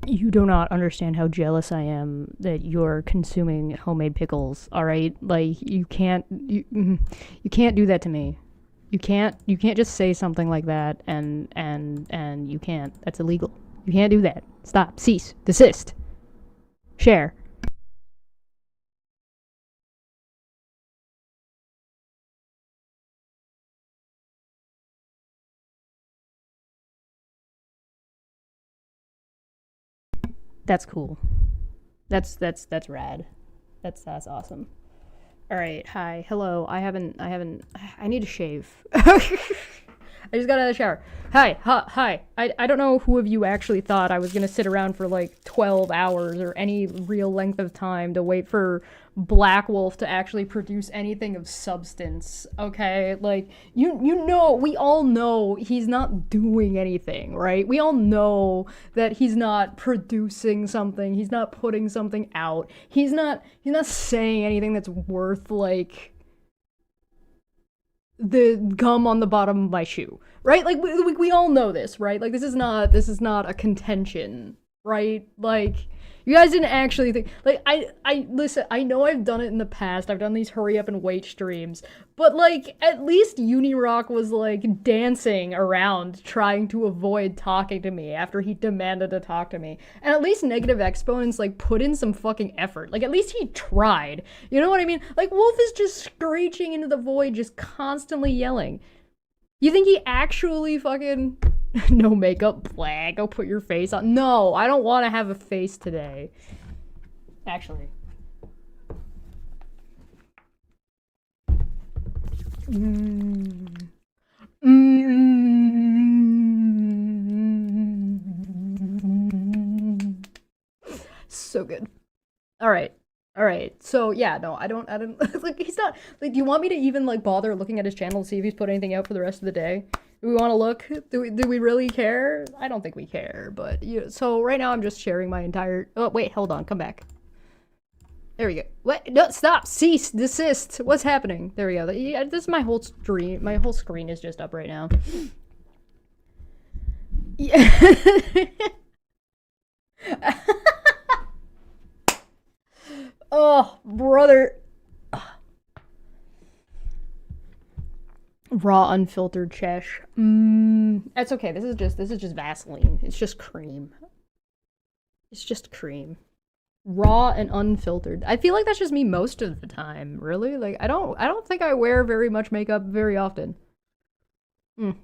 You do not understand how jealous I am that you're consuming homemade pickles. All right, like you can't do that to me. You can't just say something like that and you can't. That's illegal. You can't do that. Stop. Cease. Desist. Share. That's cool. That's rad. That's awesome. All right. Hi. Hello. I need to shave. I just got out of the shower. Hi. I don't know who of you actually thought I was gonna sit around for like 12 hours or any real length of time to wait for Black Wolf to actually produce anything of substance. Okay, like you know, we all know he's not doing anything, right? We all know that he's not producing something. He's not putting something out. He's not saying anything that's worth like the gum on the bottom of my shoe, right? Like we all know this, right? Like this is not a contention, right? Like you guys didn't actually think like I listen, I know I've done it in the past. I've done these hurry up and wait streams, but like at least Unirock was like dancing around trying to avoid talking to me after he demanded to talk to me. And at least Negative Exponents like put in some fucking effort. Like at least he tried. You know what I mean? Like Wolf is just screeching into the void, just constantly yelling. You think he actually fucking no makeup, blah, go put your face on? No, I don't want to have a face today. Actually. Mm. Mm. So good. All right. All right. So yeah, no, I don't like he's not like do you want me to even like bother looking at his channel to see if he's put anything out for the rest of the day? Do we want to look? Do we really care? I don't think we care, but yeah, so right now I'm just sharing my entire oh wait, hold on, come back. There we go. What? No, stop. Cease. Desist. What's happening? There we go. Yeah, this is my whole stream. My whole screen is just up right now. Yeah. Oh, brother. Raw unfiltered Chesh. That's okay. This is just Vaseline. It's just cream. It's just cream. Raw and unfiltered. I feel like that's just me most of the time, really. Like I don't think I wear very much makeup very often. But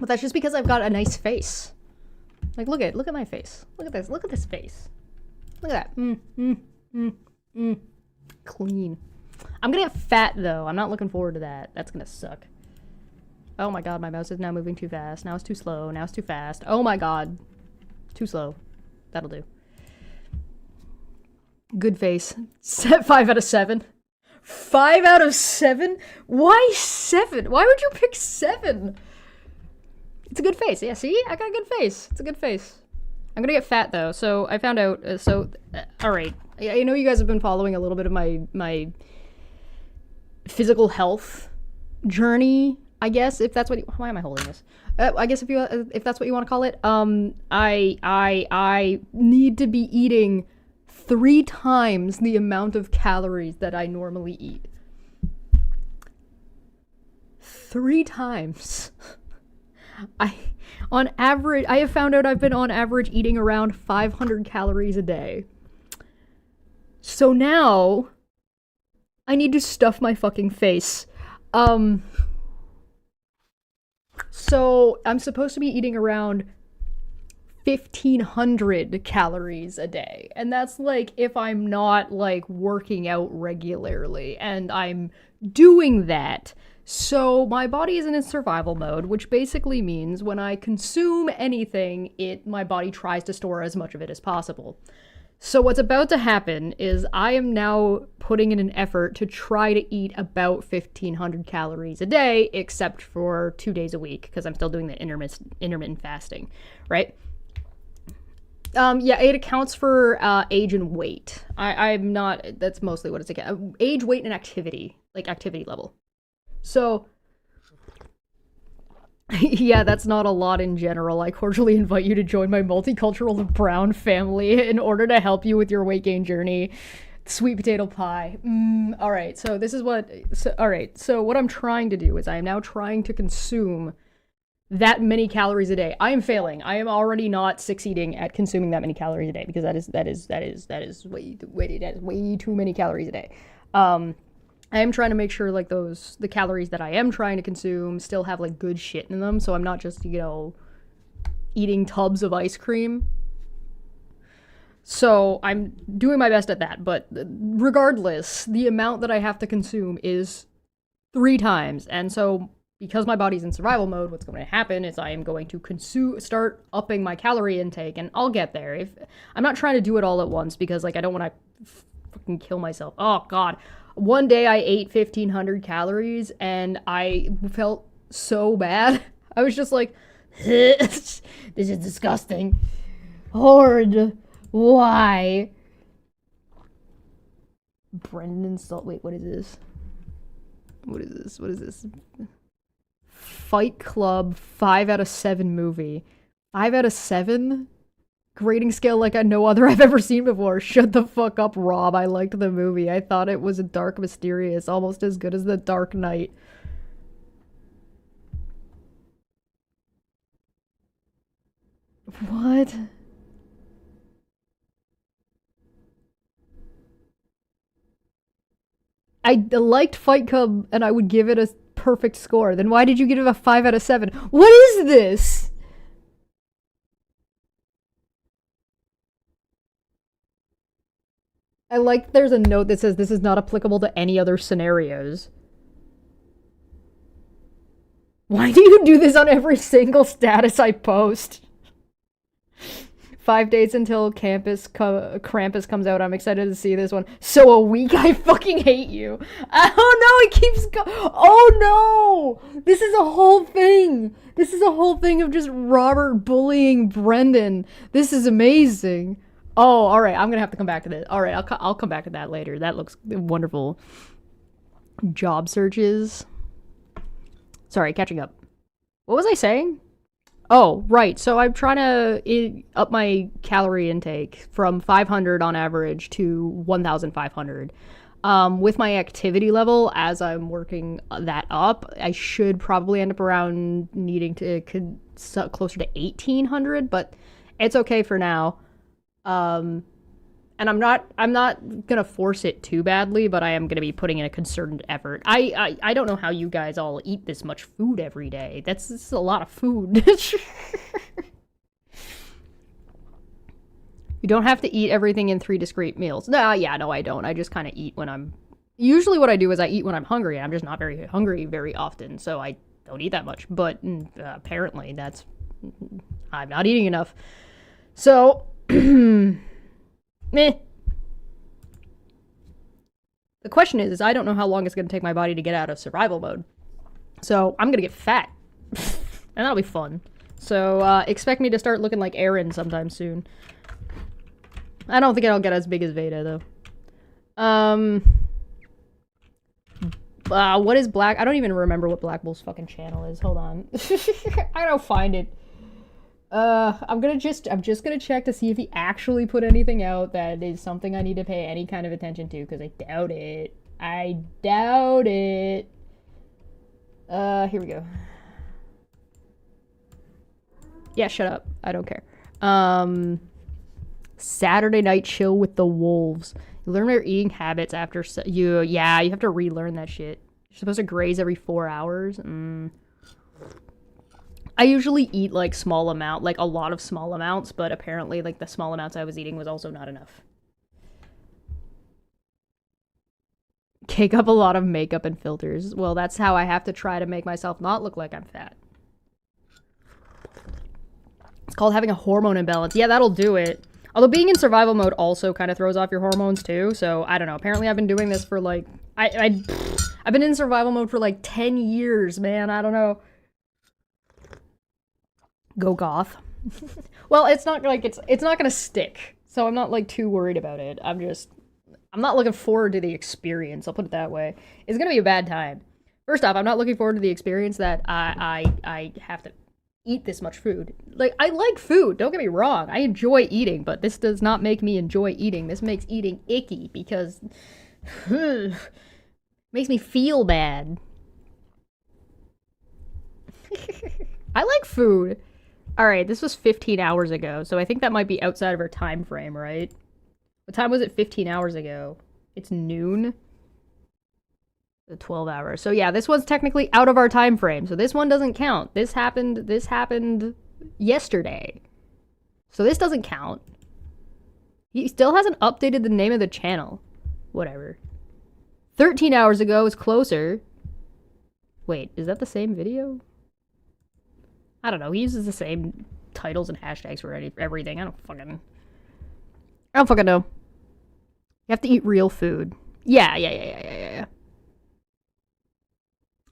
that's just because I've got a nice face. Like look at my face. Look at this. Look at this face. Look at that. Clean. I'm gonna get fat though. I'm not looking forward to that. That's gonna suck. Oh my god, my mouse is now moving too fast. Now it's too slow. Now it's too fast. Oh my god. Too slow. That'll do. Good face. 5 out of 7. 5 out of 7? Why 7? Why would you pick 7? It's a good face. Yeah, see? I got a good face. It's a good face. I'm gonna get fat though. So I found out. All right. I know you guys have been following a little bit of my physical health journey. I guess if that's what. Why am I holding this? I guess if that's what you want to call it. I need to be eating 3 times the amount of calories that I normally eat. 3 times. On average, I have found out I've been on average eating around 500 calories a day. So now, I need to stuff my fucking face. So I'm supposed to be eating around 1,500 calories a day. And that's like if I'm not like working out regularly, and I'm doing that. So my body is in its survival mode, which basically means when I consume anything, my body tries to store as much of it as possible. So what's about to happen is I am now putting in an effort to try to eat about 1,500 calories a day, except for 2 days a week, because I'm still doing the intermittent fasting, right? Yeah, it accounts for age and weight. I'm not, that's mostly what it's again. Age, weight, and activity, like activity level. So, Yeah, that's not a lot in general. I cordially invite you to join my multicultural brown family in order to help you with your weight gain journey. Sweet potato pie. All right, so this is what. So, all right, so what I'm trying to do is I am now trying to consume that many calories a day. I am failing. I am already not succeeding at consuming that many calories a day because that is way too many calories a day. I am trying to make sure like the calories that I am trying to consume still have like good shit in them, so I'm not just, eating tubs of ice cream. So I'm doing my best at that, but regardless, the amount that I have to consume is 3 times. And so because my body's in survival mode, what's going to happen is I am going to start upping my calorie intake, and I'll get there. If I'm not trying to do it all at once because like I don't want to fucking kill myself. Oh god. One day I ate 1,500 calories and I felt so bad. I was just like, this is disgusting. Horde. Why? Brendan Salt. Wait, what is this? What is this? Fight Club 5 out of 7 movie. 5 out of 7? Grading scale like no other I've ever seen before. Shut the fuck up, Rob. I liked the movie. I thought it was dark, mysterious, almost as good as The Dark Knight. What? I liked Fight Club and I would give it a perfect score. Then why did you give it a 5 out of 7? What is this? I like there's a note that says this is not applicable to any other scenarios. Why do you do this on every single status I post? 5 days until Krampus comes out. I'm excited to see this one. So a week? I fucking hate you. Oh no, it keeps going. Oh no! This is a whole thing. This is a whole thing of just Robert bullying Brendan. This is amazing. Oh, all right. I'm gonna have to come back to this. All right, I'll come back to that later. That looks wonderful. Job searches. Sorry, catching up. What was I saying? Oh, right. So I'm trying to up my calorie intake from 500 on average to 1,500. With my activity level, as I'm working that up, I should probably end up around needing to closer to 1,800, but it's okay for now. And I'm not gonna force it too badly, but I am gonna be putting in a concerted effort. I don't know how you guys all eat this much food every day. This is a lot of food. You don't have to eat everything in 3 discrete meals. No, I don't. I just kind of eat when I'm. Usually, what I do is I eat when I'm hungry. I'm just not very hungry very often, so I don't eat that much. But apparently, I'm not eating enough. So. Meh. The question is I don't know how long it's going to take my body to get out of survival mode. So I'm going to get fat. And that'll be fun. So expect me to start looking like Aaron sometime soon. I don't think I'll get as big as Veda, though. What is Black? I don't even remember what Black Bull's fucking channel is. Hold on. I don't find it. I'm just gonna check to see if he actually put anything out that is something I need to pay any kind of attention to, because I doubt it. I doubt it. Here we go. Yeah, shut up. I don't care. Saturday night chill with the wolves. You learn your eating habits after you have to relearn that shit. You're supposed to graze every 4 hours. I usually eat like a lot of small amounts, but apparently like the small amounts I was eating was also not enough. Cake up a lot of makeup and filters. Well, that's how I have to try to make myself not look like I'm fat. It's called having a hormone imbalance. Yeah, that'll do it. Although being in survival mode also kind of throws off your hormones too, so I don't know. Apparently I've been doing this for like I've been in survival mode for like 10 years, man. I don't know. Go goth. Well, it's not like it's not gonna stick, so I'm not like too worried about it. I'm not looking forward to the experience. I'll put it that way. It's gonna be a bad time, First off, I'm not looking forward to the experience that I have to eat this much food. Like, I like food, don't get me wrong. I enjoy eating, but this does not make me enjoy eating. This makes eating icky because makes me feel bad. I like food. Alright, this was 15 hours ago, so I think that might be outside of our time frame, right? What time was it 15 hours ago? It's noon? The 12 hours. So yeah, this one's technically out of our time frame, so this one doesn't count. This happened yesterday. So this doesn't count. He still hasn't updated the name of the channel. Whatever. 13 hours ago is closer. Wait, is that the same video? I don't know. He uses the same titles and hashtags for everything. I don't fucking know. You have to eat real food. Yeah.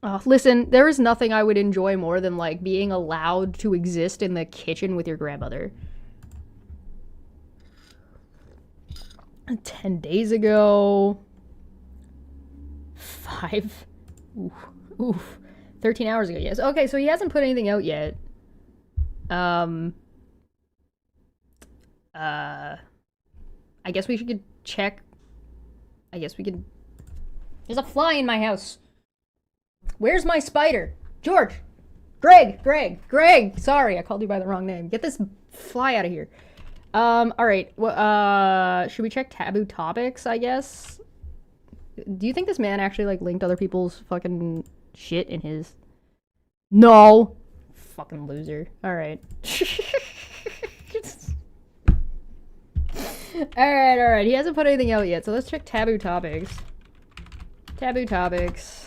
Oh, listen, there is nothing I would enjoy more than, like, being allowed to exist in the kitchen with your grandmother. 10 days ago. 5. Oof. 13 hours ago, yes. Okay, so he hasn't put anything out yet. I guess we should check. I guess we could. There's a fly in my house. Where's my spider? George! Greg! Sorry, I called you by the wrong name. Get this fly out of here. Alright. Well, should we check taboo topics, I guess? Do you think this man actually, like, linked other people's fucking shit in his? No! Fucking loser. Alright. Alright. He hasn't put anything out yet, so let's check taboo topics. Taboo topics.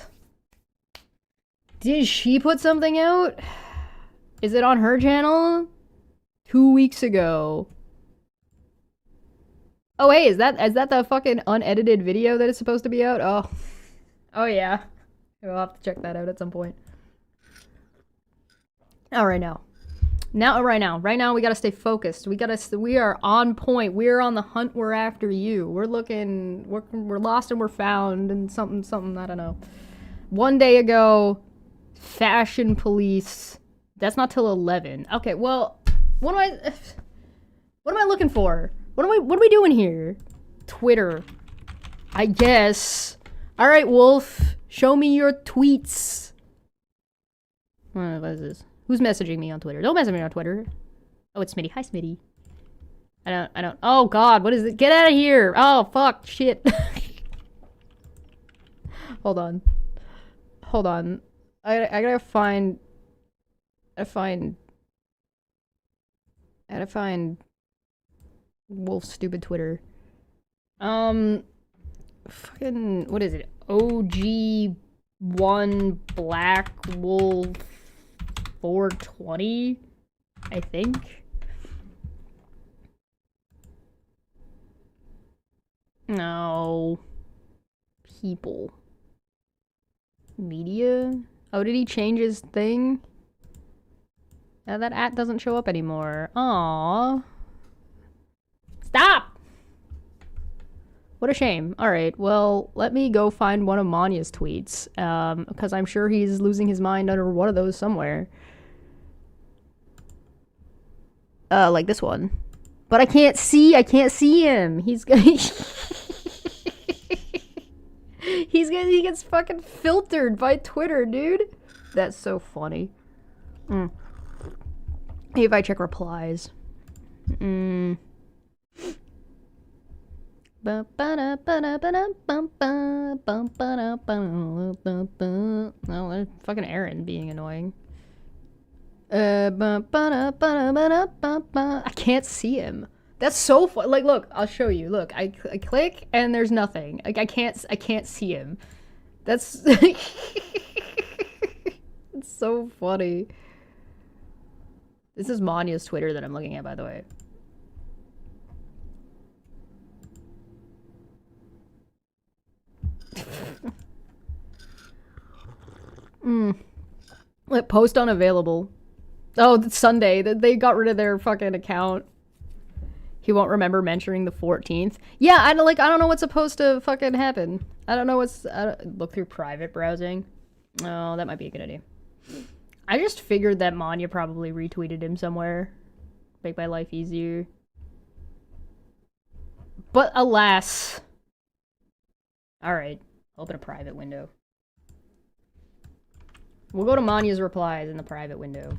Did she put something out? Is it on her channel? 2 weeks ago. Oh, hey, is that the fucking unedited video that is supposed to be out? Oh yeah. We'll have to check that out at some point. Right now, we gotta stay focused. We are on point. We're on the hunt. We're after you. We're lost and we're found and something, I don't know. 1 day ago, fashion police. That's not till 11. Okay, well, what am I looking for? What are we doing here? Twitter, I guess. All right, Wolf, show me your tweets. What is this? Who's messaging me on Twitter? Don't message me on Twitter. Oh, it's Smitty. Hi, Smitty. I don't. Oh God, what is it? Get out of here! Oh fuck, shit. Hold on. I gotta find Wolf's stupid Twitter. Fucking, what is it? OG1 Black Wolf 420, I think. No. People. Media? Oh, did he change his thing? That at doesn't show up anymore. Aww. Stop! What a shame. Alright, well, let me go find one of Manya's tweets. Because I'm sure he's losing his mind under one of those somewhere. Like this one. But I can't see him. He gets fucking filtered by Twitter, dude. That's so funny. Maybe if I check replies. No, fucking Aaron being annoying. I can't see him. That's so fun. Like, look, I'll show you. Look, I click and there's nothing. Like, I can't see him. That's it's so funny. This is Manya's Twitter that I'm looking at, by the way. Let post unavailable. Oh, it's Sunday. They got rid of their fucking account. He won't remember mentioning the 14th. Yeah, I don't know what's supposed to fucking happen. I don't know look through private browsing. Oh, that might be a good idea. I just figured that Manya probably retweeted him somewhere. Make my life easier. But alas. Alright. Open a private window. We'll go to Manya's replies in the private window.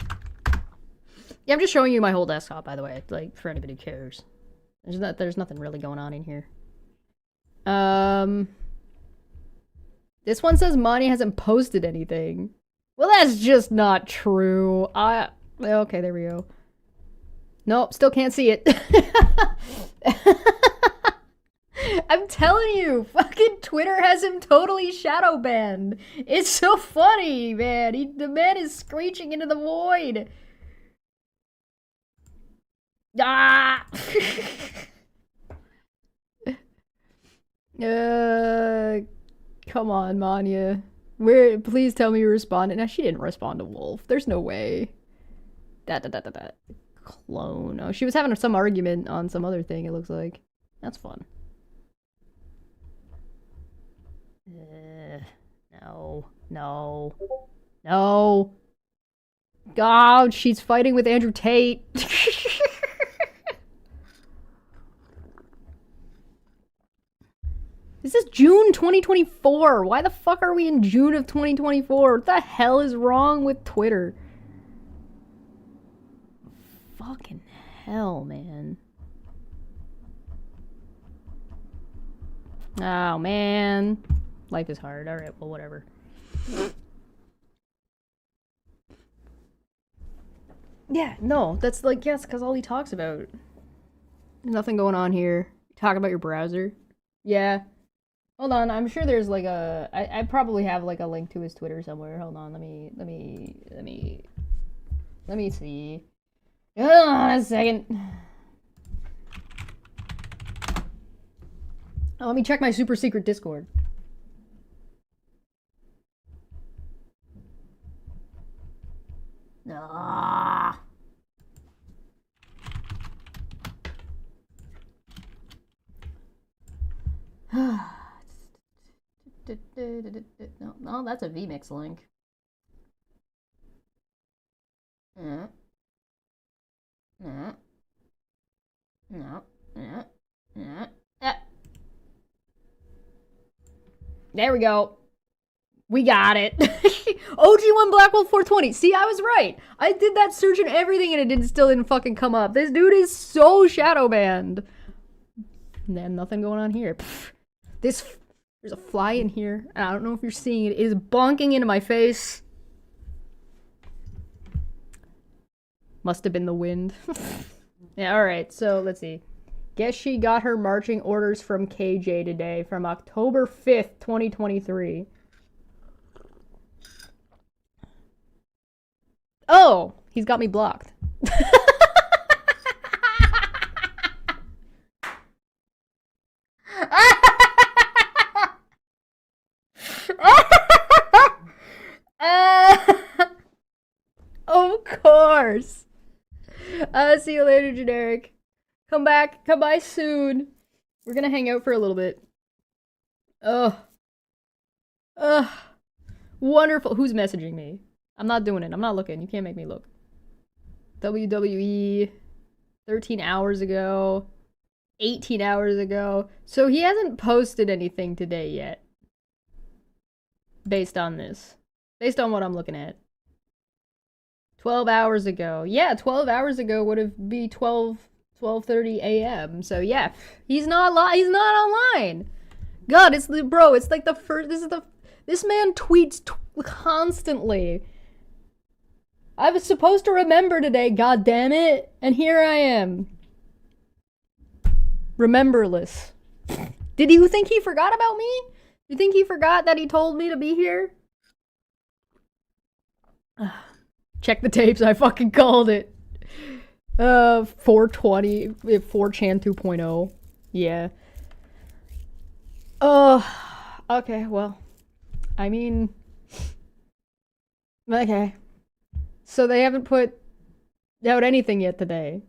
Yeah, I'm just showing you my whole desktop, by the way. Like, for anybody who cares. There's nothing really going on in here. This one says Manya hasn't posted anything. Well, that's just not true. Okay, there we go. Nope, still can't see it. I'm telling you, fucking Twitter has him totally shadow banned. It's so funny, man. The man is screeching into the void. Ah! Come on, Manya. Please tell me you responded. Now, she didn't respond to Wolf. There's no way. Clone. Oh, she was having some argument on some other thing, it looks like. That's fun. No. God, she's fighting with Andrew Tate. This is June 2024. Why the fuck are we in June of 2024? What the hell is wrong with Twitter? Fucking hell, man. Oh, man. Life is hard. Alright, well, whatever. Yeah, no, that's like, yes, because all he talks about. Nothing going on here. Talk about your browser. Yeah. Hold on, I'm sure there's like I probably have like a link to his Twitter somewhere. Hold on, let me see. Hold on a second. Oh, let me check my super secret Discord. Ah. No, that's a vMix link. No. There we go. We got it. OG1 Blackwell 420. See, I was right. I did that search and everything and it still didn't fucking come up. This dude is so shadow banned. And nothing going on here. There's a fly in here. I don't know if you're seeing it. It is bonking into my face. Must have been the wind. Yeah, alright, so let's see. Guess she got her marching orders from KJ today from October 5th, 2023. Oh, he's got me blocked. Of course. See you later, generic. Come back. Come by soon. We're gonna hang out for a little bit. Ugh. Wonderful. Who's messaging me? I'm not doing it. I'm not looking. You can't make me look. WWE 13 hours ago. 18 hours ago. So he hasn't posted anything today yet. Based on this. Based on what I'm looking at. 12 hours ago. Yeah, 12 hours ago would have be 12:30 a.m. So yeah, he's not online. God, it's like the first this man tweets constantly. I was supposed to remember today, god damn it, and here I am. Rememberless. Did you think he forgot about me? You think he forgot that he told me to be here? Check the tapes, I fucking called it. 420, 4chan 2.0. Yeah. Okay, well. I mean... Okay. So they haven't put out anything yet today.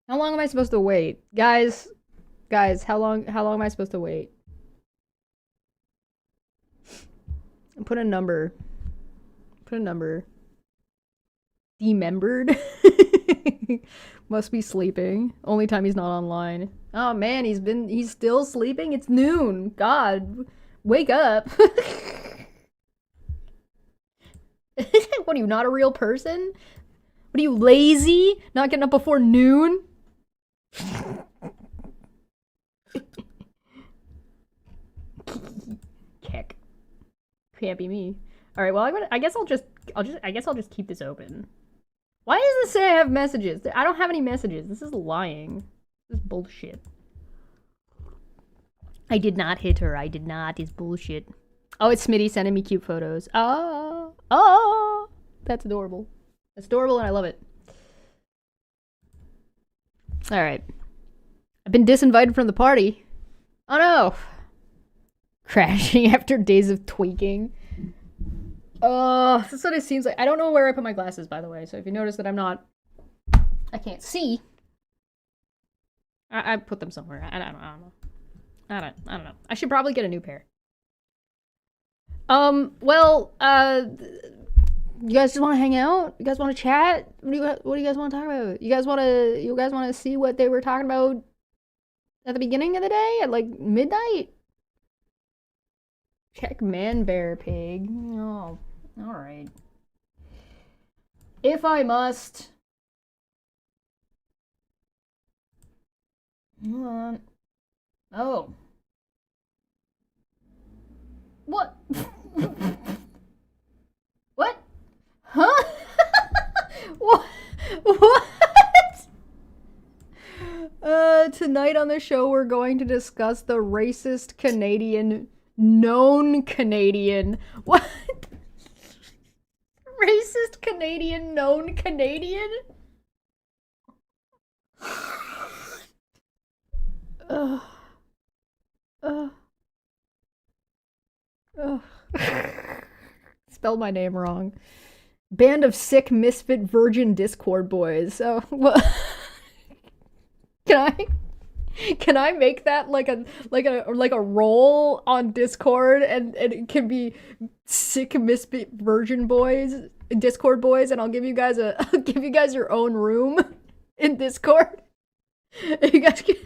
How long am I supposed to wait? Guys, how long am I supposed to wait? Put a number. Put a number. Demembered. Must be sleeping. Only time he's not online. Oh man, he's still sleeping? It's noon. God. Wake up. What are you, not a real person? What are you, lazy? Not getting up before noon? Kick. Can't be me. All right, well, I guess I'll just keep this open. Why does this say I have messages? I don't have any messages. This is lying. This is bullshit. I did not hit her. I did not. It's bullshit. Oh, it's Smitty sending me cute photos. Oh, that's adorable. That's adorable and I love it. All right. I've been disinvited from the party. Oh no. Crashing after days of tweaking. This is what it seems like. I don't know where I put my glasses, by the way. So if you notice that I can't see. I put them somewhere. I don't know. I don't know. I should probably get a new pair. Well, you guys just want to hang out? You guys want to chat? What do you guys want to talk about? You guys want to see what they were talking about at the beginning of the day at like midnight? Check man bear pig. Oh, all right. If I must. Hold on. Oh. What? What? Huh? What? Tonight on the show we're going to discuss the racist Canadian known Canadian. What? Racist Canadian known Canadian? Spelled my name wrong. Band of sick misfit virgin Discord boys. So what? Can I make that like a role on Discord and it can be sick misfit virgin boys, Discord boys, and I'll give you guys your own room in Discord. You guys can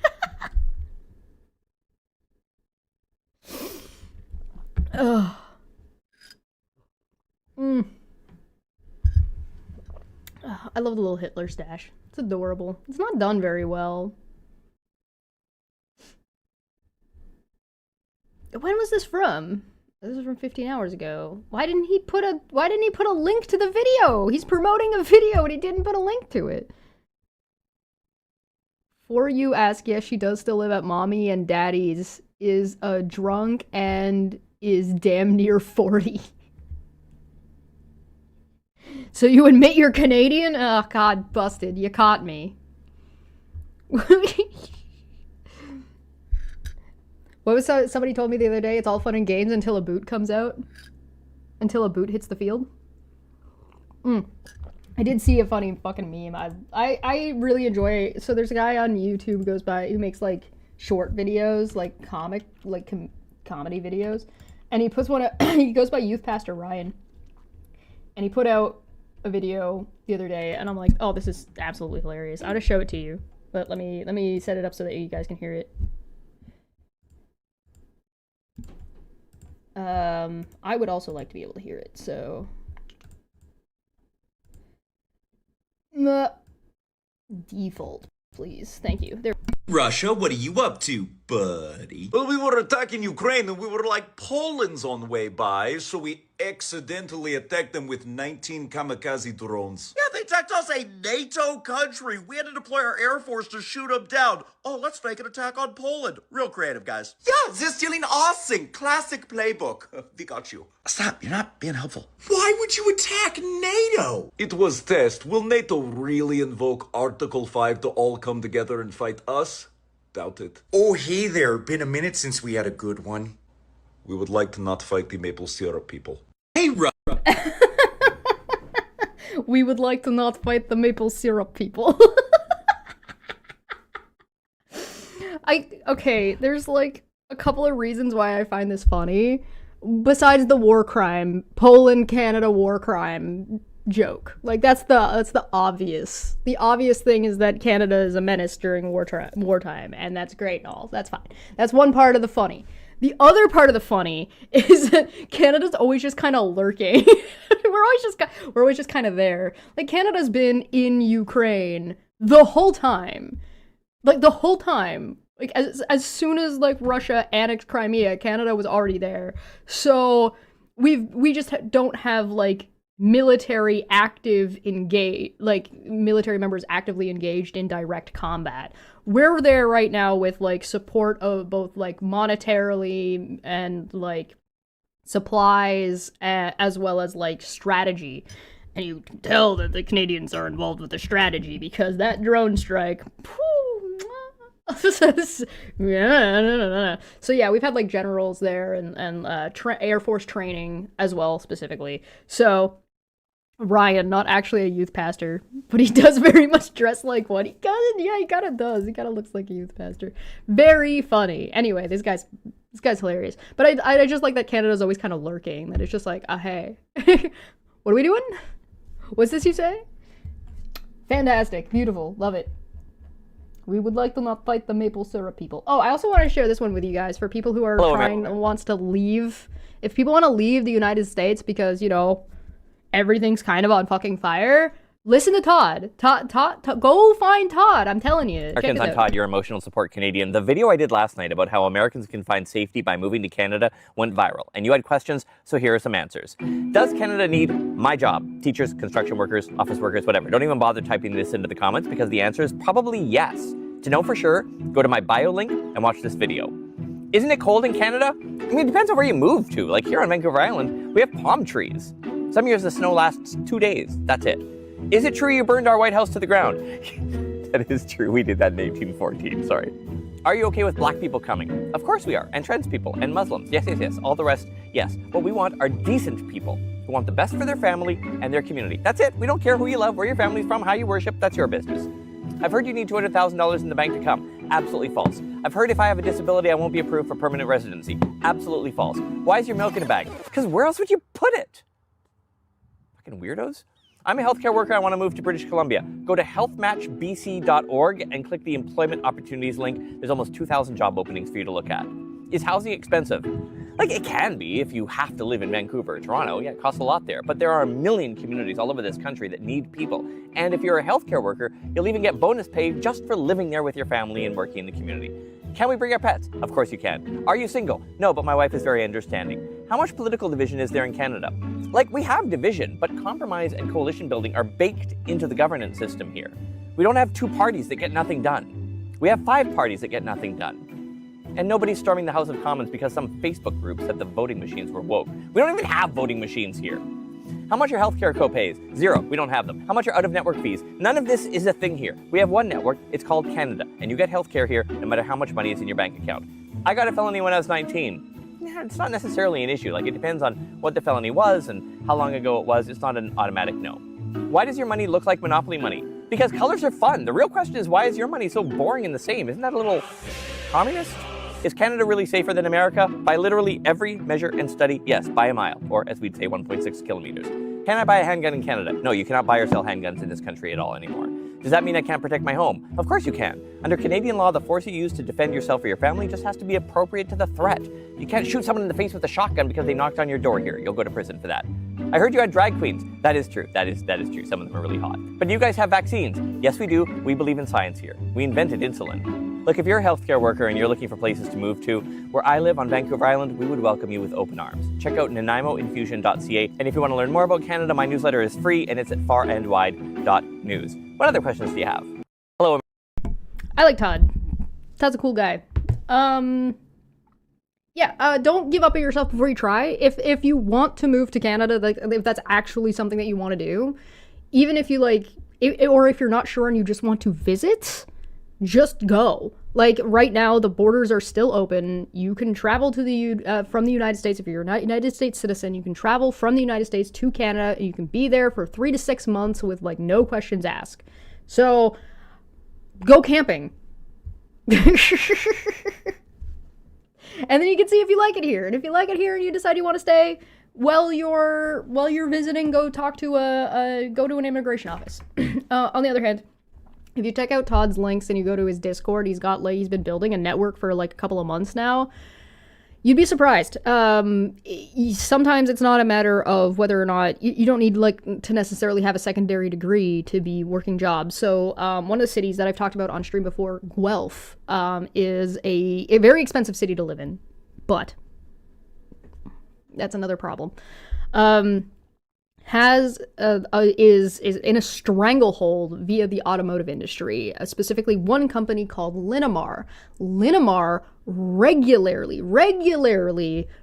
I love the little Hitler stash. It's adorable. It's not done very well. When was this from? This was from 15 hours ago. Why didn't he put a link to the video? He's promoting a video and he didn't put a link to it. For you ask, yes, she does still live at mommy and daddy's, is a drunk and is damn near 40. So you admit you're Canadian? Oh god, busted. You caught me. What was somebody told me the other day? It's all fun and games until a boot comes out. Until a boot hits the field. I did see a funny fucking meme. I really enjoy. So there's a guy on YouTube who makes like short videos, like comedy videos, and he puts one out. He goes by Youth Pastor Ryan, and he put out a video the other day, and I'm like, oh, this is absolutely hilarious. I'll just show it to you, but let me set it up so that you guys can hear it. I would also like to be able to hear it, so default, please. Thank you. There. Russia, what are you up to, buddy? Well, we were attacking Ukraine and we were like Poland's on the way by, so we accidentally attacked them with 19 kamikaze drones. Yeah, they attacked us, a NATO country. We had to deploy our air force to shoot them down. Oh, let's make an attack on Poland. Real creative, guys. Yeah, they're stealing Austin. Classic playbook. We got you. Stop, you're not being helpful. Why would you attack NATO? It was test. Will NATO really invoke Article 5 to all come together and fight us? Doubt it. Oh, hey there. Been a minute since we had a good one. We would like to not fight the maple syrup people. Hey, Russia. We would like to not fight the maple syrup people. Okay, there's like a couple of reasons why I find this funny. besides the war crime, Poland, Canada war crime joke. Like that's the obvious. The obvious thing is that Canada is a menace during wartime, and that's great and all. That's fine. That's one part of the funny. The other part of the funny is that Canada's always just kind of lurking. we're always just kind of there. Like Canada's been in Ukraine the whole time. Like the whole time. Like as soon as like Russia annexed Crimea, Canada was already there. So we just don't have like military members actively engaged in direct combat. We're there right now with like support of both like monetarily and like supplies as well as like strategy. And you can tell that the Canadians are involved with the strategy because that drone strike, so yeah, we've had like generals there and Air Force training as well specifically. So Ryan, not actually a youth pastor, but he does very much dress like one. He kind of does. He kind of looks like a youth pastor. Very funny. Anyway, this guy's hilarious. But I just like that Canada's always kind of lurking. That it's just like, hey, what are we doing? What's this you say? Fantastic, beautiful, love it. We would like to not fight the maple syrup people. Oh, I also want to share this one with you guys for people who are wants to leave. If people want to leave the United States because, you know, everything's kind of on fucking fire, listen to Todd. Todd, go find Todd. I'm telling you. Americans, I'm Todd, your emotional support Canadian. The video I did last night about how Americans can find safety by moving to Canada went viral, and you had questions, so here are some answers. Does Canada need my job? Teachers, construction workers, office workers, whatever. Don't even bother typing this into the comments because the answer is probably yes. To know for sure, go to my bio link and watch this video. Isn't it cold in Canada? I mean, it depends on where you move to. Like here on Vancouver Island, we have palm trees. Some years the snow lasts 2 days. That's it. Is it true you burned our White House to the ground? That is true. We did that in 1814. Sorry. Are you okay with black people coming? Of course we are. And trans people and Muslims. Yes. All the rest, yes. What we want are decent people who want the best for their family and their community. That's it. We don't care who you love, where your family's from, how you worship. That's your business. I've heard you need $200,000 in the bank to come. Absolutely false. I've heard if I have a disability, I won't be approved for permanent residency. Absolutely false. Why is your milk in a bag? Because where else would you put it? Fucking weirdos. I'm a healthcare worker. I want to move to British Columbia. Go to healthmatchbc.org and click the employment opportunities link. There's almost 2,000 job openings for you to look at. Is housing expensive? Like, it can be if you have to live in Vancouver or Toronto. Yeah, it costs a lot there. But there are a million communities all over this country that need people. And if you're a healthcare worker, you'll even get bonus pay just for living there with your family and working in the community. Can we bring our pets? Of course you can. Are you single? No, but my wife is very understanding. How much political division is there in Canada? Like, we have division, but compromise and coalition building are baked into the governance system here. We don't have 2 parties that get nothing done. We have 5 parties that get nothing done. And nobody's storming the House of Commons because some Facebook group said the voting machines were woke. We don't even have voting machines here. How much are healthcare co-pays? 0. We don't have them. How much are out-of-network fees? None of this is a thing here. We have one network. It's called Canada. And you get healthcare here no matter how much money is in your bank account. I got a felony when I was 19. Yeah, it's not necessarily an issue. Like, it depends on what the felony was and how long ago it was. It's not an automatic no. Why does your money look like Monopoly money? Because colors are fun. The real question is, why is your money so boring and the same? Isn't that a little communist? Is Canada really safer than America? By literally every measure and study, yes, by a mile, or as we'd say, 1.6 kilometers. Can I buy a handgun in Canada? No, you cannot buy or sell handguns in this country at all anymore. Does that mean I can't protect my home? Of course you can. Under Canadian law, the force you use to defend yourself or your family just has to be appropriate to the threat. You can't shoot someone in the face with a shotgun because they knocked on your door here. You'll go to prison for that. I heard you had drag queens. That is true. That is true. Some of them are really hot. But you guys have vaccines. Yes, we do. We believe in science here. We invented insulin. Look, if you're a healthcare worker and you're looking for places to move to, where I live on Vancouver Island, we would welcome you with open arms. Check out nanaimoinfusion.ca. And if you want to learn more about Canada, my newsletter is free and it's at farandwide.news. What other questions do you have? Hello. I like Todd. Todd's a cool guy. Don't give up on yourself before you try. If you want to move to Canada, like if that's actually something that you want to do, even if you or if you're not sure and you just want to visit, just go. Like right now, the borders are still open. You can travel to from the United States. If you're a United States citizen, you can travel from the United States to Canada. And you can be there for 3 to 6 months with like no questions asked. So go camping. And then you can see if you like it here. And if you like it here and you decide you want to stay, while you're visiting, go talk to go to an immigration office. On the other hand, if you check out Todd's links and you go to his Discord, he's been building a network for like a couple of months now. You'd be surprised. Sometimes it's not a matter of whether or not you don't need like to necessarily have a secondary degree to be working jobs. So one of the cities that I've talked about on stream before, Guelph, is a very expensive city to live in, but that's another problem. Is in a stranglehold via the automotive industry, specifically one company called Linamar. Linamar regularly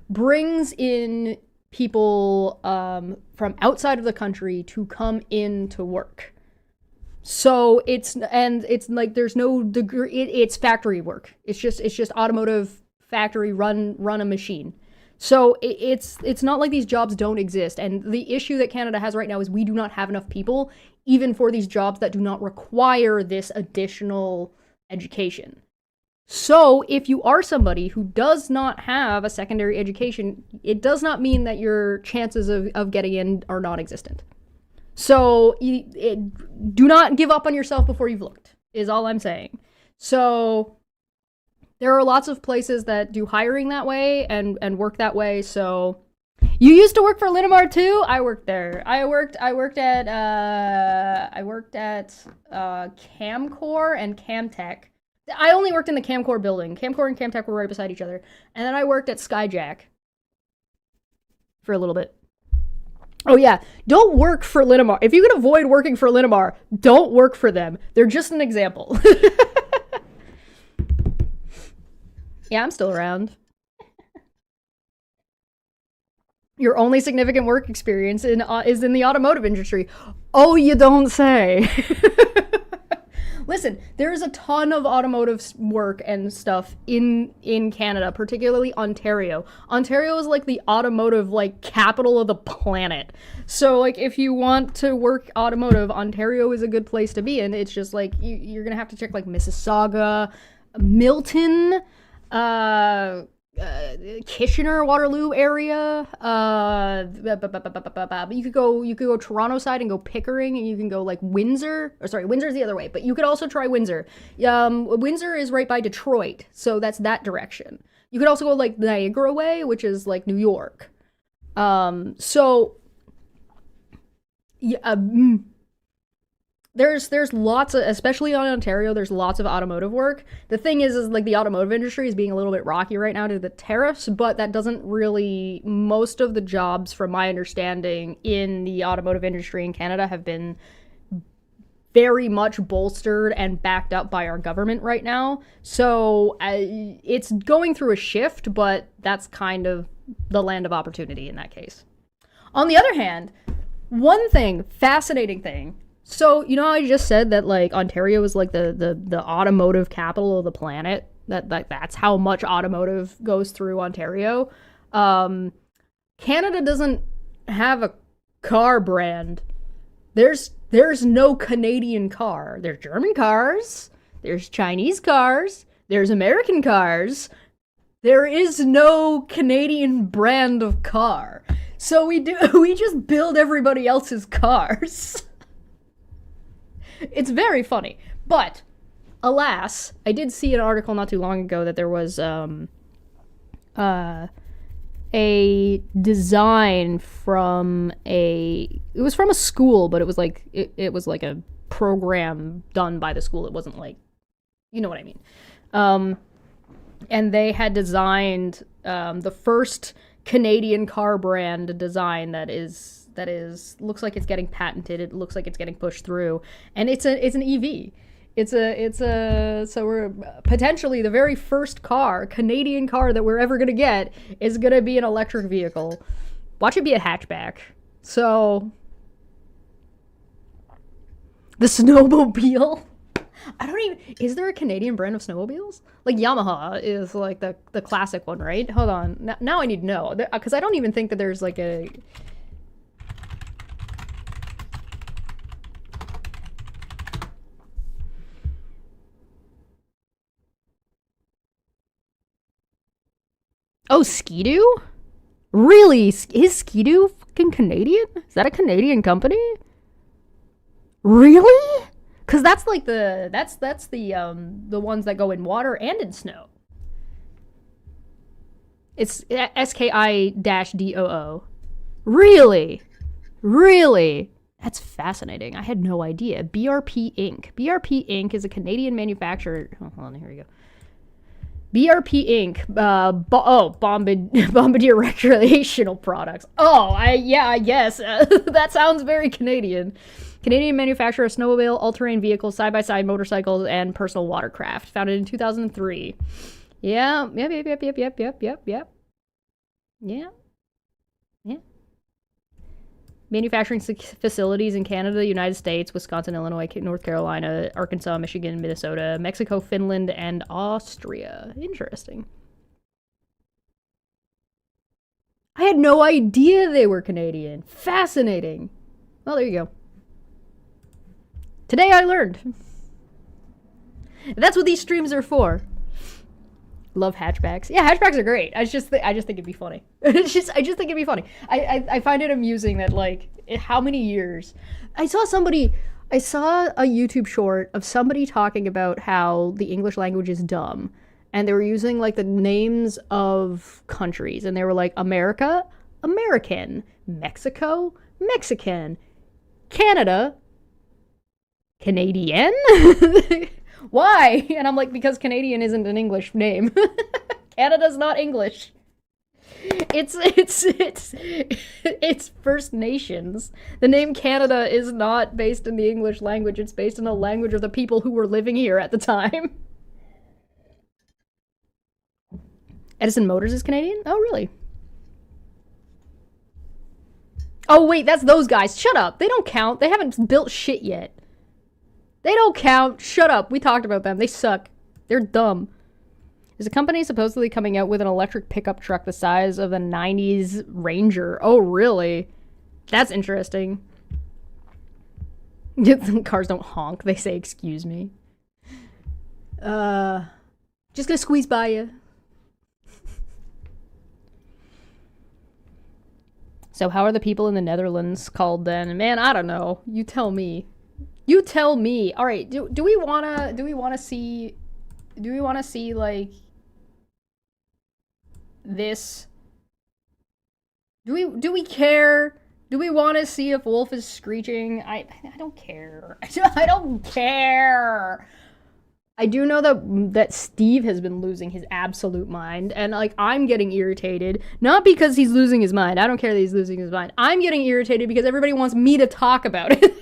brings in people from outside of the country to come in to work. So it's like there's no degree. It's factory work. It's just automotive factory run a machine. So it's not like these jobs don't exist. And the issue that Canada has right now is we do not have enough people, even for these jobs that do not require this additional education. So if you are somebody who does not have a secondary education, it does not mean that your chances of getting in are non-existent. So do not give up on yourself before you've looked, is all I'm saying. So there are lots of places that do hiring that way and work that way. So you used to work for Linamar too? I worked there. I worked at Camcor and Camtech. I only worked in the Camcor building. Camcor and Camtech were right beside each other. And then I worked at Skyjack for a little bit. Oh yeah, don't work for Linamar. If you can avoid working for Linamar, don't work for them. They're just an example. Yeah, I'm still around. Your only significant work experience is in the automotive industry. Oh, you don't say. Listen, there's a ton of automotive work and stuff in Canada, particularly Ontario. Ontario is like the automotive like capital of the planet. So like if you want to work automotive, Ontario is a good place to be in. It's just like you're gonna have to check like Mississauga, Milton, Kitchener, Waterloo area. But you could go Toronto side and go Pickering, and you can go like Windsor. Or sorry, Windsor's the other way. But you could also try Windsor. Windsor is right by Detroit, so that's that direction. You could also go like Niagara way, which is like New York. So yeah. There's lots of, especially on Ontario, there's lots of automotive work. The thing is like the automotive industry is being a little bit rocky right now due to the tariffs, but that doesn't really, most of the jobs from my understanding in the automotive industry in Canada have been very much bolstered and backed up by our government right now. So it's going through a shift, but that's kind of the land of opportunity in that case. On the other hand, one thing, fascinating thing, so, you know, I just said that, like, Ontario is, like, the automotive capital of the planet. That's how much automotive goes through Ontario. Canada doesn't have a car brand. There's no Canadian car. There's German cars. There's Chinese cars. There's American cars. There is no Canadian brand of car. So we just build everybody else's cars. It's very funny. But, alas, I did see an article not too long ago that there was a design from it was from a school, but it was like it was like a program done by the school. It wasn't like, you know what I mean. And they had designed the first Canadian car brand design that is looks like it's getting patented. It looks like it's getting pushed through, and it's an EV. So we're potentially the very first Canadian car that we're ever gonna get is gonna be an electric vehicle. Watch it be a hatchback. So the snowmobile. Is there a Canadian brand of snowmobiles? Like Yamaha is like the classic one, right? Hold on. Now I need to know, because I don't even think that there's like a... Oh, Ski-Doo? Really? Is Ski-Doo fucking Canadian? Is that a Canadian company? Really? Cause that's like that's the ones that go in water and in snow. It's SKI-DOO. Really? Really? That's fascinating. I had no idea. BRP Inc. BRP Inc. is a Canadian manufacturer. Oh, hold on, here we go. BRP Inc. Bombardier Recreational Products. Oh, I guess. That sounds very Canadian. Canadian manufacturer of snowmobile, all-terrain vehicles, side-by-side motorcycles, and personal watercraft. Founded in 2003. Yeah. Yeah. Manufacturing facilities in Canada, United States, Wisconsin, Illinois, North Carolina, Arkansas, Michigan, Minnesota, Mexico, Finland, and Austria. Interesting. I had no idea they were Canadian. Fascinating. Well, there you go. Today I learned. That's what these streams are for. Love hatchbacks. Yeah, hatchbacks are great. I just think it'd be funny. I just think it'd be funny. I find it amusing that, like, how many years I saw a YouTube short of somebody talking about how the English language is dumb, and they were using like the names of countries, and they were like America, American, Mexico, Mexican, Canada, Canadian. Why? And I'm like, because Canadian isn't an English name. Canada's not English. It's First Nations. The name Canada is not based in the English language. It's based in the language of the people who were living here at the time. Edison Motors is Canadian? Oh, really? Oh, wait, that's those guys. Shut up. They don't count. They haven't built shit yet. They don't count. Shut up. We talked about them. They suck. They're dumb. There's a company supposedly coming out with an electric pickup truck the size of a 90s Ranger. Oh, really? That's interesting. Cars don't honk. They say, excuse me. Just gonna squeeze by you. So how are the people in the Netherlands called then? Man, I don't know. You tell me. You tell me. All right. Do we wanna see like this? Do we care? Do we want to see if Wolf is screeching? I don't care. I don't care. I do know that Steve has been losing his absolute mind, and like I'm getting irritated, not because he's losing his mind. I don't care that he's losing his mind. I'm getting irritated because everybody wants me to talk about it.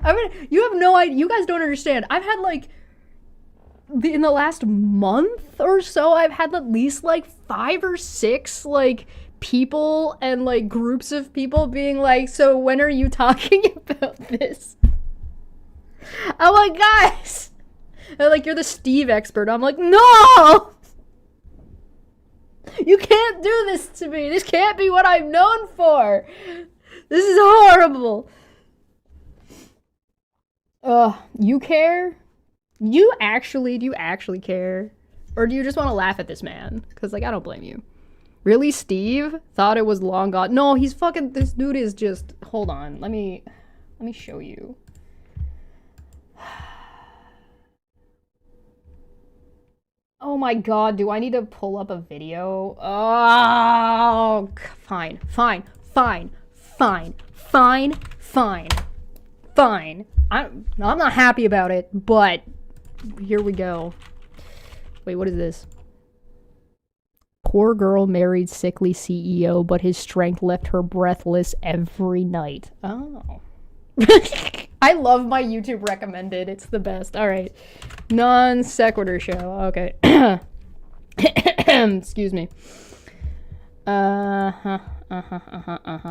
I mean, you have no idea. You guys don't understand. I've had like in the last month or so, I've had at least like 5 or 6 like people and like groups of people being like, so when are you talking about this? I'm like, guys, they're like, you're the Steve expert. I'm like, no, you can't do this to me. This can't be what I'm known for. This is horrible. You care? Do you actually care? Or do you just want to laugh at this man? Because, like, I don't blame you. Really, Steve? Thought it was long gone? No, he's fucking, this dude is just, hold on, let me show you. Oh my god, do I need to pull up a video? Oh, fine. I'm not happy about it, but here we go. Wait, what is this? Poor girl married sickly CEO, but his strength left her breathless every night. Oh. I love my YouTube recommended. It's the best. All right. Non sequitur show. Okay. Excuse me.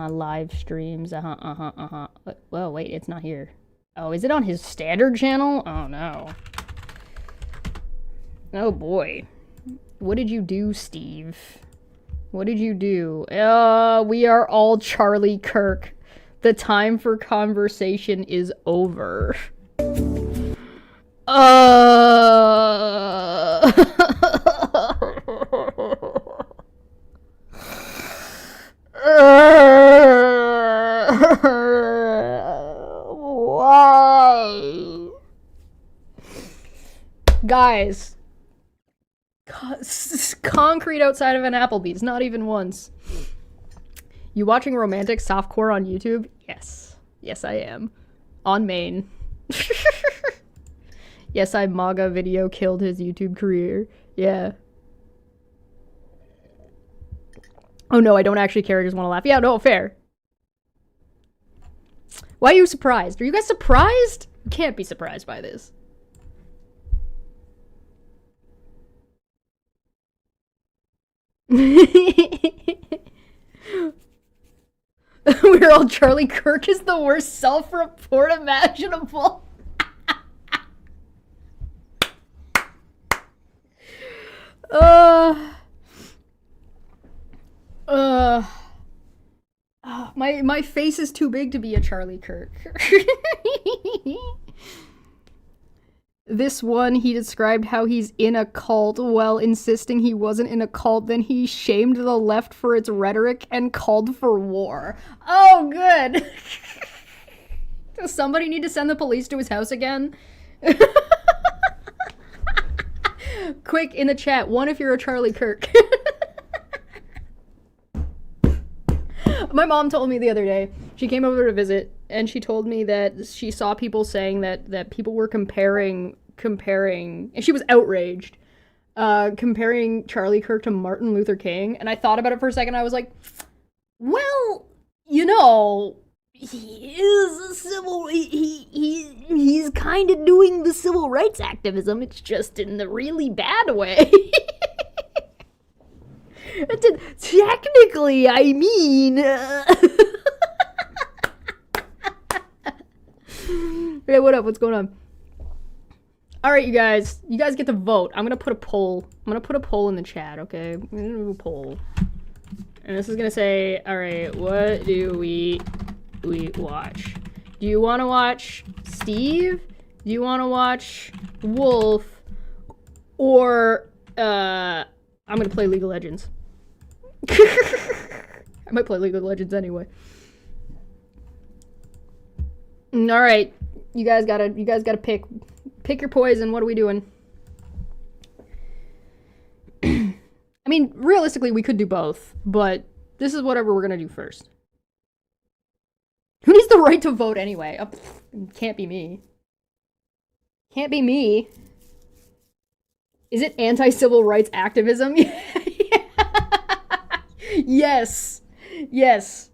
Live streams. Well, wait, it's not here. Oh, is it on his standard channel? Oh, no. Oh, boy. What did you do, Steve? What did you do? We are all Charlie Kirk. The time for conversation is over. Why? Guys. Concrete outside of an Applebee's, not even once. You watching romantic softcore on YouTube? Yes. Yes, I am. On main. Yes, I MAGA video killed his YouTube career. Yeah. Oh no, I don't actually care, I just want to laugh. Yeah, no, fair. Why are you surprised? Are you guys surprised? You can't be surprised by this. We're all Charlie Kirk is the worst self-report imaginable. My face is too big to be a Charlie Kirk. This one, he described how he's in a cult while insisting he wasn't in a cult. Then he shamed the left for its rhetoric and called for war. Oh, good. Does somebody need to send the police to his house again? Quick, in the chat, one if you're a Charlie Kirk. My mom told me the other day, she came over to visit, and she told me that she saw people saying that people were comparing, and she was outraged, comparing Charlie Kirk to Martin Luther King, and I thought about it for a second, I was like, well, you know, he is a civil, he's kind of doing the civil rights activism, it's just in the really bad way. Technically, I mean... Hey, what up? What's going on? Alright, you guys. You guys get to vote. I'm gonna put a poll. I'm gonna put a poll in the chat, okay? I'm gonna do a poll. And this is gonna say, alright, what do we watch? Do you want to watch Steve? Do you want to watch Wolf? Or, I'm gonna play League of Legends. I might play League of Legends anyway. All right, you guys gotta pick your poison. What are we doing? I mean, realistically, we could do both, but this is whatever we're gonna do first. Who needs the right to vote anyway? Oh, can't be me. Can't be me. Is it anti-civil rights activism? Yes. Yes.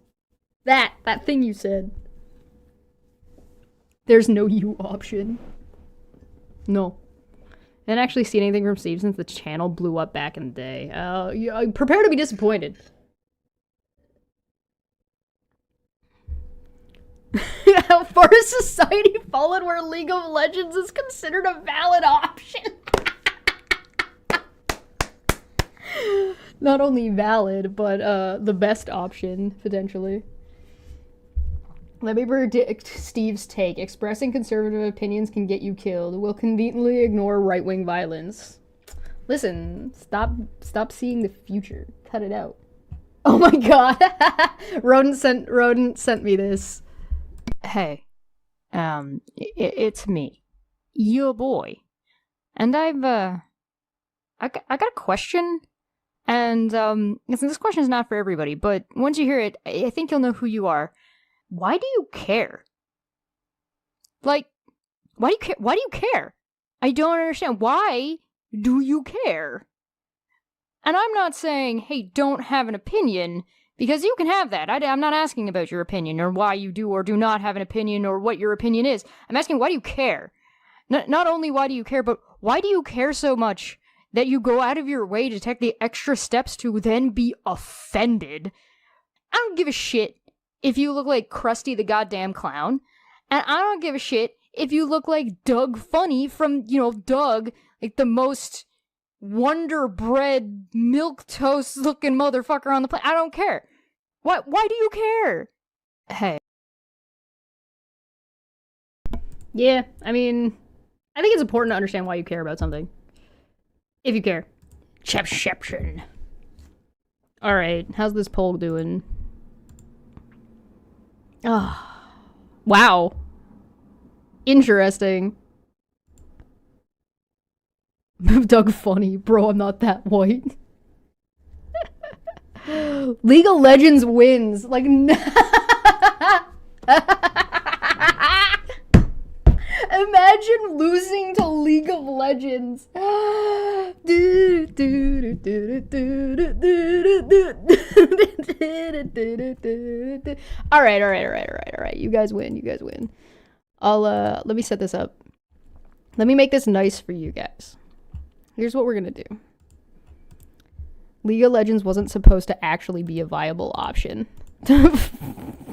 That thing you said. There's no you option. No. I didn't actually see anything from Steve since the channel blew up back in the day. Yeah, prepare to be disappointed. How far has society fallen where League of Legends is considered a valid option? Not only valid, but the best option, potentially. Let me predict Steve's take. Expressing conservative opinions can get you killed. Will conveniently ignore right-wing violence. Listen, stop seeing the future. Cut it out. Oh my god. Rodent sent me this. Hey, it's me, your boy, and I got a question, and listen, this question is not for everybody, but once you hear it, I think you'll know who you are. Why do you care? Like, why do you care? Why do you care? I don't understand. Why do you care? And I'm not saying, hey, don't have an opinion, because you can have that. I'm not asking about your opinion, or why you do or do not have an opinion, or what your opinion is. I'm asking, why do you care? Not only why do you care, but why do you care so much that you go out of your way to take the extra steps to then be offended? I don't give a shit if you look like Krusty the goddamn clown, and I don't give a shit if you look like Doug Funny from, Doug, like the most Wonder Bread milquetoast looking motherfucker on the planet. I don't care. Why do you care? Hey. Yeah, I mean, I think it's important to understand why you care about something. If you care. Chepception. Alright, how's this poll doing? Oh, wow. Interesting. Doug funny. Bro, I'm not that white. League of Legends wins. Like, imagine losing to League of Legends. Alright. You guys win. Let me set this up. Let me make this nice for you guys. Here's what we're gonna do. League of Legends wasn't supposed to actually be a viable option.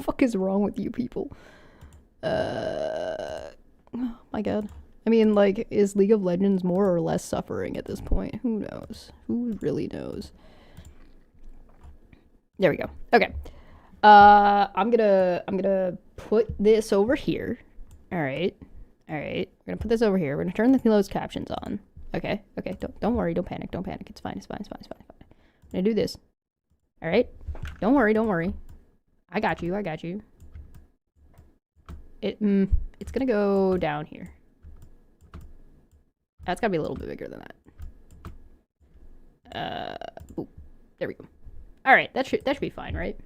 Fuck is wrong with you people? Oh my god. I mean, like, is League of Legends more or less suffering at this point? Who knows? Who really knows? There we go. Okay. I'm gonna put this over here. Alright. We're gonna put this over here. We're gonna turn the closed captions on. Okay. Don't worry, don't panic. It's fine. I'm gonna do this. Alright? Don't worry. I got you. It's gonna go down here. That's gotta be a little bit bigger than that. Ooh, there we go. Alright, that should be fine, right?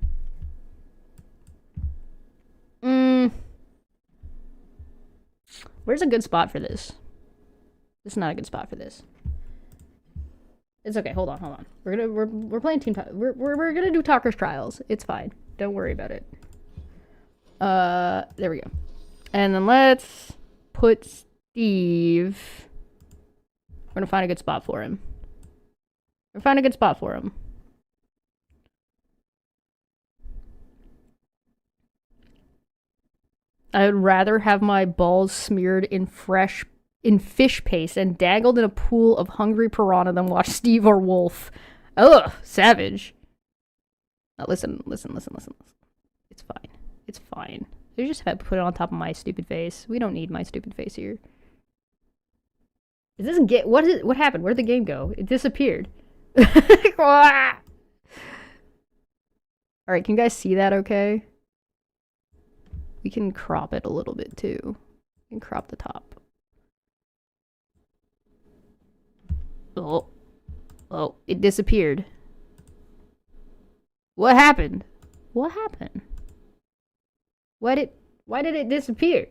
Where's a good spot for this? This is not a good spot for this. It's okay. Hold on. We're playing team. We're gonna do Talker's Trials. It's fine. Don't worry about it. There we go. And then let's put Steve. We're gonna find a good spot for him. I would rather have my balls smeared in fish paste and dangled in a pool of hungry piranha than watch Steve or Wolf. Ugh, savage. Now listen. It's fine. You just have to put it on top of my stupid face. We don't need my stupid face here. It doesn't get. What happened? Where'd the game go? It disappeared. Alright, can you guys see that okay? We can crop it a little bit too. We can crop the top. Oh, it disappeared. What happened? Why did it disappear?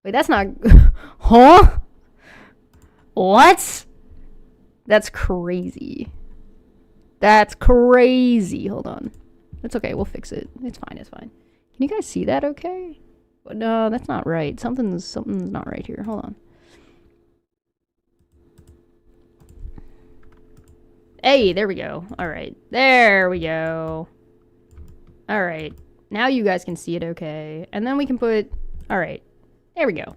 Wait, that's not... Huh? What? That's crazy. Hold on. It's okay, we'll fix it. It's fine. Can you guys see that okay? No, that's not right. Something's not right here. Hold on. Hey, there we go. Alright. There we go. Alright. Now you guys can see it okay. And then we can put... Alright. There we go.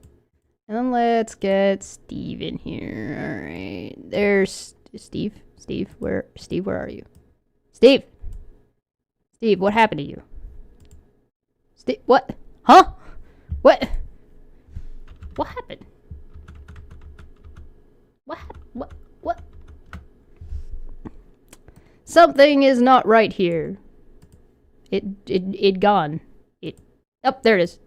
And then let's get Steve in here. Alright. There's... Steve? Where are you? Steve, what happened to you? Steve, what? Huh? What happened? What? Something is not right here. It gone. Oh, there it is.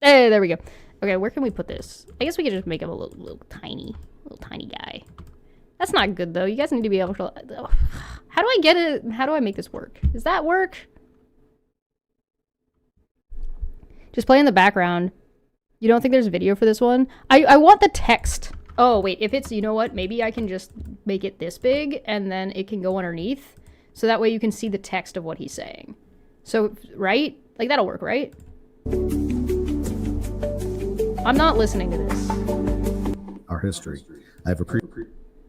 Hey, there we go. Okay, where can we put this? I guess we could just make him a little tiny guy. That's not good though. You guys need to be able to... How do I get it? How do I make this work? Does that work? Just play in the background. You don't think there's a video for this one? I want the text. Oh, wait. If it's... You know what? Maybe I can just make it this big and then it can go underneath. So that way you can see the text of what he's saying. So, right? Like, that'll work, right? I'm not listening to this. Our history. I have a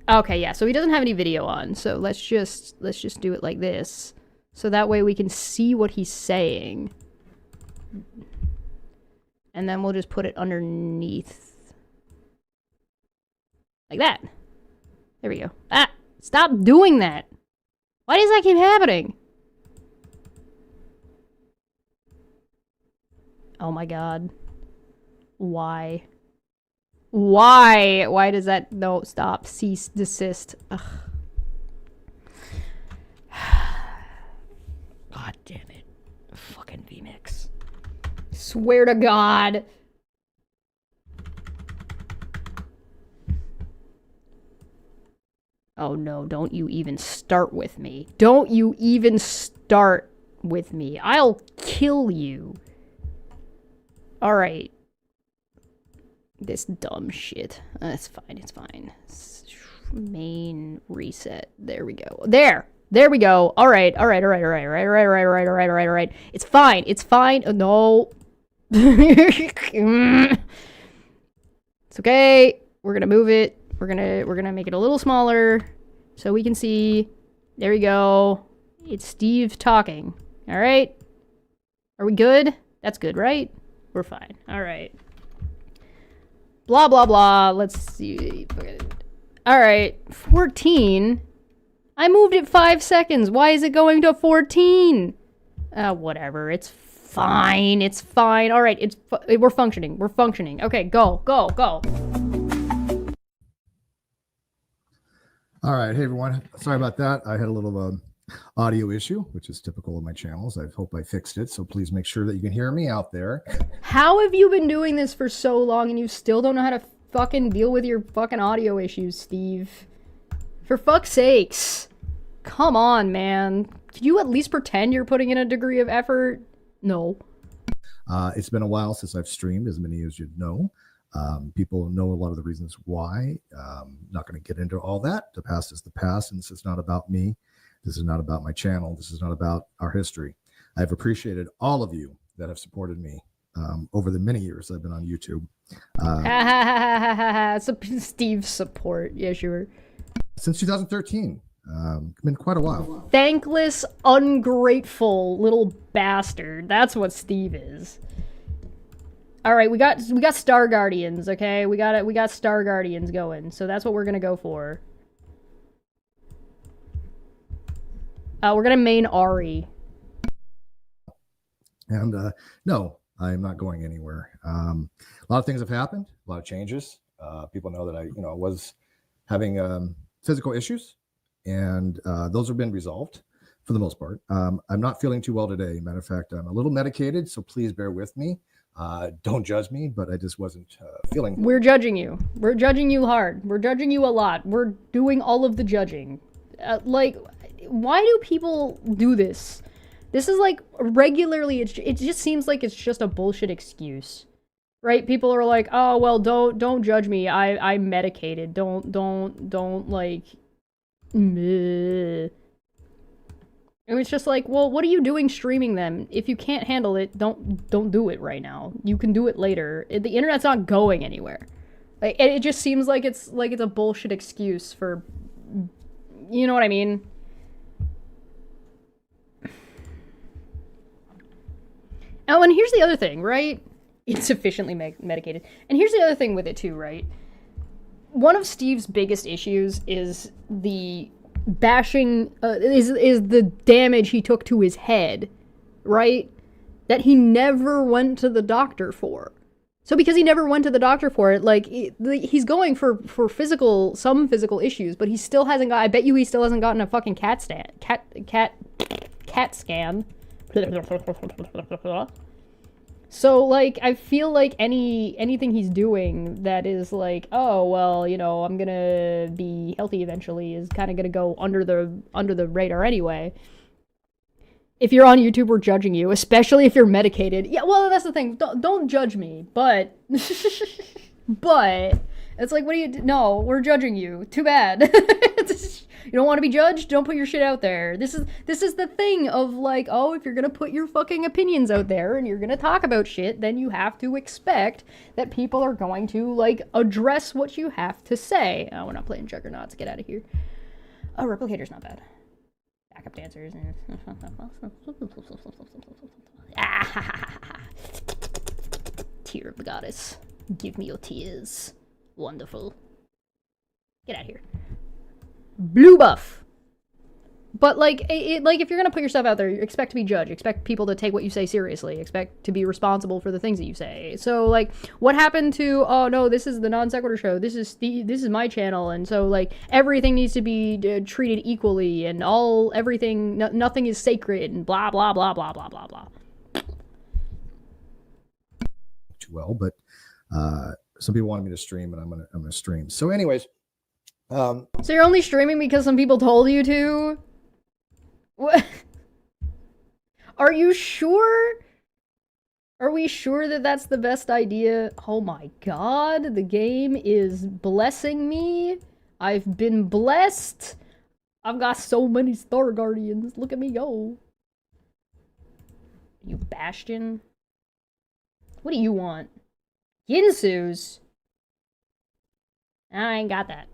Okay, yeah, so he doesn't have any video on, so let's just do it like this. So that way we can see what he's saying. And then we'll just put it underneath. Like that. There we go. Ah! Stop doing that! Why does that keep happening? Oh my god. Why? Why does that... No, stop. Cease, desist. Ugh. God damn it. Fucking VMix. Swear to God. Oh no, don't you even start with me. Don't you even start with me. I'll kill you. Alright. This dumb shit. That's fine, it's fine. Main reset. There we go. There we go. Alright. It's fine. It's fine. No. It's okay. We're gonna move it. We're gonna make it a little smaller so we can see. There we go. It's Steve talking. Alright. Are we good? That's good, right? We're fine. Alright. Blah blah blah. Let's see. Alright. 14. I moved it 5 seconds. Why is it going to 14? Whatever. It's fine. It's fine. Alright, we're functioning. We're functioning. Okay, go. All right. Hey, everyone. Sorry about that. I had a little audio issue, which is typical of my channels. I hope I fixed it. So please make sure that you can hear me out there. How have you been doing this for so long and you still don't know how to fucking deal with your fucking audio issues, Steve? For fuck's sakes. Come on, man. Could you at least pretend you're putting in a degree of effort? No. It's been a while since I've streamed, as many as you know. People know a lot of the reasons why. Not going to get into all that. The past is the past, and this is not about me. This is not about my channel. This is not about our history. I've appreciated all of you that have supported me over the many years I've been on YouTube. Steve's support. Yeah, sure. Since 2013. Been quite a while. Thankless, ungrateful little bastard. That's what Steve is. All right, we got Star Guardians. Okay, we got Star Guardians going. So that's what we're gonna go for. We're gonna main Ari. And no, I'm not going anywhere. A lot of things have happened. A lot of changes. People know that I was having physical issues. And those have been resolved for the most part. I'm not feeling too well today. Matter of fact, I'm a little medicated, so please bear with me. Don't judge me, but I just wasn't feeling. We're judging you. We're judging you hard. We're judging you a lot. We're doing all of the judging. Like, why do people do this? This is like regularly. It just seems like it's just a bullshit excuse, right? People are like, oh well, don't judge me. I'm medicated. Don't like. And it's just like, well, what are you doing streaming them? If you can't handle it, don't do it right now. You can do it later. The internet's not going anywhere. Like, it just seems like it's a bullshit excuse for, you know what I mean? Oh, and here's the other thing, right? Insufficiently medicated. And here's the other thing with it too, right? One of Steve's biggest issues is the bashing, is the damage he took to his head, right? That he never went to the doctor for. So because he never went to the doctor for it, like, he's going for some physical issues, but he still hasn't got, I bet you he still hasn't gotten a fucking CAT scan. So, like, I feel like anything he's doing that is like, oh, well, I'm gonna be healthy eventually is kind of gonna go under the radar anyway. If you're on YouTube, we're judging you, especially if you're medicated. Yeah, well, that's the thing. Don't judge me, but... but... It's like, what do you do? No, we're judging you. Too bad. You don't want to be judged? Don't put your shit out there. This is the thing of like, oh, if you're gonna put your fucking opinions out there and you're gonna talk about shit, then you have to expect that people are going to, like, address what you have to say. Oh, we're not playing Juggernauts. Get out of here. Oh, Replicator's not bad. Backup dancers. Tear of the goddess. Give me your tears. Wonderful. Get out of here. Blue buff. But like, like if you're gonna put yourself out there, you expect to be judged. Expect people to take what you say seriously. Expect to be responsible for the things that you say. So like, what happened to? Oh no, this is the non sequitur show. This is my channel, and so like everything needs to be treated equally, and nothing is sacred, and blah blah blah blah blah blah blah. Too well, but some people wanted me to stream, and I'm gonna stream. So, anyways, so you're only streaming because some people told you to? What? Are you sure? Are we sure that that's the best idea? Oh my god, the game is blessing me. I've been blessed. I've got so many Star Guardians. Look at me go. You Bastion? What do you want? Ginsu's? I ain't got that.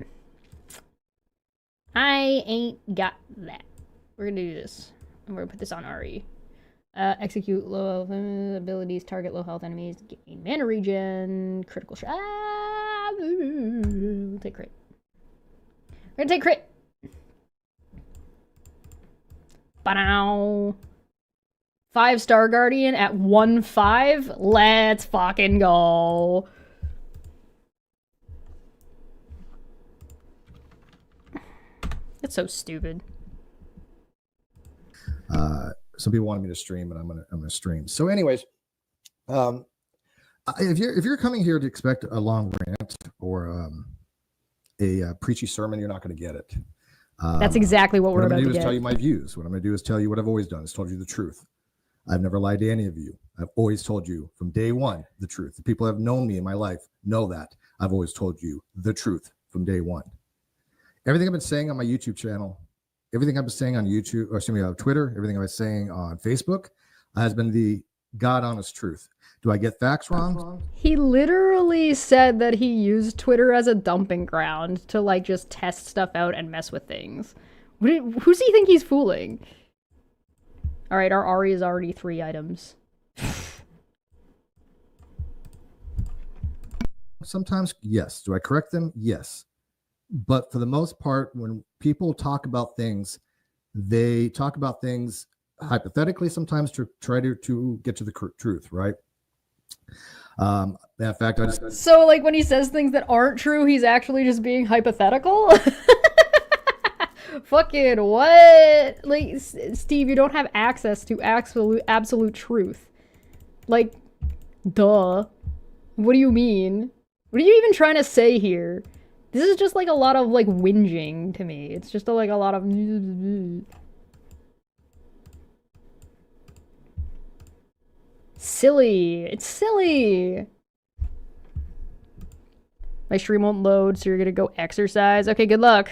I ain't got that. We're gonna do this. And we're gonna put this on RE. Execute low health abilities, target low health enemies, gain mana regen, critical shot. We'll take crit. We're gonna take crit. Ba-dow. 5-star Guardian at 1-5. Let's fucking go. That's so stupid. Some people wanted me to stream, and I'm gonna stream. So, anyways, if you're coming here to expect a long rant or a preachy sermon, you're not going to get it. That's exactly what we're about to get. What I'm going to do is tell you my views. What I'm going to do is tell you what I've always done. Is told you the truth. I've never lied to any of you. I've always told you from day one the truth. The people who have known me in my life know that. I've always told you the truth from day one. Everything I've been saying on my YouTube channel, everything I've been saying on YouTube, or excuse me, on Twitter, everything I've been saying on Facebook has been the God honest truth. Do I get facts wrong? He literally said that he used Twitter as a dumping ground to like just test stuff out and mess with things. Who's he think he's fooling? All right, our RE is already 3 items. Sometimes, yes. Do I correct them? Yes. But for the most part, when people talk about things, they talk about things hypothetically sometimes to try to get to the truth, right? In fact, So like when he says things that aren't true, he's actually just being hypothetical? Fucking what? Like, Steve, you don't have access to absolute truth. Like, duh. What do you mean? What are you even trying to say here? This is just like a lot of like whinging to me. It's just like a lot of silly. It's silly. My stream won't load, so you're gonna go exercise. Okay, good luck.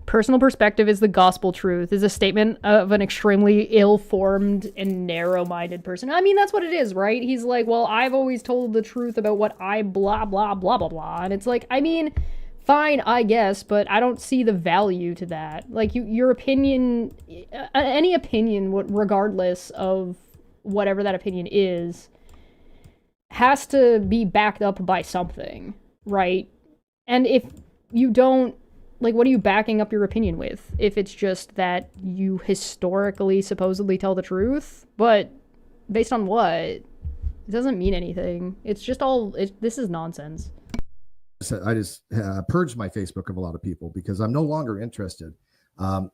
Personal perspective is the gospel truth, is a statement of an extremely ill-formed and narrow-minded person. I mean, that's what it is, right? He's like, well, I've always told the truth about what I blah, blah, blah, blah, blah. And it's like, I mean, fine, I guess, but I don't see the value to that. Like, your opinion, any opinion, regardless of whatever that opinion is, has to be backed up by something, right? And if you don't, like, what are you backing up your opinion with? If it's just that you historically supposedly tell the truth, but based on what? It doesn't mean anything. It's just all, this is nonsense. I just purged my Facebook of a lot of people because I'm no longer interested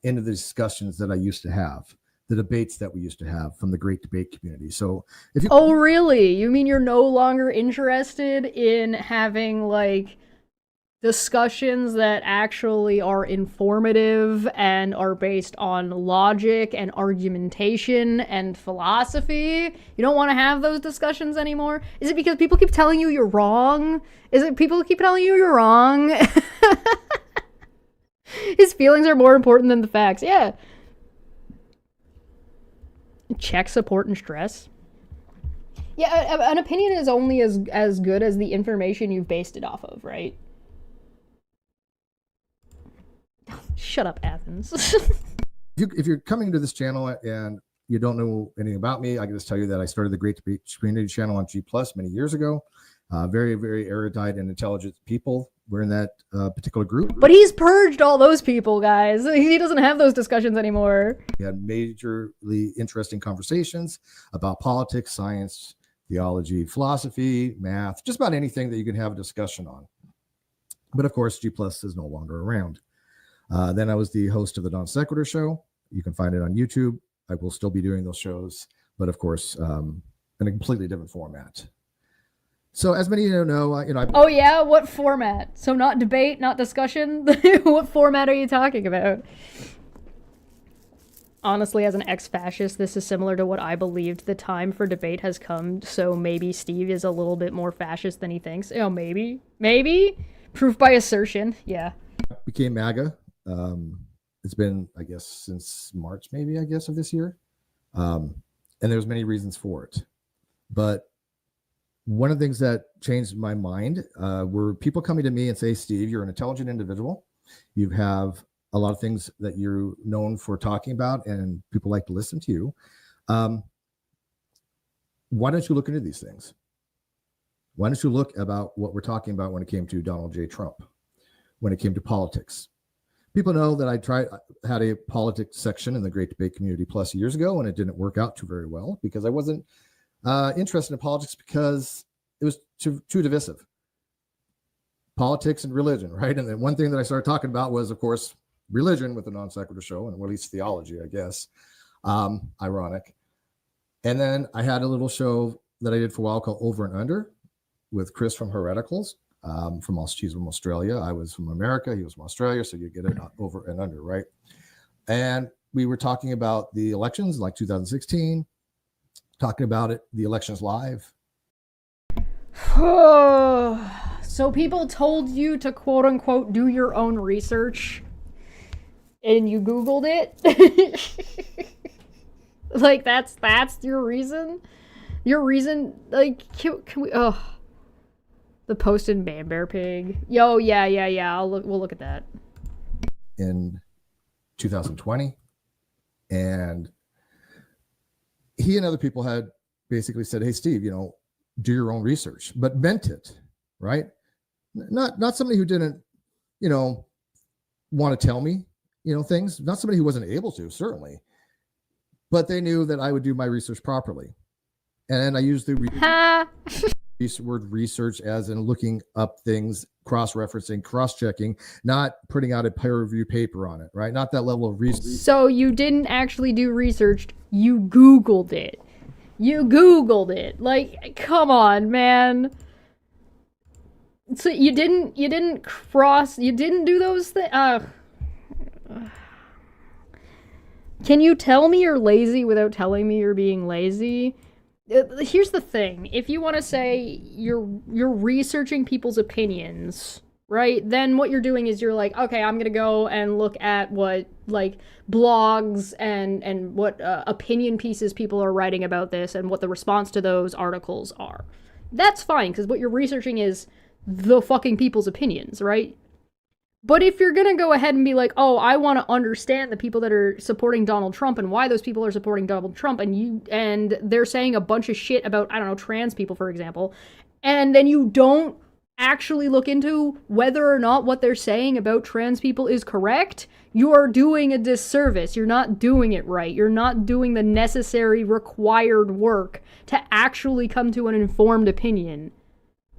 in the discussions that I used to have, the debates that we used to have from the great debate community. So if you— Oh, really? You mean you're no longer interested in having, like, discussions that actually are informative and are based on logic and argumentation and philosophy? You don't want to have those discussions anymore? Is it because people keep telling you you're wrong? Is it people keep telling you you're wrong? His feelings are more important than the facts. Yeah. Check support and stress. Yeah, an opinion is only as good as the information you've based it off of, right? Shut up, Athens. if you're coming to this channel and you don't know anything about me, I can just tell you that I started the Great Debate Community channel on G+ many years ago. Very, very erudite and intelligent people were in that particular group. But he's purged all those people, guys. He doesn't have those discussions anymore. We had majorly interesting conversations about politics, science, theology, philosophy, math, just about anything that you can have a discussion on. But of course, G Plus is no longer around. Then I was the host of the Non Sequitur Show. You can find it on YouTube. I will still be doing those shows, but of course, in a completely different format. So, as many of you know, Oh yeah, what format? So not debate, not discussion. What format are you talking about? Honestly, as an ex-fascist, this is similar to what I believed. The time for debate has come, so maybe Steve is a little bit more fascist than he thinks. Oh, maybe, proof by assertion. Yeah. Became MAGA. It's been, I guess, since March, maybe, I guess, of this year. And there's many reasons for it. But one of the things that changed my mind were people coming to me and say, Steve, you're an intelligent individual. You have a lot of things that you're known for talking about and people like to listen to you. Why don't you look into these things? Why don't you look about what we're talking about when it came to Donald J. Trump, when it came to politics? People know that I had a politics section in the Great Debate Community Plus years ago, and it didn't work out too very well because I wasn't interested in politics because it was too divisive. Politics and religion, right? And then one thing that I started talking about was, of course, religion with the Non Sequitur Show, and at least theology, I guess. Ironic. And then I had a little show that I did for a while called Over and Under with Chris from Hereticals. He's from Australia. I was from America. He was from Australia. So you get it over and under, right? And we were talking about the elections like 2016, talking about it, the elections live. So people told you to quote unquote do your own research and you Googled it? Like that's your reason? Your reason, like, can we, the posted Man Bear Pig. Yo, yeah. We'll look at that. In 2020. And he and other people had basically said, hey, Steve, do your own research, but meant it, right? Not somebody who didn't, want to tell me, things, not somebody who wasn't able to, certainly, but they knew that I would do my research properly. And I used the word research as in looking up things, cross-referencing, cross-checking, not putting out a peer-reviewed paper on it, right? Not that level of research. So you didn't actually do research, you Googled it. Like, come on, man. So you didn't do those things? Can you tell me you're lazy without telling me you're being lazy? Here's the thing. If you want to say you're researching people's opinions, right? Then what you're doing is you're like, okay, I'm going to go and look at what, like, blogs and what opinion pieces people are writing about this and what the response to those articles are. That's fine, because what you're researching is the fucking people's opinions, right? But if you're going to go ahead and be like, oh, I want to understand the people that are supporting Donald Trump and why those people are supporting Donald Trump, and they're saying a bunch of shit about, I don't know, trans people, for example, and then you don't actually look into whether or not what they're saying about trans people is correct, you're doing a disservice. You're not doing it right. You're not doing the necessary required work to actually come to an informed opinion.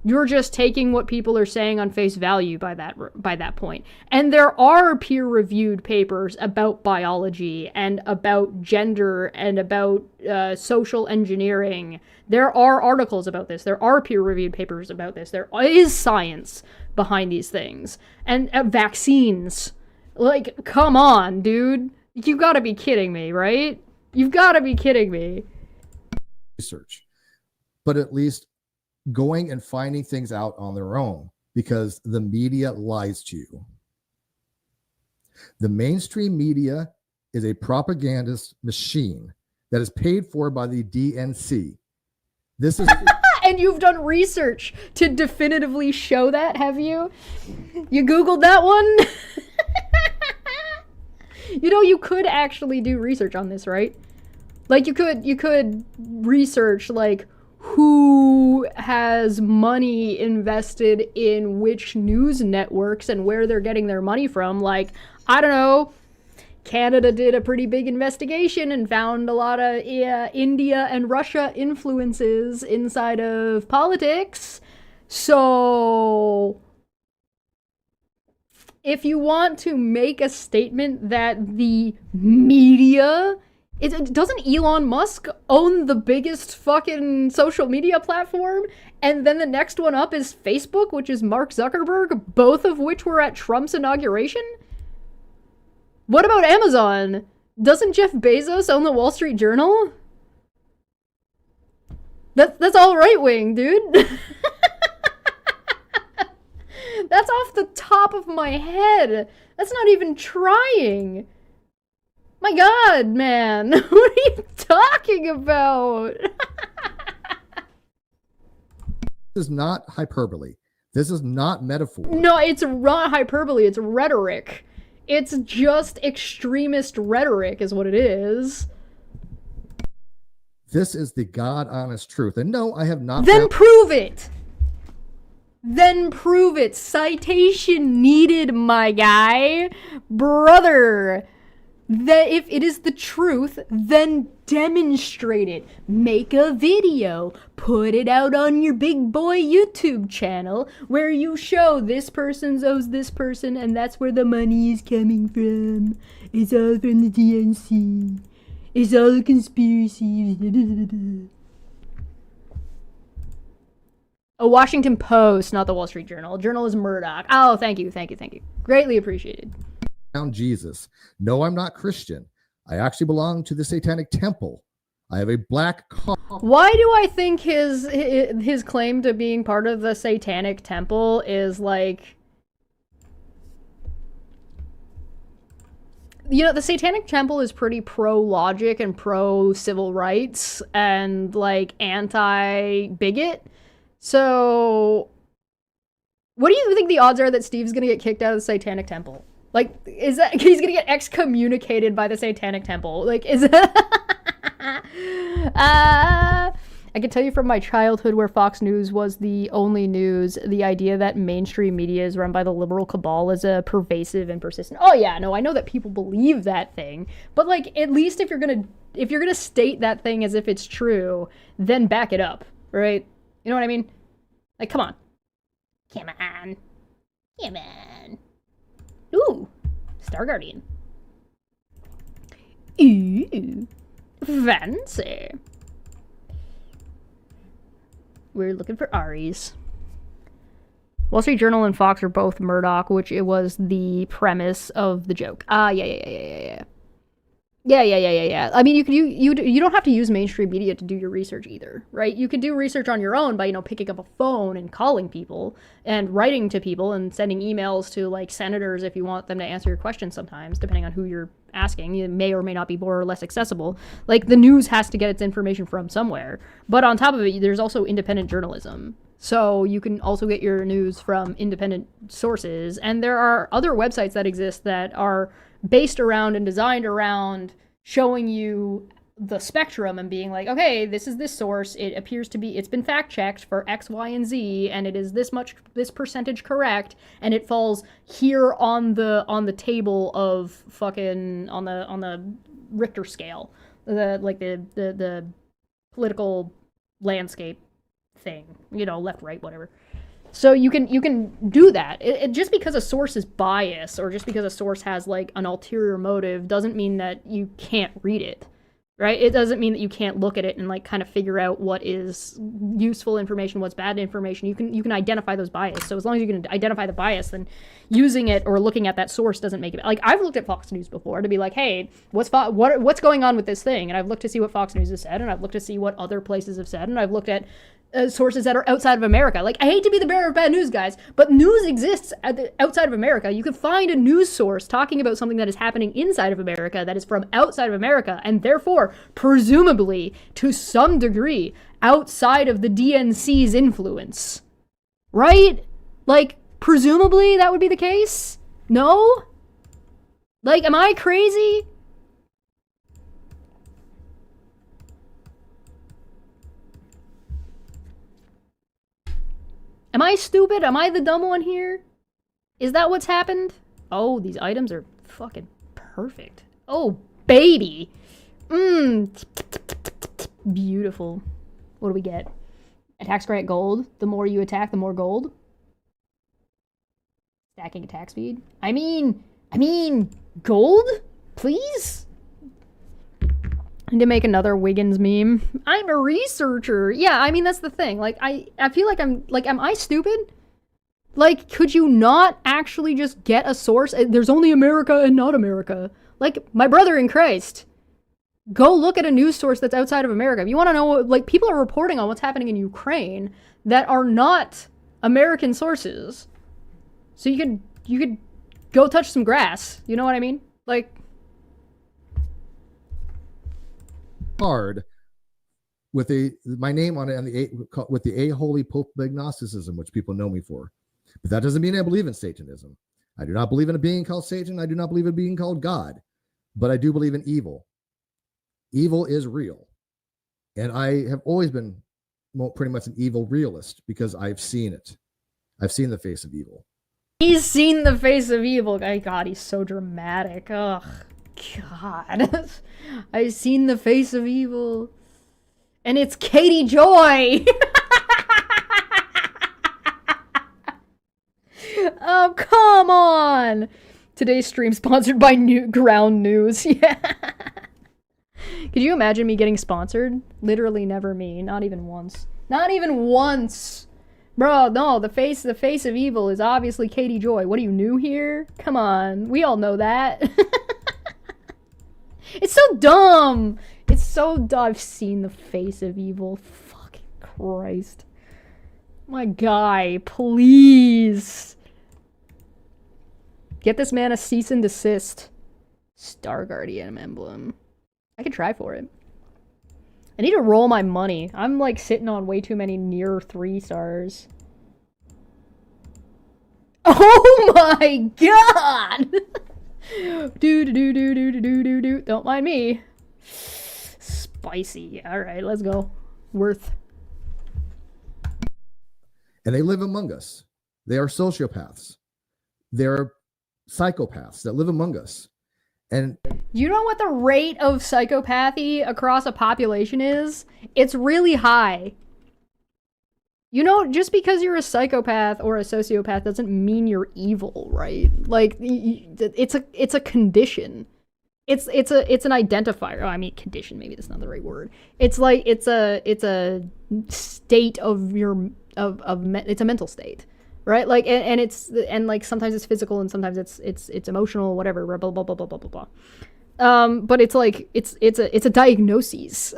You're just taking what people are saying on face value by that point. And there are peer-reviewed papers about biology and about gender and about social engineering. There are articles about this. There are peer-reviewed papers about this. There is science behind these things. And vaccines. Like, come on, dude. You gotta be kidding me, right? You've gotta be kidding me. Research. But at least going and finding things out on their own, because the media lies to you. The mainstream media is a propagandist machine that is paid for by the DNC. This is and you've done research to definitively show that, have you? You Googled that one? You could actually do research on this, right? Like, you could research, like, who has money invested in which news networks and where they're getting their money from. Like, I don't know, Canada did a pretty big investigation and found a lot of India and Russia influences inside of politics. So if you want to make a statement that the media, doesn't Elon Musk own the biggest fucking social media platform? And then the next one up is Facebook, which is Mark Zuckerberg, both of which were at Trump's inauguration? What about Amazon? Doesn't Jeff Bezos own the Wall Street Journal? That's all right wing, dude. That's off the top of my head. That's not even trying. My God, man. What are you talking about? This is not hyperbole. This is not metaphor. No, it's not hyperbole. It's rhetoric. It's just extremist rhetoric is what it is. This is the God honest truth. And no, I have not. Then prove it. Then prove it. Citation needed, my guy. Brother. That if it is the truth, then demonstrate it. Make a video. Put it out on your big boy YouTube channel where you show this person owes this person and that's where the money is coming from. It's all from the DNC. It's all a conspiracy. A Washington Post, not the Wall Street Journal. Journal is Murdoch. Oh, thank you. Greatly appreciated. Jesus. No, I'm not Christian. I actually belong to the Satanic Temple. I have a black car. Why do I think his claim to being part of the Satanic Temple is like, you know, the Satanic Temple is pretty pro-logic and pro-civil rights and like anti-bigot. So what do you think the odds are that Steve's gonna get kicked out of the Satanic Temple? Like, is that he's gonna get excommunicated by the Satanic Temple? Like, is that? I can tell you from my childhood where Fox News was the only news, the idea that mainstream media is run by the liberal cabal is a pervasive and persistent. Oh yeah, no, I know that people believe that thing, but like, at least if you're gonna state that thing as if it's true, then back it up, right? You know what I mean? Like, come on. Ooh, Star Guardian. Ooh, fancy. We're looking for Aries. Wall Street Journal and Fox are both Murdoch, which it was the premise of the joke. Yeah. I mean, you don't have to use mainstream media to do your research either, right? You could do research on your own by, picking up a phone and calling people and writing to people and sending emails to like senators if you want them to answer your questions sometimes, depending on who you're asking. It may or may not be more or less accessible. Like, the news has to get its information from somewhere. But on top of it, there's also independent journalism. So you can also get your news from independent sources. And there are other websites that exist that are based around and designed around showing you the spectrum and being like, okay, this is this source. It appears to be, it's been fact checked for X, Y, and Z, and it is this percentage correct, and it falls here on the table of fucking on the Richter scale, the political landscape thing, left, right, whatever. So you can do that. Just because a source is biased or just because a source has like an ulterior motive doesn't mean that you can't read it, right? It doesn't mean that you can't look at it and like kind of figure out what is useful information, what's bad information. You can identify those bias. So as long as you can identify the bias, then using it or looking at that source doesn't make it. Like, I've looked at Fox News before to be like, hey, what's going on with this thing? And I've looked to see what Fox News has said, and I've looked to see what other places have said, and I've looked at sources that are outside of America. Like, I hate to be the bearer of bad news, guys, but news exists outside of America. You can find a news source talking about something that is happening inside of America that is from outside of America, and therefore, presumably, to some degree, outside of the DNC's influence. Right? Like, presumably that would be the case? No? Like, am I crazy? Am I stupid? Am I the dumb one here? Is that what's happened? Oh, these items are fucking perfect. Oh, baby. Beautiful. What do we get? Attacks grant gold. The more you attack, the more gold. Stacking attack speed. I mean, gold? Please? I need to make another Wiggins meme. I'm a researcher. Yeah, I mean, that's the thing. Like, I feel like am I stupid? Like, could you not actually just get a source? There's only America and not America. Like, my brother in Christ. Go look at a news source that's outside of America. If you want to know, like, people are reporting on what's happening in Ukraine that are not American sources. So you could go touch some grass. You know what I mean? Like, hard with my name on it and with the a holy Pope of agnosticism, which people know me for. But that doesn't mean I believe in Satanism. I do not believe in a being called Satan. I do not believe in a being called God. But I do believe in evil. Evil is real. And I have always been pretty much an evil realist because I've seen it. I've seen the face of evil. He's seen the face of evil. God, he's so dramatic. Ugh. God. I've seen the face of evil. And it's Katie Joy! Oh, come on! Today's stream sponsored by Ground News. Yeah. Could you imagine me getting sponsored? Literally never me. Not even once. Not even once! Bro, no, the face of evil is obviously Katie Joy. What are you, new here? Come on. We all know that. It's so dumb! It's so dumb. I've seen the face of evil. Fucking Christ. My guy, please. Get this man a cease and desist. Star Guardian emblem. I could try for it. I need to roll my money. I'm like sitting on way too many near 3 stars. Oh my god! Do. Don't mind me. Spicy. Alright, let's go. Worth. And they live among us. They are sociopaths. They're psychopaths that live among us. And you know what the rate of psychopathy across a population is? It's really high. You know, just because you're a psychopath or a sociopath doesn't mean you're evil, right? Like, it's a condition. It's an identifier. Oh, I mean, condition. Maybe that's not the right word. It's like it's a state of your it's a mental state, right? Like, and like sometimes it's physical and sometimes it's emotional, whatever. Blah blah blah blah blah blah blah. But it's like it's a diagnosis.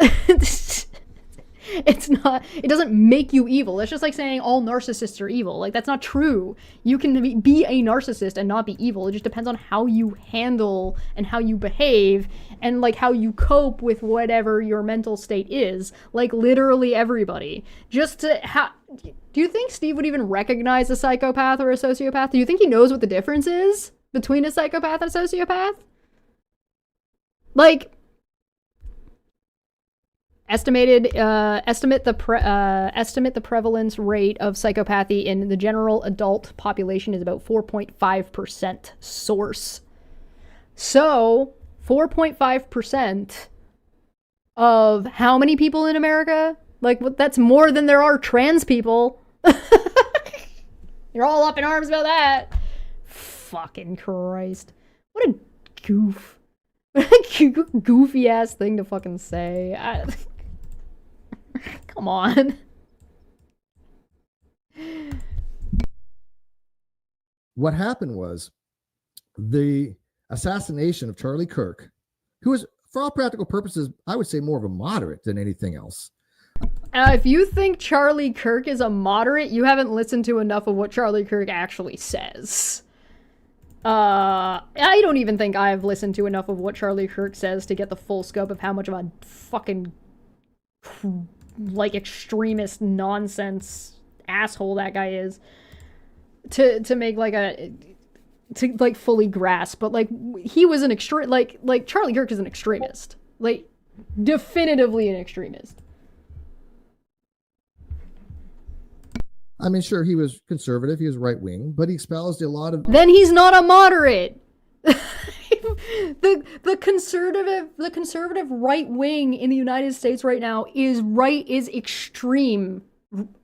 It's not, it doesn't make you evil. It's just like saying all narcissists are evil. Like, that's not true. You can be a narcissist and not be evil. It just depends on how you handle and how you behave and like how you cope with whatever your mental state is. Like, literally everybody. Just to do you think Steve would even recognize a psychopath or a sociopath? Do you think he knows what the difference is between a psychopath and a sociopath? Like, estimate the prevalence rate of psychopathy in the general adult population is about 4.5%. Source. So 4.5% of how many people in America? Like, that's more than there are trans people. You're all up in arms about that. Fucking Christ. What a goof. Goofy ass thing to fucking say. Come on. What happened was the assassination of Charlie Kirk, who was, for all practical purposes, I would say more of a moderate than anything else. If you think Charlie Kirk is a moderate, you haven't listened to enough of what Charlie Kirk actually says. I don't even think I've listened to enough of what Charlie Kirk says to get the full scope of how much of a fucking, like, extremist nonsense asshole that guy is to make like to like fully grasp. But like, he was an extreme, like Charlie Kirk is an extremist, like definitively an extremist. I mean, sure, he was conservative, he was right wing, but he espoused a lot of. Then he's not a moderate. the conservative right wing in the United States right now is extreme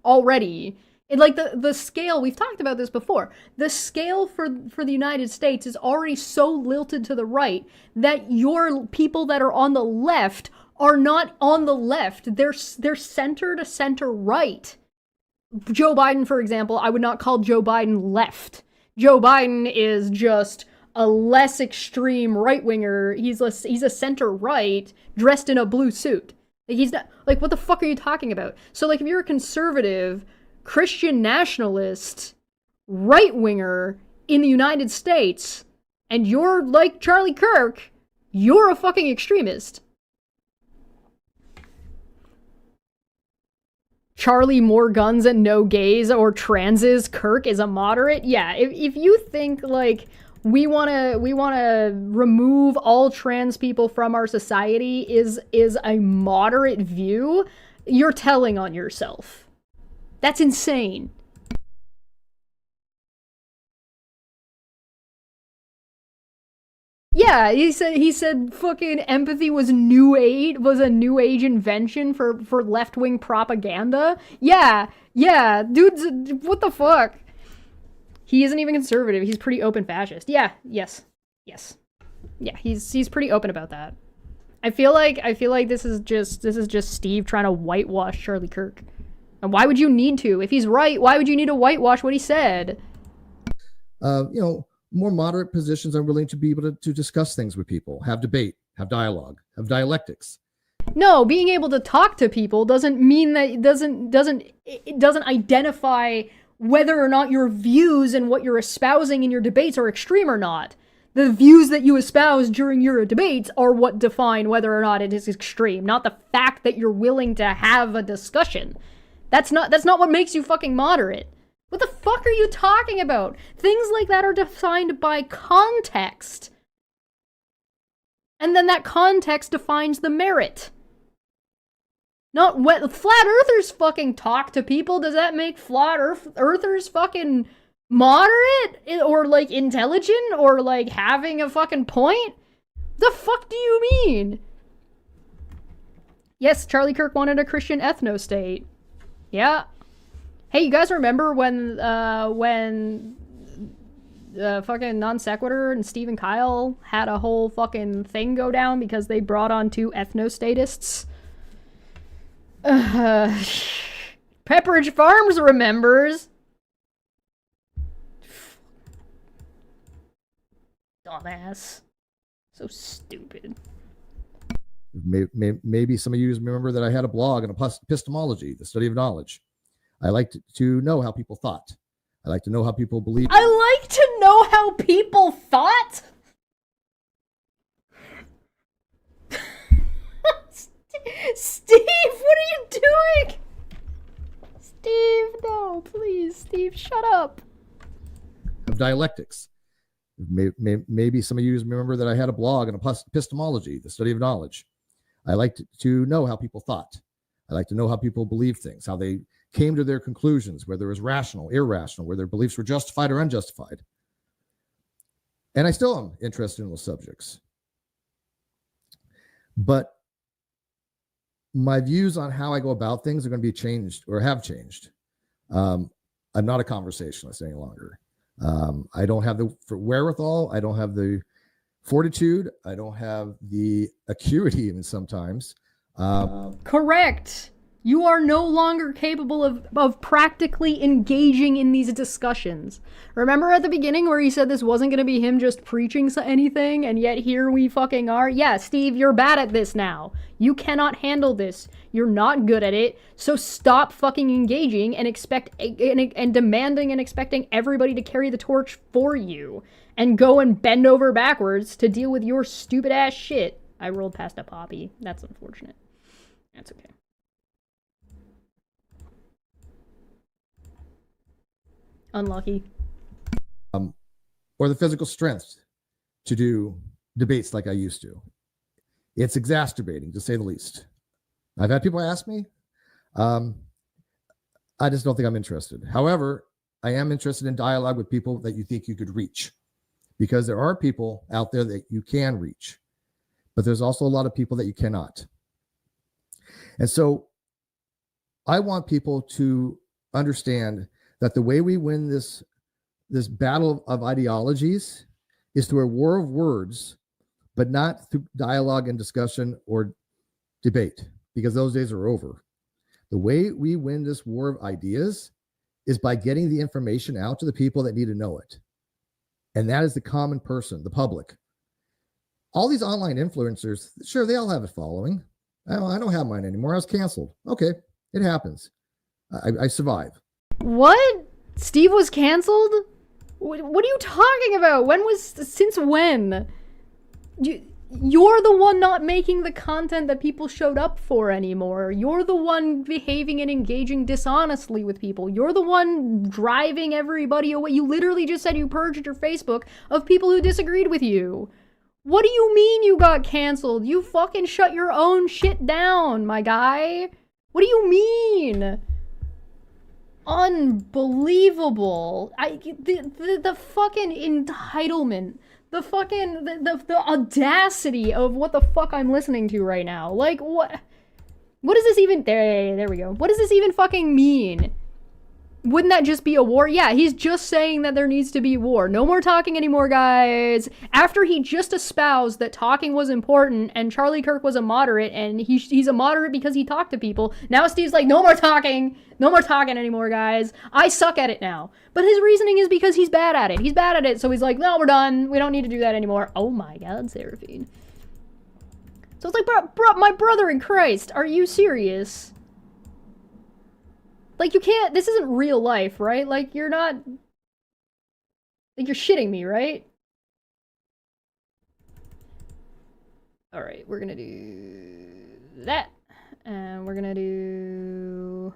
already. And like the scale, we've talked about this before. The scale for the United States is already so lilted to the right that your people that are on the left are not on the left. They're center to center right. Joe Biden, for example, I would not call Joe Biden left. Joe Biden is just a less extreme right winger. He's a center right dressed in a blue suit. Like, he's not, like, what the fuck are you talking about? So like, if you're a conservative, Christian nationalist, right winger in the United States, and you're like Charlie Kirk, you're a fucking extremist. Charlie, more guns and no gays or transes, Kirk is a moderate. Yeah, if you think like we wanna remove all trans people from our society is a moderate view, you're telling on yourself. That's insane. Yeah, he said fucking empathy was a new age invention for left-wing propaganda. Yeah, dude's, what the fuck? He isn't even conservative. He's pretty open fascist. Yeah, yes. Yeah, he's pretty open about that. I feel like this is just Steve trying to whitewash Charlie Kirk. And why would you need to? If he's right, why would you need to whitewash what he said? More moderate positions are willing to be able to discuss things with people, have debate, have dialogue, have dialectics. No, being able to talk to people doesn't mean that it doesn't identify whether or not your views and what you're espousing in your debates are extreme or not. The views that you espouse during your debates are what define whether or not it is extreme, not the fact that you're willing to have a discussion. That's not what makes you fucking moderate. What the fuck are you talking about? Things like that are defined by context. And then that context defines the merit. Not what flat earthers fucking talk to people. Does that make flat earthers fucking moderate? Or like intelligent? Or like having a fucking point? The fuck do you mean? Yes, Charlie Kirk wanted a Christian ethno-state. Yeah. Hey, you guys remember when fucking Non Sequitur and Stephen Kyle had a whole fucking thing go down because they brought on two ethnostatists? Pepperidge Farms remembers. Dumbass. So stupid. Maybe some of you remember that I had a blog on epistemology, the study of knowledge. I like to know how people thought. I like to know how people believe. I like to know how people thought? Steve, what are you doing? Steve, no, please. Steve, shut up. Of dialectics. Maybe some of you remember that I had a blog on epistemology, the study of knowledge. I like to know how people thought. I like to know how people believe things, how they came to their conclusions, whether it was rational, irrational, whether their beliefs were justified or unjustified. And I still am interested in those subjects. But my views on how I go about things are going to be changed or have changed. I'm not a conversationalist any longer. I don't have the wherewithal. I don't have the fortitude. I don't have the acuity even sometimes. Correct. You are no longer capable of practically engaging in these discussions. Remember at the beginning where he said this wasn't going to be him just preaching anything, and yet here we fucking are? Yeah, Steve, you're bad at this now. You cannot handle this. You're not good at it, so stop fucking engaging and demanding and expecting everybody to carry the torch for you, and go and bend over backwards to deal with your stupid ass shit. I rolled past a poppy. That's unfortunate. That's okay. Unlucky. Or the physical strength to do debates like I used to. It's exacerbating, to say the least. I've had people ask me, I just don't think I'm interested. However, I am interested in dialogue with people that you think you could reach, because there are people out there that you can reach, but there's also a lot of people that you cannot. And so I want people to understand that the way we win this battle of ideologies is through a war of words, but not through dialogue and discussion or debate, because those days are over. The way we win this war of ideas is by getting the information out to the people that need to know it. And that is the common person, the public. All these online influencers, sure, they all have a following. I don't have mine anymore. I was canceled. Okay, it happens. I survive. What? Steve was canceled? What are you talking about? Since when? You're the one not making the content that people showed up for anymore. You're the one behaving and engaging dishonestly with people. You're the one driving everybody away. You literally just said you purged your Facebook of people who disagreed with you. What do you mean you got canceled? You fucking shut your own shit down, my guy. What do you mean? Unbelievable. The fucking entitlement. The fucking, the audacity of what the fuck I'm listening to right now. Like, what does this even, there we go. What does this even fucking mean? Wouldn't that just be a war? Yeah, he's just saying that there needs to be war. No more talking anymore, guys. After he just espoused that talking was important and Charlie Kirk was a moderate and he's a moderate because he talked to people, now Steve's like, no more talking. No more talking anymore, guys. I suck at it now. But his reasoning is because he's bad at it. He's bad at it, so he's like, no, we're done. We don't need to do that anymore. Oh my god, Seraphine. So it's like, bro, my brother in Christ, are you serious? Like, you can't, this isn't real life, right? Like, you're not, like, you're shitting me, right? Alright, we're gonna do that. And we're gonna do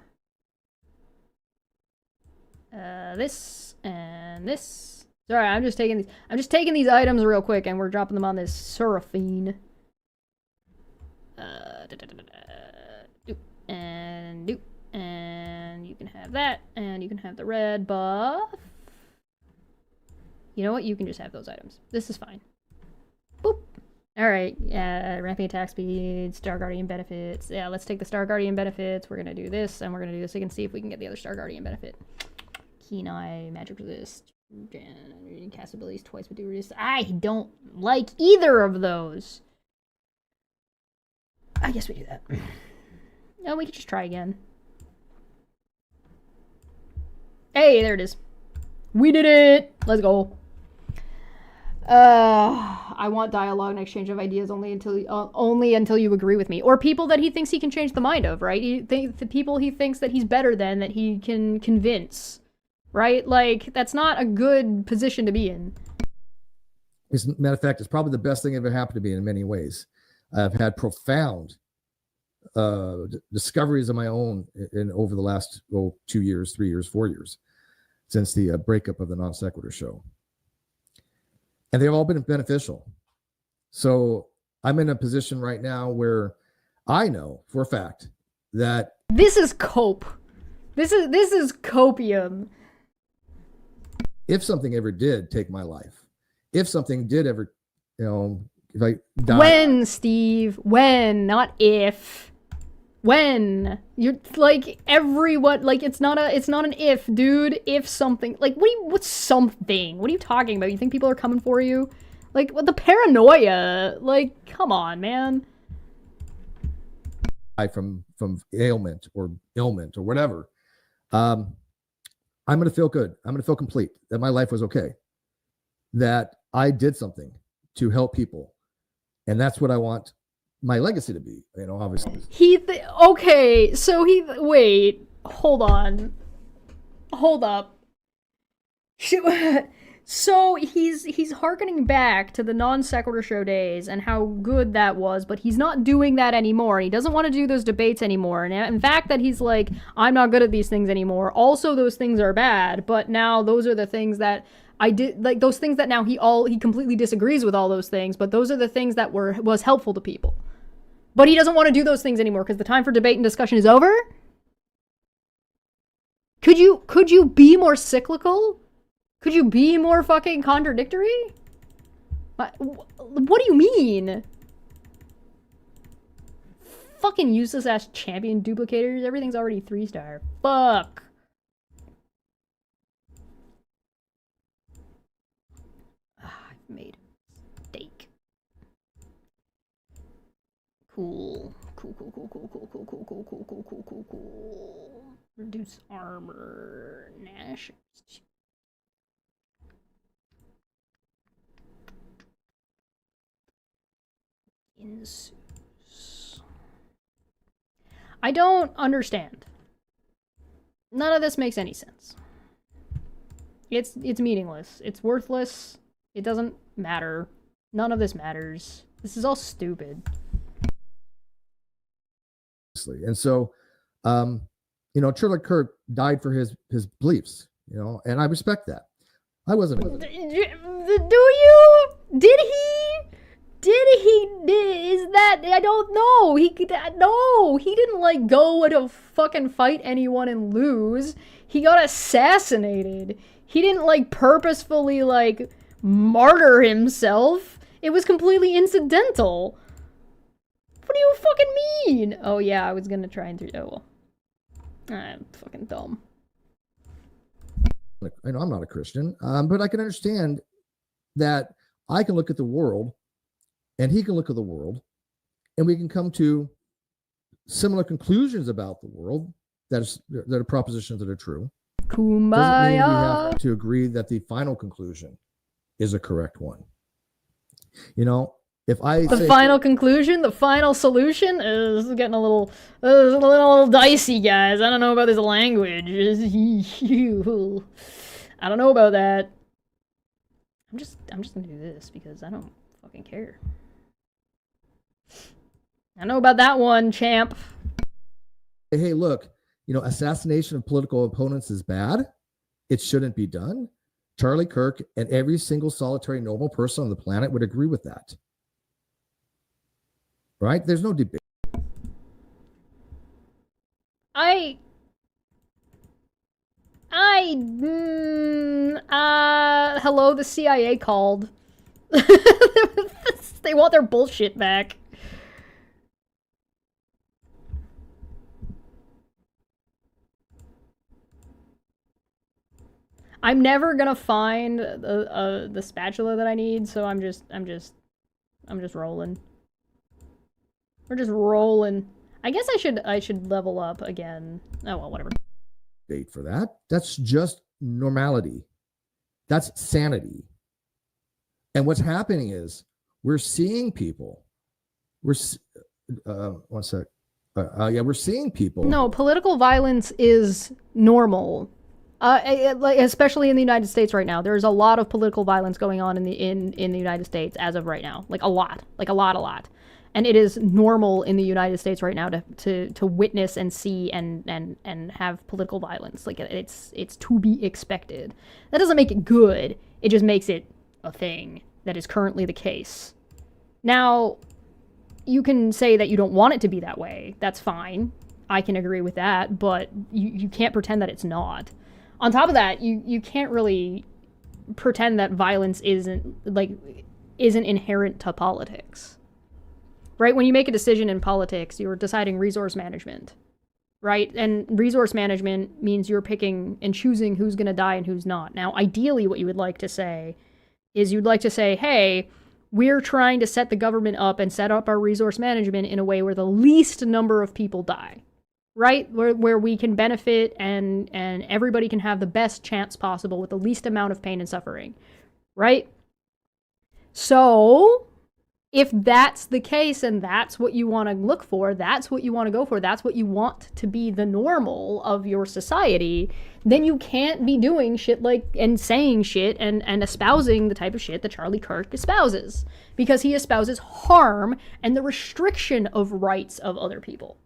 this and this. Sorry, I'm just taking these items real quick and we're dropping them on this Seraphine. And you can have that, and you can have the red buff. You know what? You can just have those items. This is fine. Boop. Alright, ramping attack speed, Star Guardian benefits. Yeah, let's take the Star Guardian benefits. We're gonna do this, and we're gonna do this again, see if we can get the other Star Guardian benefit. Keen Eye, Magic Resist, cast abilities twice with do resist. I don't like either of those. I guess we do that. No, we can just try again. Hey, there it is. We did it! Let's go. I want dialogue and exchange of ideas only until you agree with me. Or people that he thinks he can change the mind of, right? The people he thinks that he's better than, that he can convince. Right? Like, that's not a good position to be in. As a matter of fact, it's probably the best thing that ever happened to me in many ways. I've had profound discoveries of my own in over the last 2 years, 3 years, 4 years since the breakup of the Non Sequitur show, and they've all been beneficial. So I'm in a position right now where I know for a fact that this is cope. This is copium. If something ever did take my life, if something did ever, if I died, when, Steve, when, not if. When. You're like everyone, like it's not an if, dude. If something, like what's something? What are you talking about? You think people are coming for you? Like, what, the paranoia? Like, come on, man. From ailment or whatever, I'm going to feel good. I'm going to feel complete, that my life was okay, that I did something to help people. And that's what I want my legacy to be, obviously. Okay, so wait, hold on. Hold up. So he's hearkening back to the Non Sequitur show days and how good that was, but he's not doing that anymore. He doesn't want to do those debates anymore. And in fact, that he's like, I'm not good at these things anymore. Also, those things are bad, but now those are the things that I did, like those things that now he completely disagrees with all those things, but those are the things that was helpful to people. But he doesn't want to do those things anymore because the time for debate and discussion is over? Could you be more cyclical? Could you be more fucking contradictory? What do you mean? Fucking useless ass champion duplicators. Everything's already 3-star. Fuck. I've made a mistake. Cool. Cool. Reduce armor. Nash. Ensues. I don't understand. None of this makes any sense. It's meaningless. It's worthless. It doesn't matter. None of this matters. This is all stupid. And so, Charlie Kirk died for his beliefs, and I respect that. I wasn't. Do you? Did he? Is that? I don't know. He didn't like go to fucking fight anyone and lose. He got assassinated. He didn't like purposefully like martyr himself. It was completely incidental. What do you fucking mean? Oh yeah, I was gonna try and do. Oh well, I'm fucking dumb. I know I'm not a Christian, but I can understand that I can look at the world, and he can look at the world, and we can come to similar conclusions about the world that are propositions that are true. Kumbaya. Doesn't mean we have to agree that the final conclusion is a correct one. If the final conclusion, the final solution is getting a little dicey, guys. I don't know about this language. I don't know about that. I'm just gonna do this because I don't fucking care. I know about that one, champ. Hey, look, assassination of political opponents is bad. It shouldn't be done. Charlie Kirk and every single solitary normal person on the planet would agree with that. Right? There's no debate. Hello, the CIA called. They want their bullshit back. I'm never gonna find the spatula that I need, so I'm just rolling. We're just rolling. I guess I should level up again. Oh well, whatever. Date for that. That's just normality. That's sanity. And what's happening is we're seeing people. We're seeing people. No, political violence is normal. Especially in the United States right now. There's a lot of political violence going on in the United States as of right now. Like a lot. And it is normal in the United States right now to witness and see and have political violence. Like it's to be expected. That doesn't make it good. It just makes it a thing that is currently the case. Now, you can say that you don't want it to be that way. That's fine. I can agree with that, but you can't pretend that it's not. On top of that, you can't really pretend that violence isn't inherent to politics. Right? When you make a decision in politics, you're deciding resource management. Right? And resource management means you're picking and choosing who's going to die and who's not. Now, ideally, what you would like to say is you'd like to say, hey, we're trying to set the government up and set up our resource management in a way where the least number of people die. Right? Where we can benefit and everybody can have the best chance possible with the least amount of pain and suffering. Right? So, if that's the case and that's what you want to look for, that's what you want to go for, that's what you want to be the normal of your society, then you can't be doing shit and saying shit and espousing the type of shit that Charlie Kirk espouses. Because he espouses harm and the restriction of rights of other people.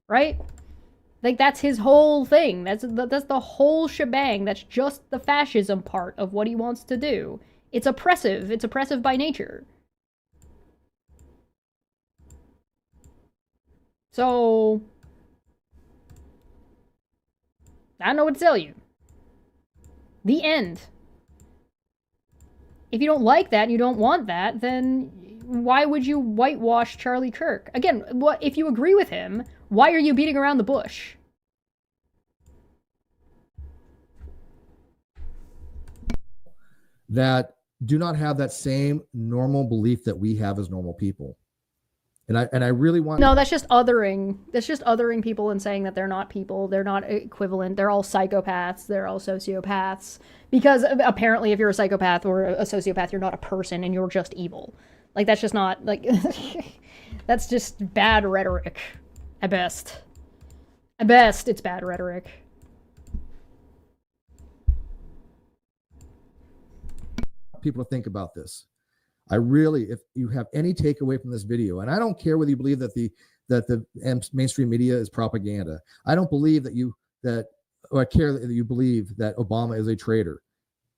Right? Like, that's his whole thing. That's the whole shebang. That's just the fascism part of what he wants to do. It's oppressive. It's oppressive by nature. So, I don't know what to tell you. The end. If you don't like that and you don't want that, then why would you whitewash Charlie Kirk? Again, what if you agree with him, why are you beating around the bush? That do not have that same normal belief that we have as normal people. And I really want... No, that's just othering. That's just othering people and saying that they're not people. They're not equivalent. They're all psychopaths. They're all sociopaths. Because apparently if you're a psychopath or a sociopath, you're not a person and you're just evil. Like, that's just not, like... that's just bad rhetoric. At best. At best, it's bad rhetoric. People to think about this. I really, if you have any takeaway from this video, and I don't care whether you believe that the mainstream media is propaganda. I don't believe or I care that you believe that Obama is a traitor,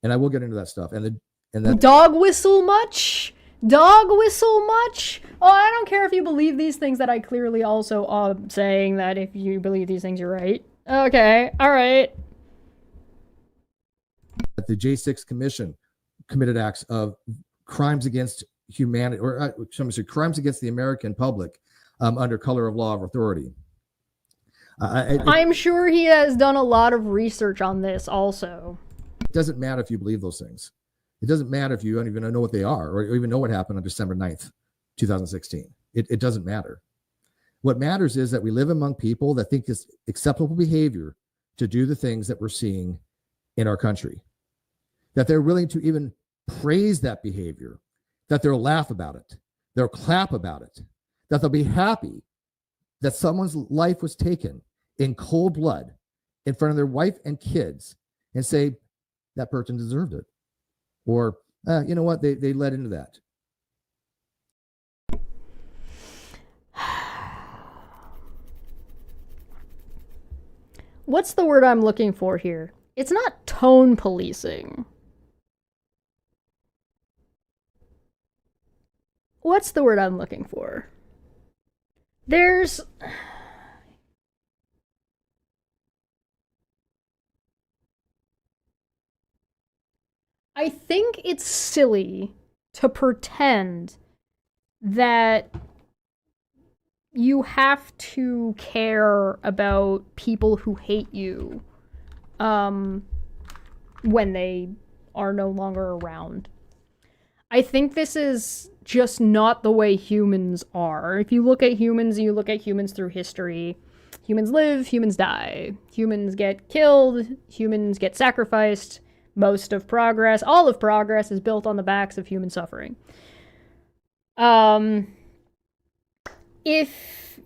and I will get into that stuff. And that dog whistle much? Dog whistle much? Oh, I don't care if you believe these things that I clearly also am saying that if you believe these things, you're right. Okay, all right. The J6 Commission committed acts of crimes against humanity, or crimes against the American public under color of law of authority. I'm sure he has done a lot of research on this also. It doesn't matter if you believe those things. It doesn't matter if you don't even know what they are or even know what happened on December 9th, 2016. It doesn't matter. What matters is that we live among people that think it's acceptable behavior to do the things that we're seeing in our country, that they're willing to even praise that behavior, that they'll laugh about it, they'll clap about it, that they'll be happy that someone's life was taken in cold blood in front of their wife and kids and say that person deserved it. Or, you know what, they led into that. What's the word I'm looking for here? It's not tone policing. What's the word I'm looking for? There's... I think it's silly to pretend that you have to care about people who hate you when they are no longer around. I think this is just not the way humans are. If you look at humans, you look at humans through history. Humans live, humans die. Humans get killed, humans get sacrificed. Most of progress, all of progress, is built on the backs of human suffering. If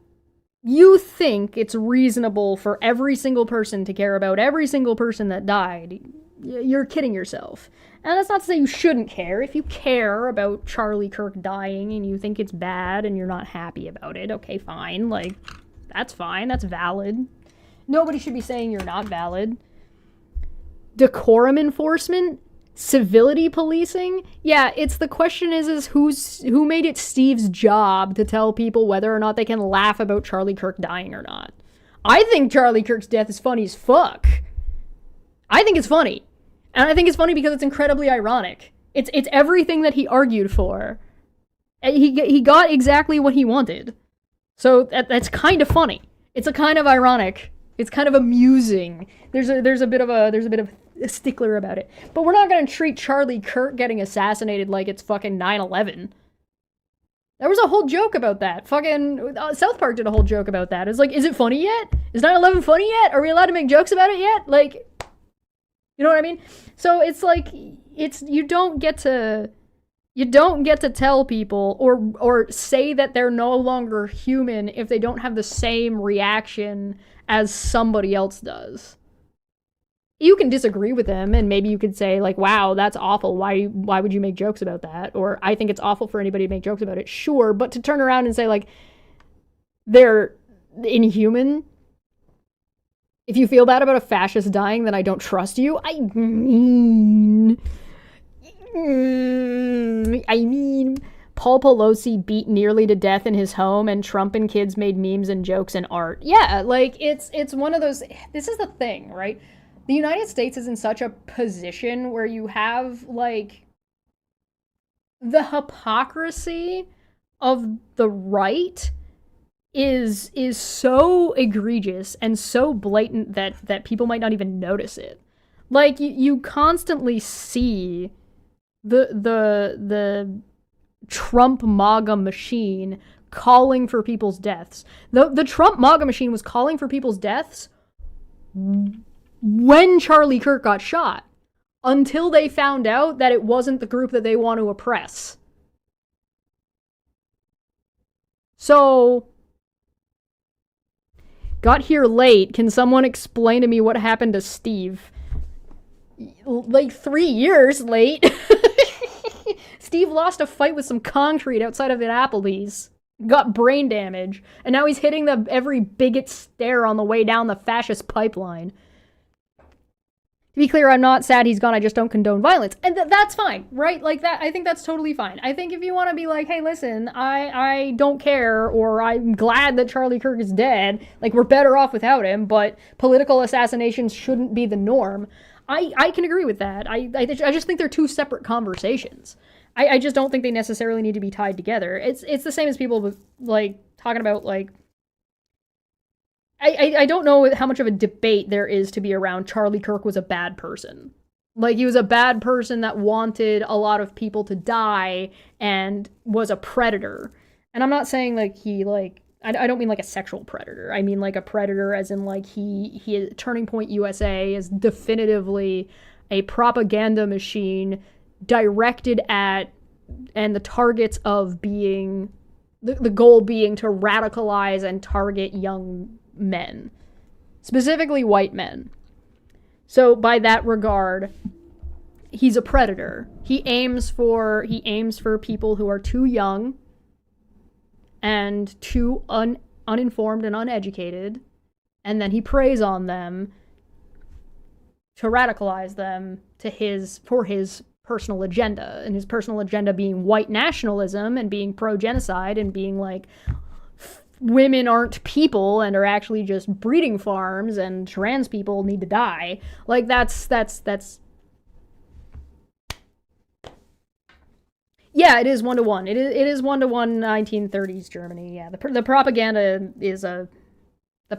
you think it's reasonable for every single person to care about every single person that died, you're kidding yourself. And that's not to say you shouldn't care. If you care about Charlie Kirk dying and you think it's bad and you're not happy about it, okay, fine. Like, that's fine. That's valid. Nobody should be saying you're not valid. Decorum enforcement? Civility policing? Yeah, it's the question is who made it Steve's job to tell people whether or not they can laugh about Charlie Kirk dying or not. I think Charlie Kirk's death is funny as fuck. I think it's funny. And I think it's funny because it's incredibly ironic. It's everything that he argued for. He got exactly what he wanted. So that's kind of funny. It's a kind of ironic. It's kind of amusing. There's a bit of a stickler about it. But we're not going to treat Charlie Kirk getting assassinated like it's fucking 9/11. There was a whole joke about that. Fucking South Park did a whole joke about that. It's like, is it funny yet? Is 9/11 funny yet? Are we allowed to make jokes about it yet? Like, you know what I mean? So it's like, you don't get to tell people or say that they're no longer human if they don't have the same reaction as somebody else does. You can disagree with them, and maybe you could say, like, wow, that's awful. Why would you make jokes about that? Or, I think it's awful for anybody to make jokes about it. Sure, but to turn around and say, like, they're inhuman. If you feel bad about a fascist dying, then I don't trust you. I mean, Paul Pelosi beat nearly to death in his home, and Trump and kids made memes and jokes and art. Yeah, like, it's one of those... This is the thing, right? The United States is in such a position where you have, like, the hypocrisy of the right is so egregious and so blatant that people might not even notice it. Like, you constantly see the Trump MAGA machine calling for people's deaths. The Trump MAGA machine was calling for people's deaths when Charlie Kirk got shot, until they found out that it wasn't the group that they want to oppress. So, got here late. Can someone explain to me what happened to Steve? Like 3 years late. Steve lost a fight with some concrete outside of an Applebee's. Got brain damage. And now he's hitting every bigot stare on the way down the fascist pipeline. To be clear, I'm not sad he's gone, I just don't condone violence. And that's fine, right? Like, that, I think that's totally fine. I think if you want to be like, hey, listen, I don't care, or I'm glad that Charlie Kirk is dead, like, we're better off without him, but political assassinations shouldn't be the norm, I can agree with that. I just think they're two separate conversations. I just don't think they necessarily need to be tied together. It's the same as people with, like, talking about, like, I don't know how much of a debate there is to be around Charlie Kirk was a bad person. Like, he was a bad person that wanted a lot of people to die and was a predator. And I'm not saying, like, he, like, I don't mean, like, a sexual predator. I mean, like, a predator as in, like, he Turning Point USA is definitively a propaganda machine directed at, and the targets of being, the goal being to radicalize and target young men, specifically white men. So by that regard, he's a predator. He aims for people who are too young and too uninformed and uneducated, and then he preys on them to radicalize them for his personal agenda, and his personal agenda being white nationalism and being pro-genocide and being like, women aren't people and are actually just breeding farms, and trans people need to die. Like, that's yeah, it is 1-to-1. It is 1-to-1 1930s Germany. Yeah, the propaganda is the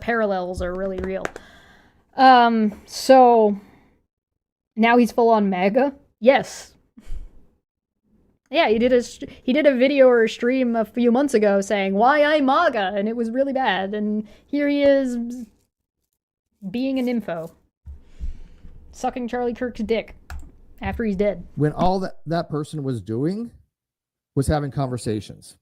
parallels are really real. So now he's full on MAGA. Yes. Yeah, he did a video or a stream a few months ago saying why I'm MAGA, and it was really bad. And here he is being an info, sucking Charlie Kirk's dick after he's dead. When all that person was doing was having conversations.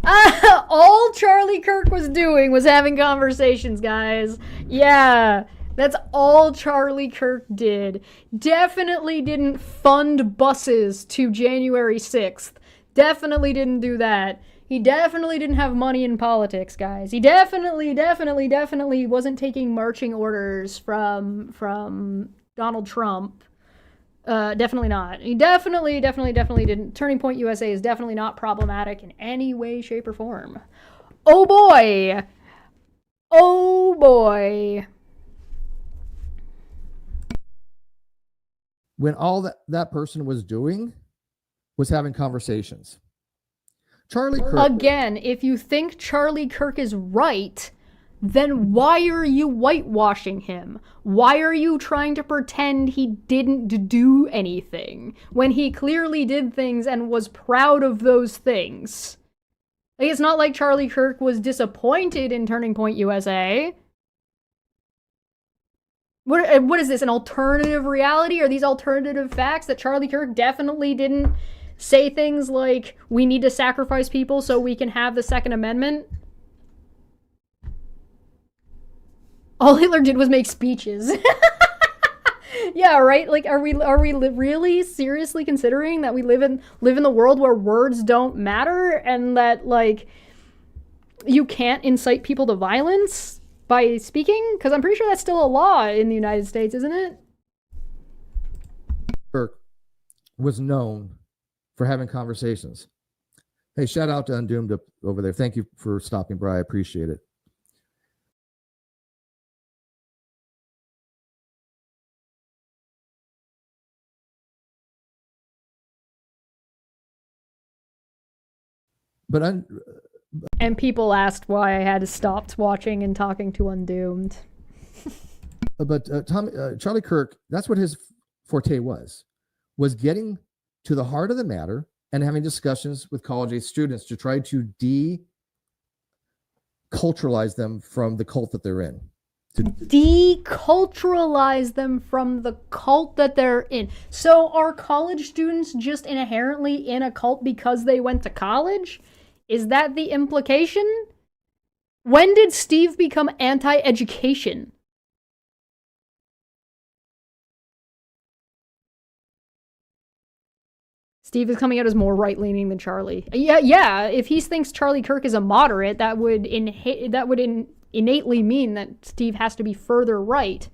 All Charlie Kirk was doing was having conversations, guys. Yeah. That's all Charlie Kirk did. Definitely didn't fund buses to January 6th. Definitely didn't do that. He definitely didn't have money in politics, guys. He definitely wasn't taking marching orders from Donald Trump. Definitely not. He definitely didn't. Turning Point USA is definitely not problematic in any way, shape, or form. Oh boy! Oh boy! When all that person was doing was having conversations. Charlie Kirk. Again, if you think Charlie Kirk is right, then why are you whitewashing him? Why are you trying to pretend he didn't do anything when he clearly did things and was proud of those things? Like, it's not like Charlie Kirk was disappointed in Turning Point USA. What is this, an alternative reality? Are these alternative facts that Charlie Kirk definitely didn't say things like, we need to sacrifice people so we can have the Second Amendment? All Hitler did was make speeches. Yeah, right? Like, are we really seriously considering that we live in the world where words don't matter, and that, like, you can't incite people to violence by speaking? Because I'm pretty sure that's still a law in the United States, isn't it? Kirk was known for having conversations. Hey, shout out to Undoomed over there. Thank you for stopping by. I appreciate it. But And people asked why I had stopped watching and talking to Undoomed. Charlie Kirk, that's what his forte was getting to the heart of the matter and having discussions with college age students to try to deculturalize them from the cult that they're in. Deculturalize them from the cult that they're in. So are college students just inherently in a cult because they went to college? Is that the implication? When did Steve become anti-education? Steve is coming out as more right-leaning than Charlie. Yeah. If he thinks Charlie Kirk is a moderate, that would innately mean that Steve has to be further right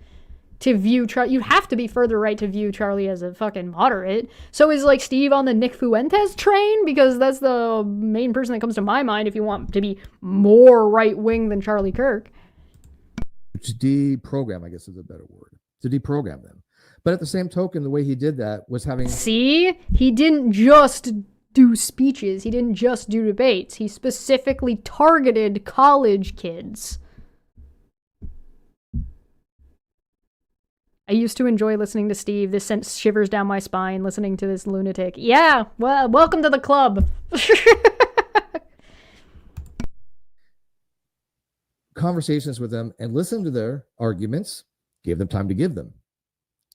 to view Charlie. You have to be further right to view Charlie as a fucking moderate. So is like Steve on the Nick Fuentes train? Because that's the main person that comes to my mind if you want to be more right-wing than Charlie Kirk. To deprogram, I guess is a better word. To deprogram them. But at the same token, the way he did that was having... See? He didn't just do speeches. He didn't just do debates. He specifically targeted college kids. I used to enjoy listening to Steve. This sent shivers down my spine listening to this lunatic. Yeah, well, welcome to the club. Conversations with them and listened to their arguments, gave them time to give them.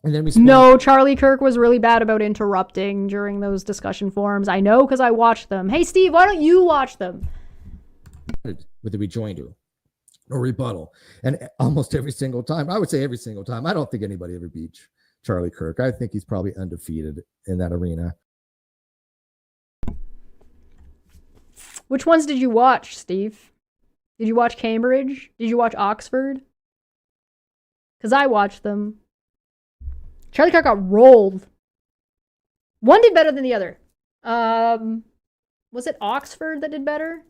And then No, Charlie Kirk was really bad about interrupting during those discussion forums. I know because I watched them. Hey, Steve, why don't you watch them? With a rejoinder or rebuttal. And almost every single time, I would say every single time, I don't think anybody ever beat Charlie Kirk. I think he's probably undefeated in that arena. Which ones did you watch, Steve? Did you watch Cambridge? Did you watch Oxford? Because I watched them. Charlie Kirk got rolled. One did better than the other. Was it Oxford that did better?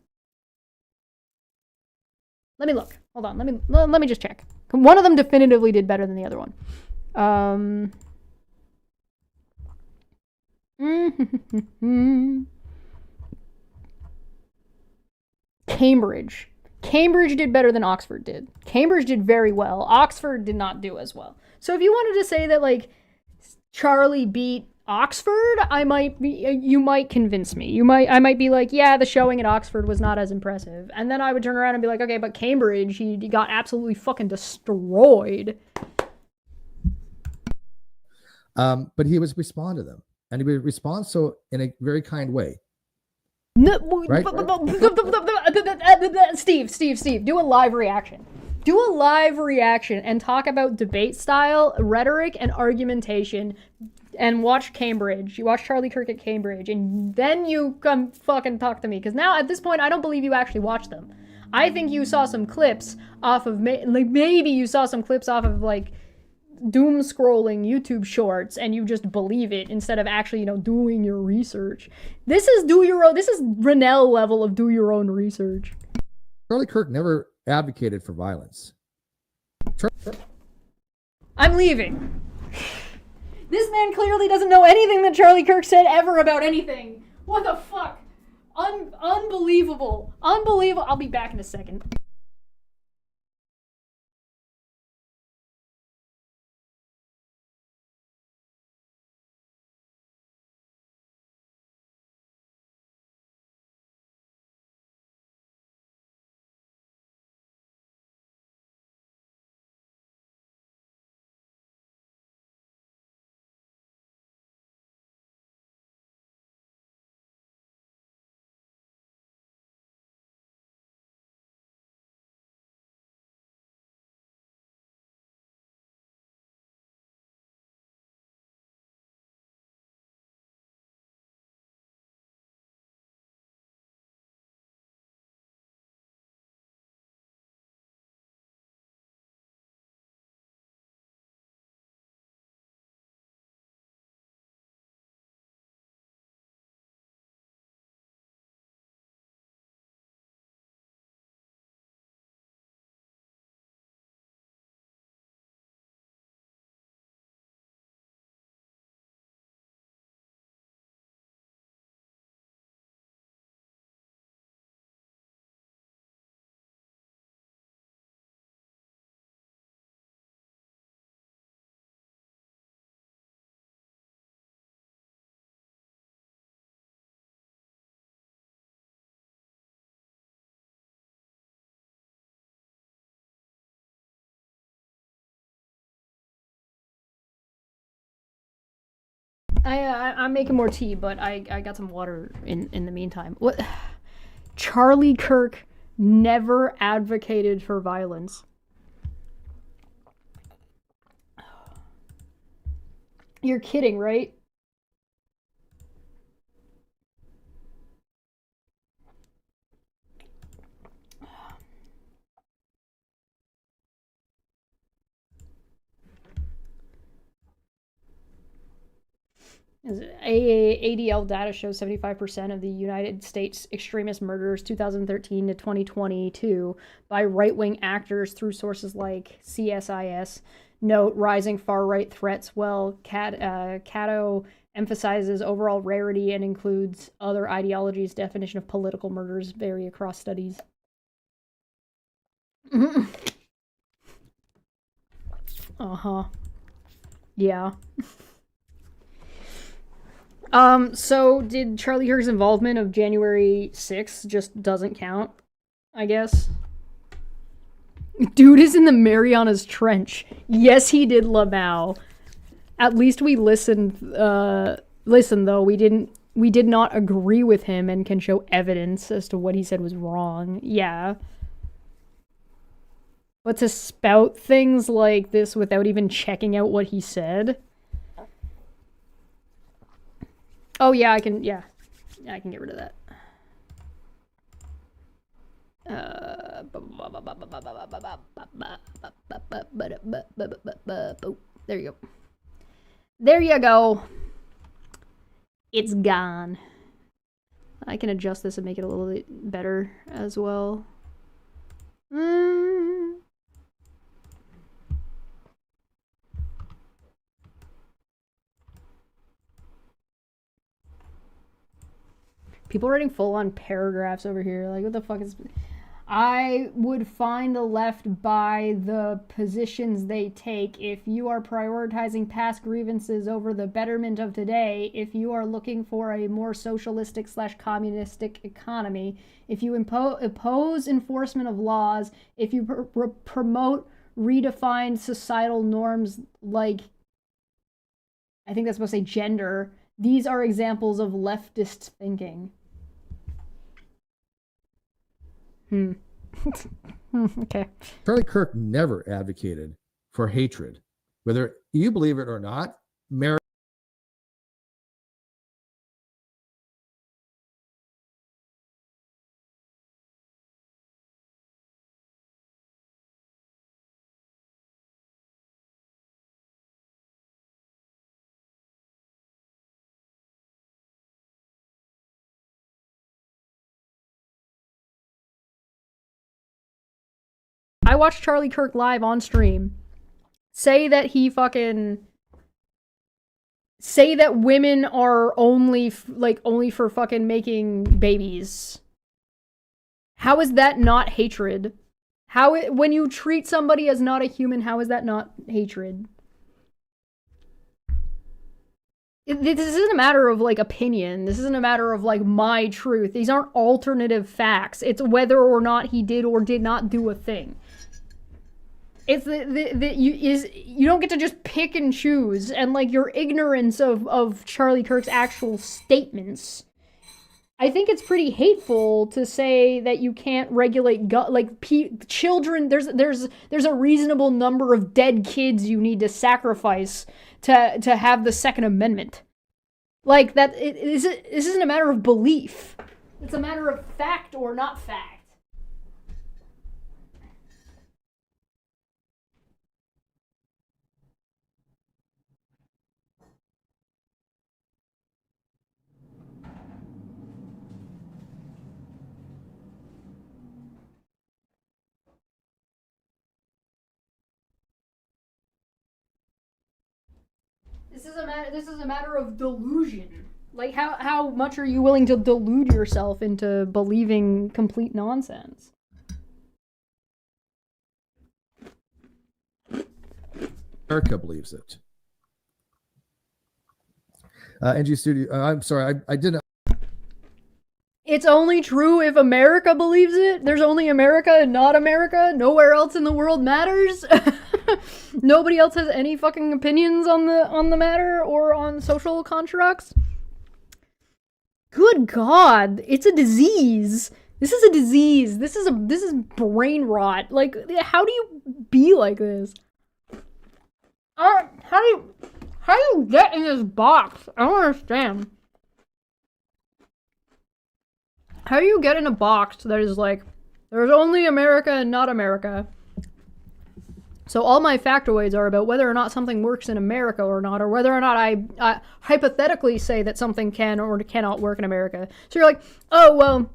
Let me look. Hold on. Let me just check. One of them definitively did better than the other one. Cambridge. Cambridge did better than Oxford did. Cambridge did very well. Oxford did not do as well. So if you wanted to say that, like, Charlie beat Oxford, you might convince me. I might be like, yeah, the showing at Oxford was not as impressive. And then I would turn around and be like, okay, but Cambridge, he got absolutely fucking destroyed. But he would respond to them. And he would respond so in a very kind way. No, right? Steve, do a live reaction. Do a live reaction and talk about debate style, rhetoric, and argumentation, and watch Cambridge. You watch Charlie Kirk at Cambridge, and then you come fucking talk to me. Because now, at this point, I don't believe you actually watched them. I think you saw some clips off of, maybe you saw some clips off of, like, doom scrolling YouTube shorts, and you just believe it instead of actually, doing your research. This is Renell level of do your own research. Charlie Kirk never advocated for violence. I'm leaving. This man clearly doesn't know anything that Charlie Kirk said ever about anything. What the fuck? Unbelievable. I'll be back in a second. I'm making more tea, but I got some water in the meantime. What? Charlie Kirk never advocated for violence. You're kidding, right? ADL data shows 75% of the United States extremist murders 2013 to 2022 by right-wing actors through sources like CSIS. Note rising far-right threats, while Cato emphasizes overall rarity and includes other ideologies. Definition of political murders vary across studies. Uh-huh. Yeah. So did Charlie Kirk's involvement of January 6th just doesn't count, I guess? Dude is in the Marianas Trench. Yes, he did, Lamau. At least we listened, listen though, we did not agree with him and can show evidence as to what he said was wrong. Yeah. But to spout things like this without even checking out what he said? Oh yeah, I can get rid of that. There you go. There you go. It's gone. I can adjust this and make it a little bit better as well. People writing full-on paragraphs over here. Like, what the fuck is... I would find the left by the positions they take. If you are prioritizing past grievances over the betterment of today, if you are looking for a more socialistic/communistic economy, if you oppose enforcement of laws, if you promote redefined societal norms like, I think that's supposed to say gender, these are examples of leftist thinking. Okay. Charlie Kirk never advocated for hatred. Whether you believe it or not, I watched Charlie Kirk live on stream say that he fucking say that women are only for fucking making babies. How is that not hatred? When you treat somebody as not a human, how is that not hatred? This isn't a matter of, like, opinion. This isn't a matter of, like, my truth. These aren't alternative facts. It's whether or not he did or did not do a thing. It's you don't get to just pick and choose, and, like, your ignorance of Charlie Kirk's actual statements. I think it's pretty hateful to say that you can't regulate children. There's a reasonable number of dead kids you need to sacrifice to have the Second Amendment. Like, that this isn't a matter of belief. It's a matter of fact or not fact. This is a matter of delusion. Like, how much are you willing to delude yourself into believing complete nonsense? America believes it. NG Studio, I'm sorry, I didn't. It's only true if America believes it? There's only America and not America? Nowhere else in the world matters? Nobody else has any fucking opinions on the matter or on social constructs? Good God, it's a disease. This is a disease. This is brain rot. Like, how do you be like this? How do you get in this box? I don't understand. How do you get in a box that is like, there's only America and not America? So all my factoids are about whether or not something works in America or not, or whether or not I hypothetically say that something can or cannot work in America. So you're like, oh, well,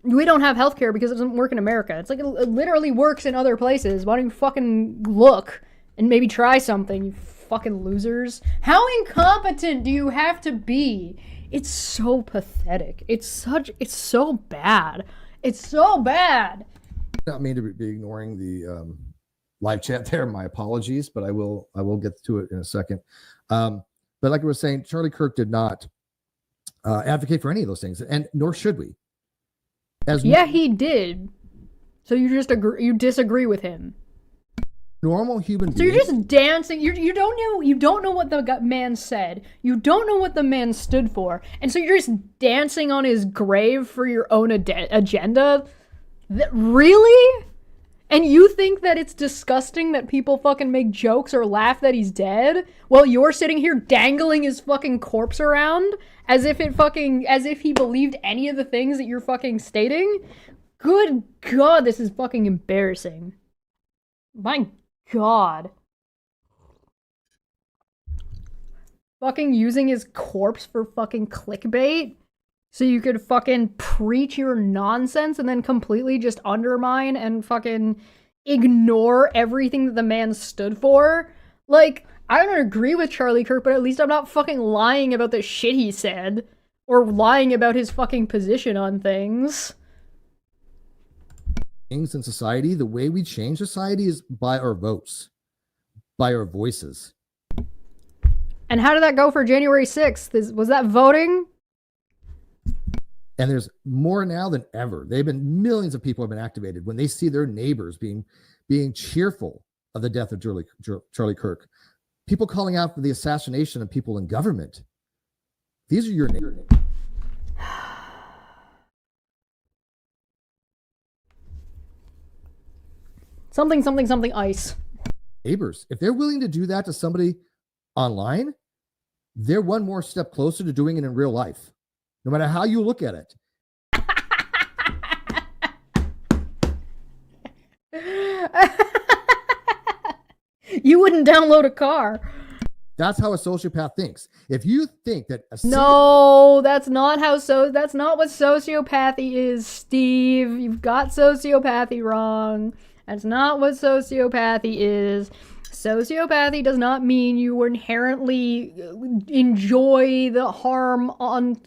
we don't have healthcare because it doesn't work in America. It's like, it literally works in other places. Why don't you fucking look and maybe try something, you fucking losers? How incompetent do you have to be? It's so pathetic. It's so bad. It's so bad. Not mean to be ignoring the live chat there. My apologies, but I will get to it in a second. But like I was saying, Charlie Kirk did not advocate for any of those things, and nor should we. Yeah, he did. So you disagree with him. Normal human beings. So you're just dancing. You don't know what the man said. You don't know what the man stood for, and so you're just dancing on his grave for your own agenda. Really? And you think that it's disgusting that people fucking make jokes or laugh that he's dead while you're sitting here dangling his fucking corpse around as if he believed any of the things that you're fucking stating? Good God, this is fucking embarrassing. My God. Fucking using his corpse for fucking clickbait so you could fucking preach your nonsense and then completely just undermine and fucking ignore everything that the man stood for. Like, I don't agree with Charlie Kirk, but at least I'm not fucking lying about the shit he said or lying about his fucking position on things. Things in society, the way we change society is by our votes, by our voices. And how did that go for January 6th? Was that voting? And there's more now than ever. Millions of people have been activated when they see their neighbors being cheerful of the death of Charlie Kirk. People calling out for the assassination of people in government. These are your neighbors. Something ice. Neighbors. If they're willing to do that to somebody online, they're one more step closer to doing it in real life. No matter how you look at it. You wouldn't download a car. That's how a sociopath thinks. If you think that No, that's not what sociopathy is, Steve. You've got sociopathy wrong. That's not what sociopathy is. Sociopathy does not mean you inherently enjoy the harm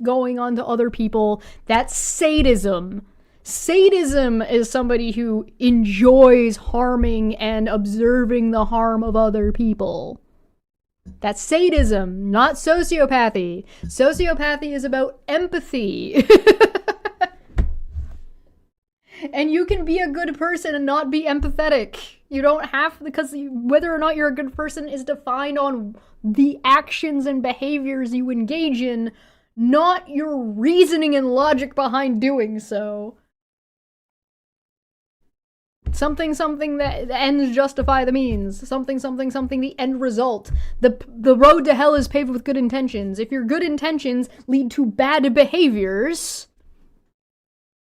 going on to other people. That's sadism. Sadism is somebody who enjoys harming and observing the harm of other people. That's sadism, not sociopathy. Sociopathy is about empathy. And you can be a good person and not be empathetic. You don't have, because whether or not you're a good person is defined on the actions and behaviors you engage in, not your reasoning and logic behind doing so. Something that ends justify the means. Something the end result. The road to hell is paved with good intentions. If your good intentions lead to bad behaviors,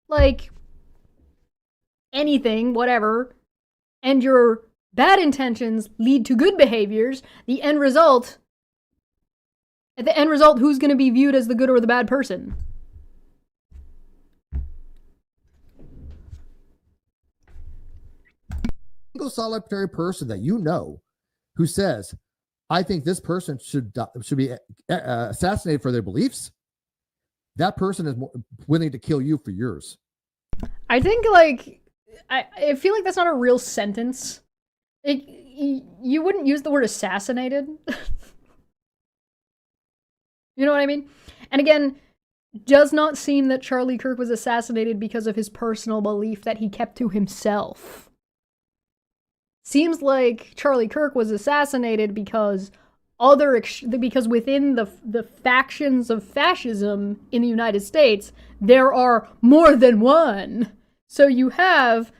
like anything, whatever, and your bad intentions lead to good behaviors, at the end result, who's going to be viewed as the good or the bad person? Single solitary person that you know who says, I think this person should be assassinated for their beliefs, that person is willing to kill you for yours. I think, like, I feel like that's not a real sentence. You wouldn't use the word assassinated. You know what I mean? And again, does not seem that Charlie Kirk was assassinated because of his personal belief that he kept to himself. seems like Charlie Kirk was assassinated because because within the factions of fascism in the United States, there are more than one. So you have,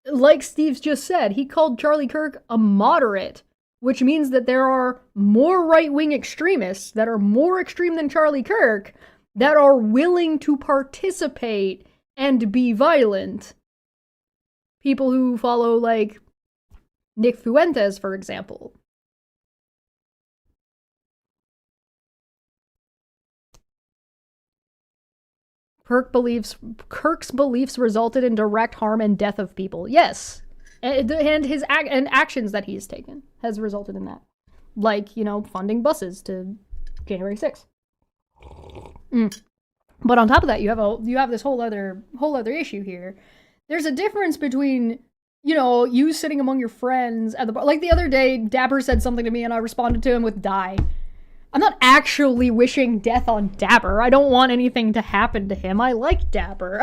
like Steve's just said, he called Charlie Kirk a moderate, which means that there are more right-wing extremists that are more extreme than Charlie Kirk that are willing to participate and be violent. People who follow, like, Nick Fuentes, for example. Kirk's beliefs resulted in direct harm and death of people. Yes. And his actions that he's taken has resulted in that. Like, funding buses to January 6th. But on top of that, you have this whole other issue here. There's a difference between, you sitting among your friends at the bar. Like the other day, Dapper said something to me and I responded to him with die. I'm not actually wishing death on Dapper. I don't want anything to happen to him. I like Dapper.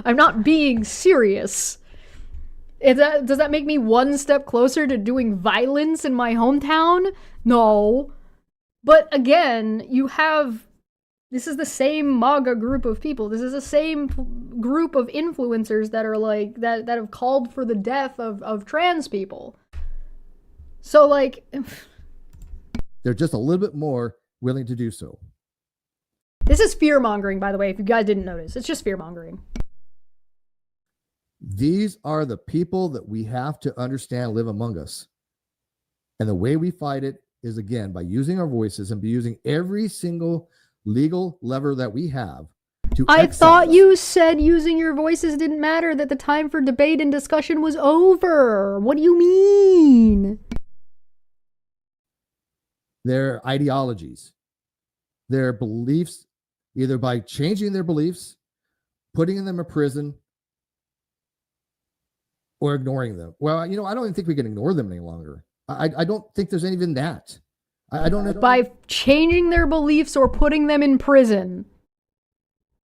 I'm not being serious. Does that make me one step closer to doing violence in my hometown? No. But again, this is the same MAGA group of people. This is the same group of influencers that are like, that have called for the death of trans people. So like... They're just a little bit more willing to do so. This is fear-mongering, by the way, if you guys didn't notice. It's just fear-mongering. These are the people that we have to understand live among us. And the way we fight it is, again, by using our voices and by using every single legal lever that we have to I thought you said using your voices didn't matter, that the time for debate and discussion was over. What do you mean? Their ideologies, their beliefs, either by changing their beliefs, putting them in prison, or ignoring them. Well, I don't even think we can ignore them any longer. I don't think there's even that. I don't know. By changing their beliefs or putting them in prison.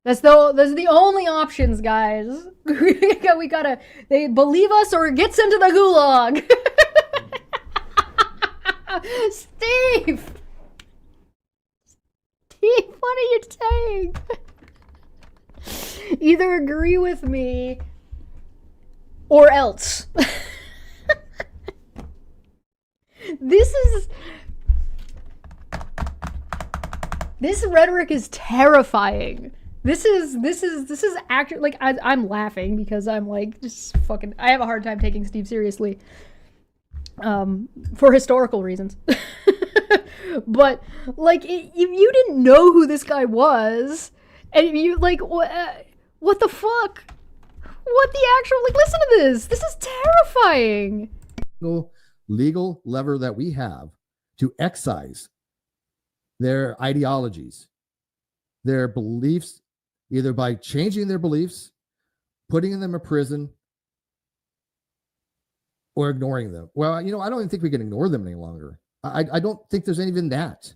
That's the only options, guys. we gotta, they believe us or it gets into the gulag. Steve, what are you saying? Either agree with me or else. This rhetoric is terrifying. This is actually, like, I'm laughing because I'm like, just fucking, I have a hard time taking Steve seriously. For historical reasons. But, like, if you didn't know who this guy was, and you, like, what the fuck? What the actual, like, listen to this. This is terrifying. Legal lever that we have to excise their ideologies, their beliefs, either by changing their beliefs, putting them in prison, or ignoring them. Well, I don't even think we can ignore them any longer. I don't think there's even that.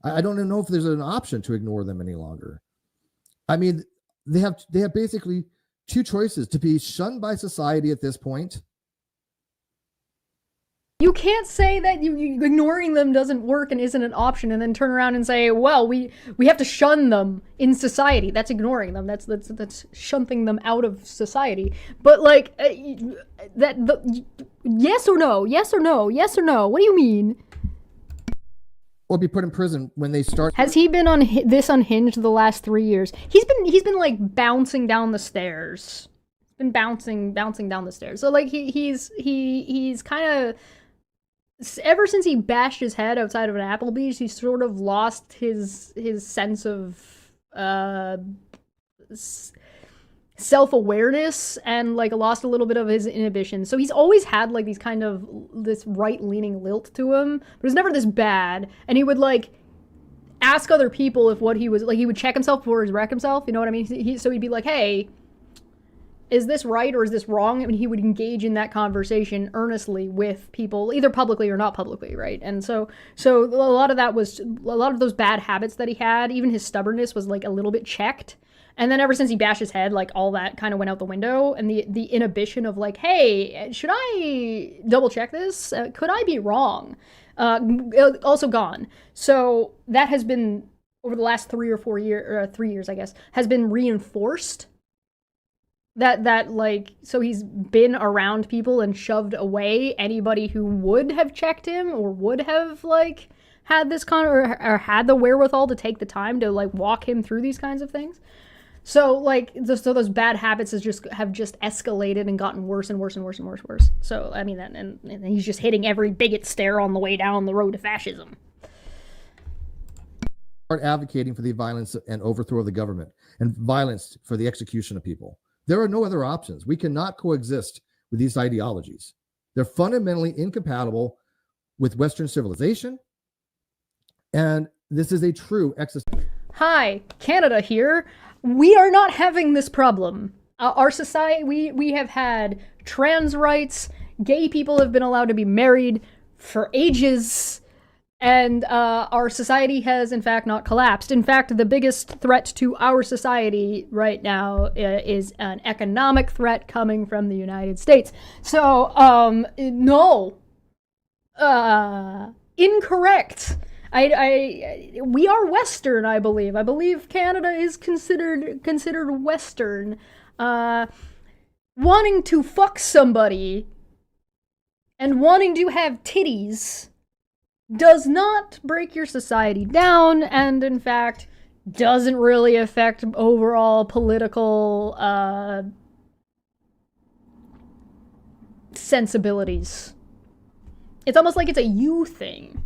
I don't even know if there's an option to ignore them any longer. I mean, they have basically two choices: to be shunned by society at this point. You can't say that you ignoring them doesn't work and isn't an option, and then turn around and say, well, we have to shun them in society. That's ignoring them. That's shunting them out of society. But, like, yes or no? Yes or no? Yes or no? What do you mean? Or be put in prison when they start. Has he been on this Unhinged the last 3 years? He's been like bouncing down the stairs. Been bouncing down the stairs. So, like, he's kind of, ever since he bashed his head outside of an Applebee's, he's sort of lost his sense of self-awareness and, like, lost a little bit of his inhibition. So he's always had, like, this right-leaning lilt to him, but it was never this bad. And he would, like, ask other people if what he was, like, he would check himself before he wreck himself, you know what I mean? So he'd be like, hey, is this right or is this wrong? I mean, he would engage in that conversation earnestly with people, either publicly or not publicly, right? And so a lot of those bad habits that he had, even his stubbornness was, like, a little bit checked. And then ever since he bashed his head, like all that kind of went out the window, and the inhibition of like, hey, should I double check this? Could I be wrong? Also gone. So that has been over the last 3 or 4 years, 3 years, I guess, has been reinforced. That like, so he's been around people and shoved away anybody who would have checked him or would have like had this or had the wherewithal to take the time to like walk him through these kinds of things. So like, so those bad habits have just escalated and gotten worse and worse and worse and worse and worse. So I mean, and he's just hitting every bigot stare on the way down the road to fascism. Start advocating for the violence and overthrow of the government and violence for the execution of people. There are no other options. We cannot coexist with these ideologies. They're fundamentally incompatible with Western civilization. And this is a true existential. Hi, Canada here. We are not having this problem. Our society, we have had trans rights, gay people have been allowed to be married for ages, and our society has in fact not collapsed. In fact, the biggest threat to our society right now is an economic threat coming from the United States. So, no. Incorrect. We are Western, I believe. I believe Canada is considered Western. Wanting to fuck somebody and wanting to have titties does not break your society down, and in fact doesn't really affect overall political sensibilities. It's almost like it's a you thing.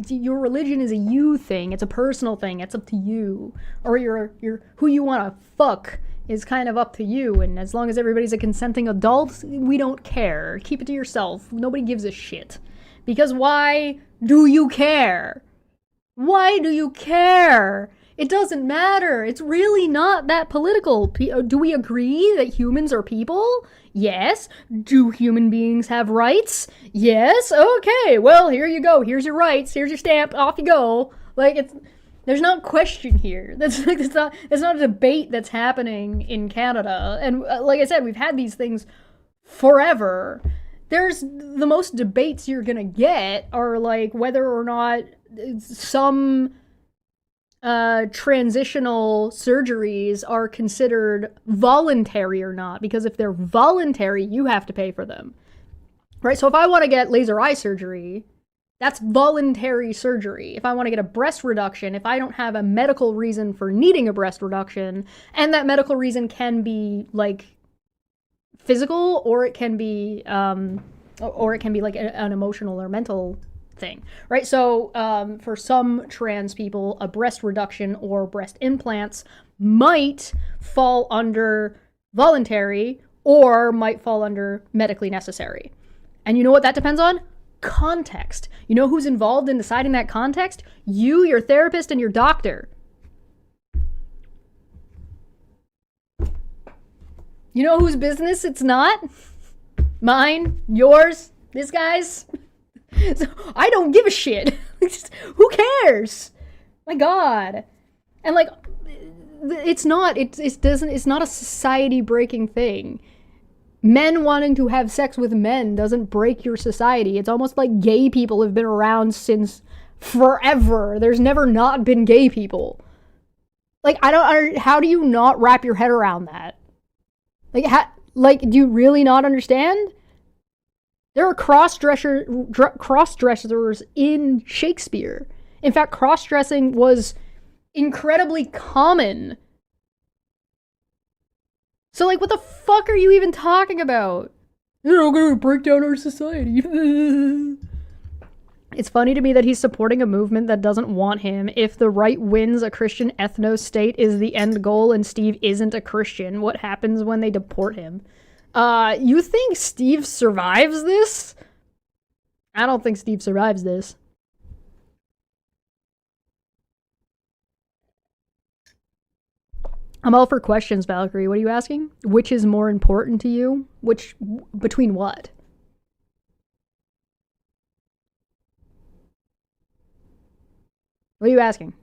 Your religion is a you thing. It's a personal thing. It's up to you. Or your who you want to fuck is kind of up to you. And as long as everybody's a consenting adult, we don't care. Keep it to yourself. Nobody gives a shit. Because why do you care? Why do you care? It doesn't matter. It's really not that political. Do we agree that humans are people? Yes. Do human beings have rights? Yes. Okay. Well, here you go. Here's your rights. Here's your stamp. Off you go. Like, there's not question here. It's not a debate that's happening in Canada. And like I said, we've had these things forever. There's the most debates you're gonna get are like whether or not some transitional surgeries are considered voluntary or not, because if they're voluntary, you have to pay for them, right? So if I want to get laser eye surgery, that's voluntary surgery. If I want to get a breast reduction, if I don't have a medical reason for needing a breast reduction, and that medical reason can be like physical, or it can be like an emotional or mental thing, right? So for some trans people, a breast reduction or breast implants might fall under voluntary or might fall under medically necessary. And you know what that depends on? Context. You know who's involved in deciding that context? You, your therapist, and your doctor. You know whose business it's not? Mine, yours, this guy's. So I don't give a shit. Who cares? My God. And like, it's not a society breaking thing. Men wanting to have sex with men doesn't break your society. It's almost like gay people have been around since forever. There's never not been gay people. Like, how do you not wrap your head around that? Like, do you really not understand? There are cross-dressers in Shakespeare. In fact, cross-dressing was incredibly common. So, like, what the fuck are you even talking about? You're gonna break down our society. It's funny to me that he's supporting a movement that doesn't want him. If the right wins, a Christian ethno-state is the end goal, and Steve isn't a Christian. What happens when they deport him? You think Steve survives this? I don't think Steve survives this. I'm all for questions, Valkyrie. What are you asking? Which is more important to you? Between what? What are you asking?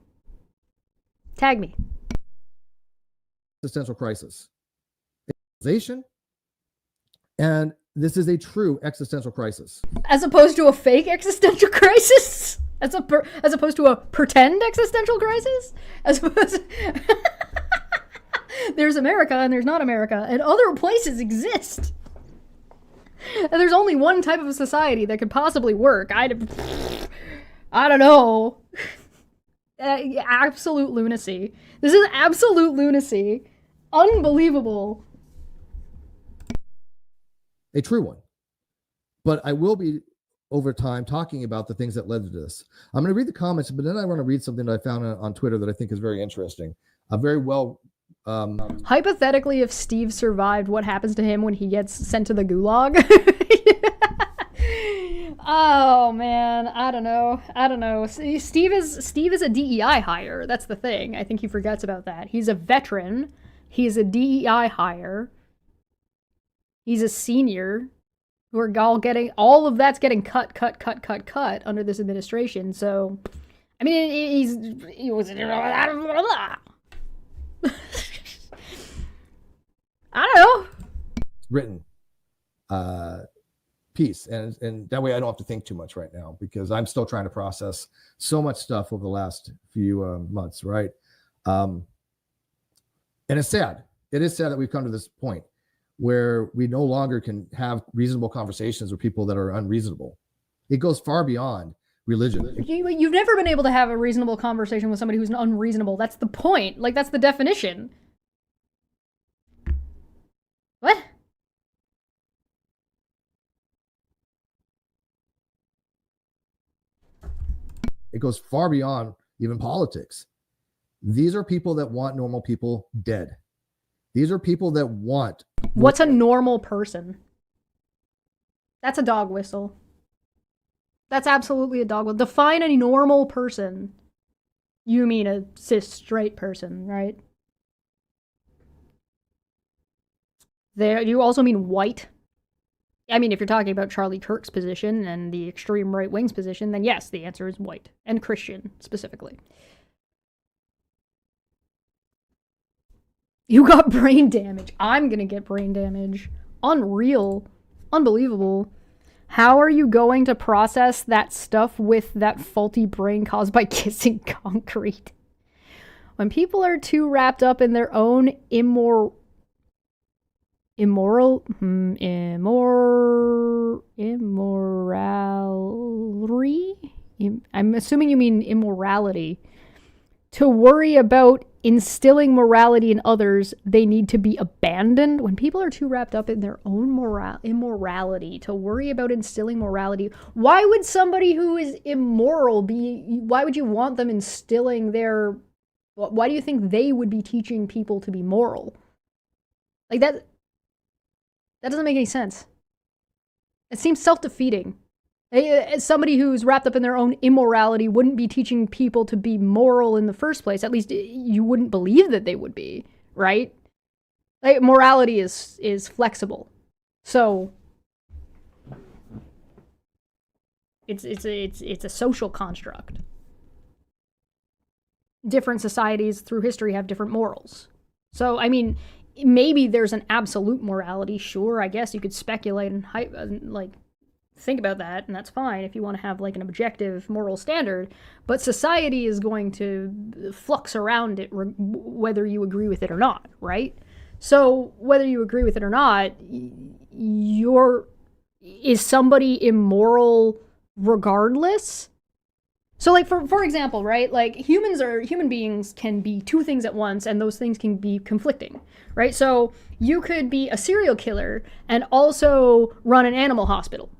Tag me. existential crisis. And this is a true existential crisis. As opposed to a fake existential crisis? As opposed to a pretend existential crisis? As opposed there's America and there's not America, and other places exist. And there's only one type of society that could possibly work. I don't know. Absolute lunacy. This is absolute lunacy. Unbelievable. A true one. But I will be, over time, talking about the things that led to this. I'm going to read the comments, but then I want to read something that I found on Twitter that I think is very interesting. Very well. Hypothetically, if Steve survived, what happens to him when he gets sent to the gulag? Oh man, I don't know. Steve is a DEI hire. That's the thing. I think he forgets about that. He's a veteran. He's a DEI hire. He's a senior. Who are all of that's getting cut under this administration. So, I mean, he was. I don't know. Written piece, and that way I don't have to think too much right now, because I'm still trying to process so much stuff over the last few months, right? And it's sad. It is sad that we've come to this point where we no longer can have reasonable conversations with people that are unreasonable. It goes far beyond religion. You've never been able to have a reasonable conversation with somebody who's unreasonable. That's the point. Like, that's the definition. What? It goes far beyond even politics. These are people that want normal people dead. These are people that want... What's a normal person? That's a dog whistle. That's absolutely a dog whistle. Define a normal person. You mean a cis straight person, right? There, you also mean white? I mean, if you're talking about Charlie Kirk's position and the extreme right wing's position, then yes, the answer is white. And Christian, specifically. You got brain damage. I'm gonna get brain damage. Unreal. Unbelievable. How are you going to process that stuff with that faulty brain caused by kissing concrete? When people are too wrapped up in their own immorality? I'm assuming you mean immorality. To worry about instilling morality in others, they need to be abandoned. When people are too wrapped up in their own immorality to worry about instilling morality, why would somebody who is immoral why would you want them instilling why do you think they would be teaching people to be moral? Like, that doesn't make any sense. It seems self-defeating. As somebody who's wrapped up in their own immorality wouldn't be teaching people to be moral in the first place. At least you wouldn't believe that they would be, right? Like, morality is flexible. So it's a social construct. Different societies through history have different morals. So, I mean, maybe there's an absolute morality. Sure, I guess you could speculate and think about that, and that's fine if you want to have like an objective moral standard, but society is going to flux around it whether you agree with it or not, right? So whether you agree with it or not, is somebody immoral regardless? So, like, for example, right, like, human beings can be two things at once, and those things can be conflicting, right? So you could be a serial killer and also run an animal hospital,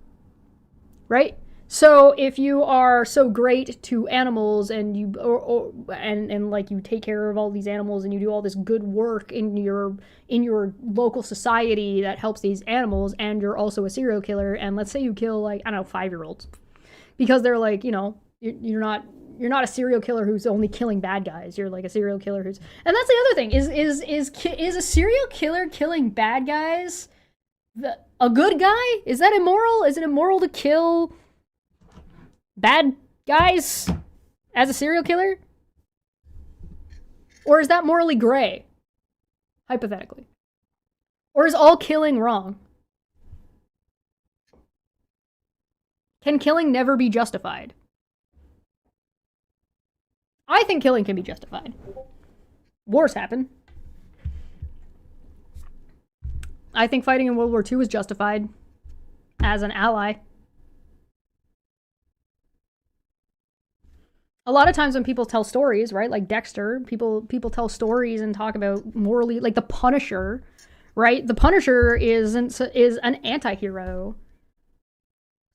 right? So if you are so great to animals and you like you take care of all these animals and you do all this good work in your local society that helps these animals, and you're also a serial killer, and let's say you kill, like, I don't know, 5-year-olds because they're like, you know, you're not a serial killer who's only killing bad guys. You're like a serial killer who's, and that's the other thing is a serial killer killing bad guys a good guy? Is that immoral? Is it immoral to kill bad guys as a serial killer? Or is that morally gray? Hypothetically. Or is all killing wrong? Can killing never be justified? I think killing can be justified. Wars happen. I think fighting in World War II is justified as an ally. A lot of times when people tell stories, right, like Dexter, people tell stories and talk about morally, like the Punisher, right? The Punisher is an anti-hero.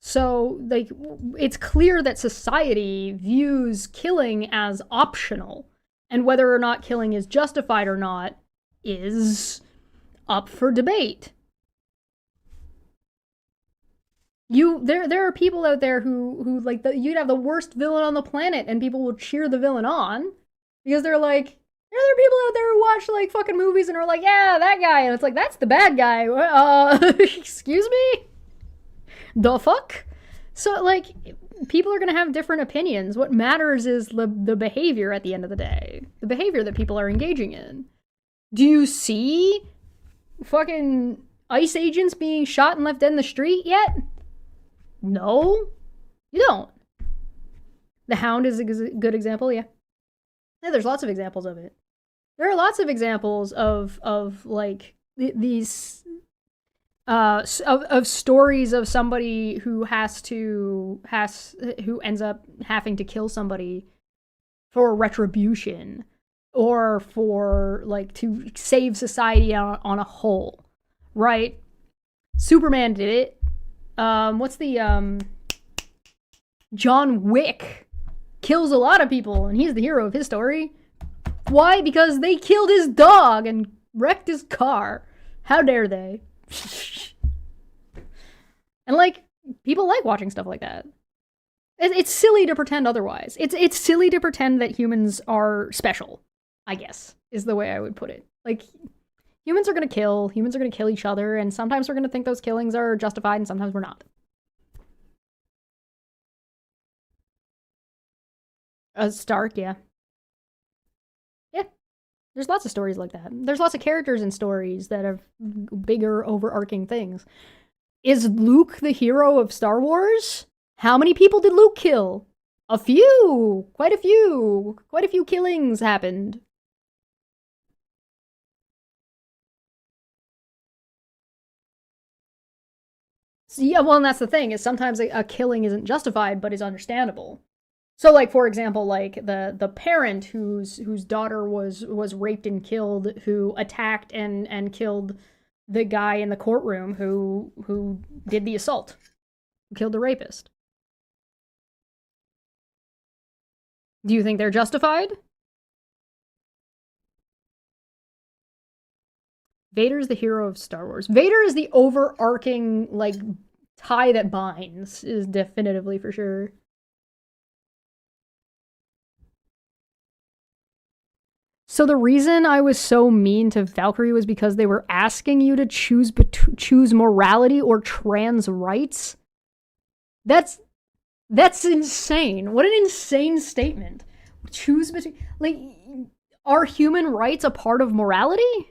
So, like, it's clear that society views killing as optional, and whether or not killing is justified or not is up for debate. There are people out there who like, you'd have the worst villain on the planet and people will cheer the villain on because they're like, there are people out there who watch like fucking movies and are like, yeah, that guy, and it's like, that's the bad guy. Excuse me? The fuck? So, like, people are gonna have different opinions. What matters is the behavior at the end of the day. The behavior that people are engaging in. Do you see fucking ICE agents being shot and left dead in the street yet? No, you don't. The Hound is a good example, yeah. Yeah, there's lots of examples of it. There are lots of examples of like these of stories of somebody who who ends up having to kill somebody for retribution or for like to save society on a whole, right? Superman did it. What's the John Wick kills a lot of people and he's the hero of his story. Why? Because they killed his dog and wrecked his car. How dare they? And like, people like watching stuff like that. It's silly to pretend otherwise. It's silly to pretend that humans are special, I guess, is the way I would put it. Like, humans are gonna kill each other, and sometimes we're gonna think those killings are justified, and sometimes we're not. Stark, yeah. Yeah. There's lots of stories like that. There's lots of characters in stories that have bigger, overarching things. Is Luke the hero of Star Wars? How many people did Luke kill? A few! Quite a few! Quite a few killings happened. So, yeah, well, and that's the thing, is sometimes a killing isn't justified, but is understandable. So, like, for example, like, the parent whose daughter was raped and killed, who attacked and killed the guy in the courtroom who did the assault, who killed the rapist. Do you think they're justified? Vader's the hero of Star Wars. Vader is the overarching, like, tie that binds, is definitively for sure. So the reason I was so mean to Valkyrie was because they were asking you to choose morality or trans rights? That's insane. What an insane statement. Choose between, like, are human rights a part of morality?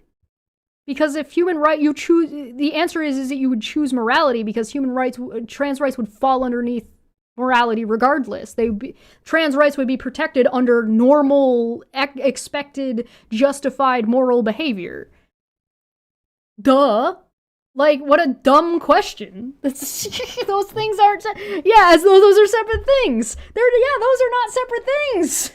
Because if human right, you choose, the answer is that you would choose morality because human rights, trans rights would fall underneath morality regardless. Trans rights would be protected under normal, expected, justified moral behavior. Duh. Like, what a dumb question. Those things aren't, yeah, as though those are separate things. Those are not separate things.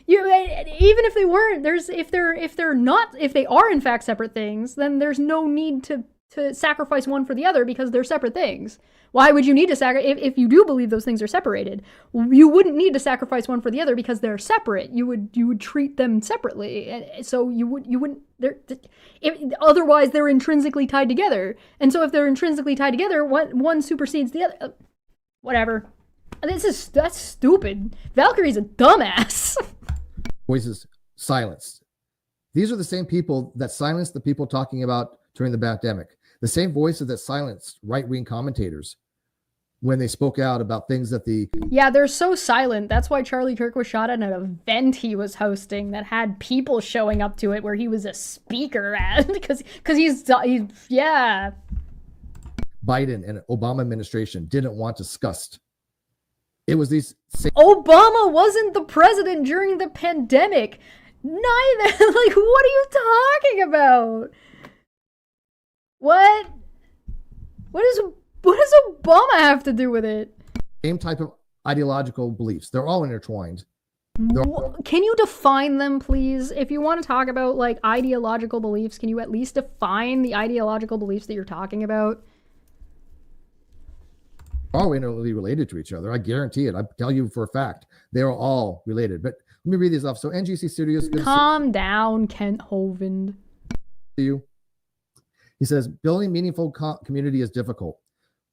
Even if they weren't, if they are in fact separate things, then there's no need to sacrifice one for the other because they're separate things. Why would you need to sacrifice, if you do believe those things are separated, you wouldn't need to sacrifice one for the other because they're separate. You would treat them separately. And so you wouldn't, otherwise they're intrinsically tied together. And so if they're intrinsically tied together, one supersedes the other. Whatever. That's stupid. Valkyrie's a dumbass. Voices silenced. These are the same people that silenced the people talking about during the pandemic. The same voices that silenced right-wing commentators when they spoke out about things that the Yeah, they're so silent. That's why Charlie Kirk was shot at an event he was hosting that had people showing up to it where he was a speaker at. Because he's yeah. Biden and Obama administration didn't want discussed. It was these same Obama wasn't the president during the pandemic. Neither. Like, what are you talking about? What? What does Obama have to do with it? type of ideological beliefs. They're all intertwined. Can you define them, please? If you want to talk about, like, ideological beliefs, can you at least define the ideological beliefs that you're talking about? All intimately related to each other. I guarantee it. I tell you for a fact. They're all related. But let me read these off. So NGC Studios. Calm down, Kent Hovind. You. He says, building meaningful community is difficult,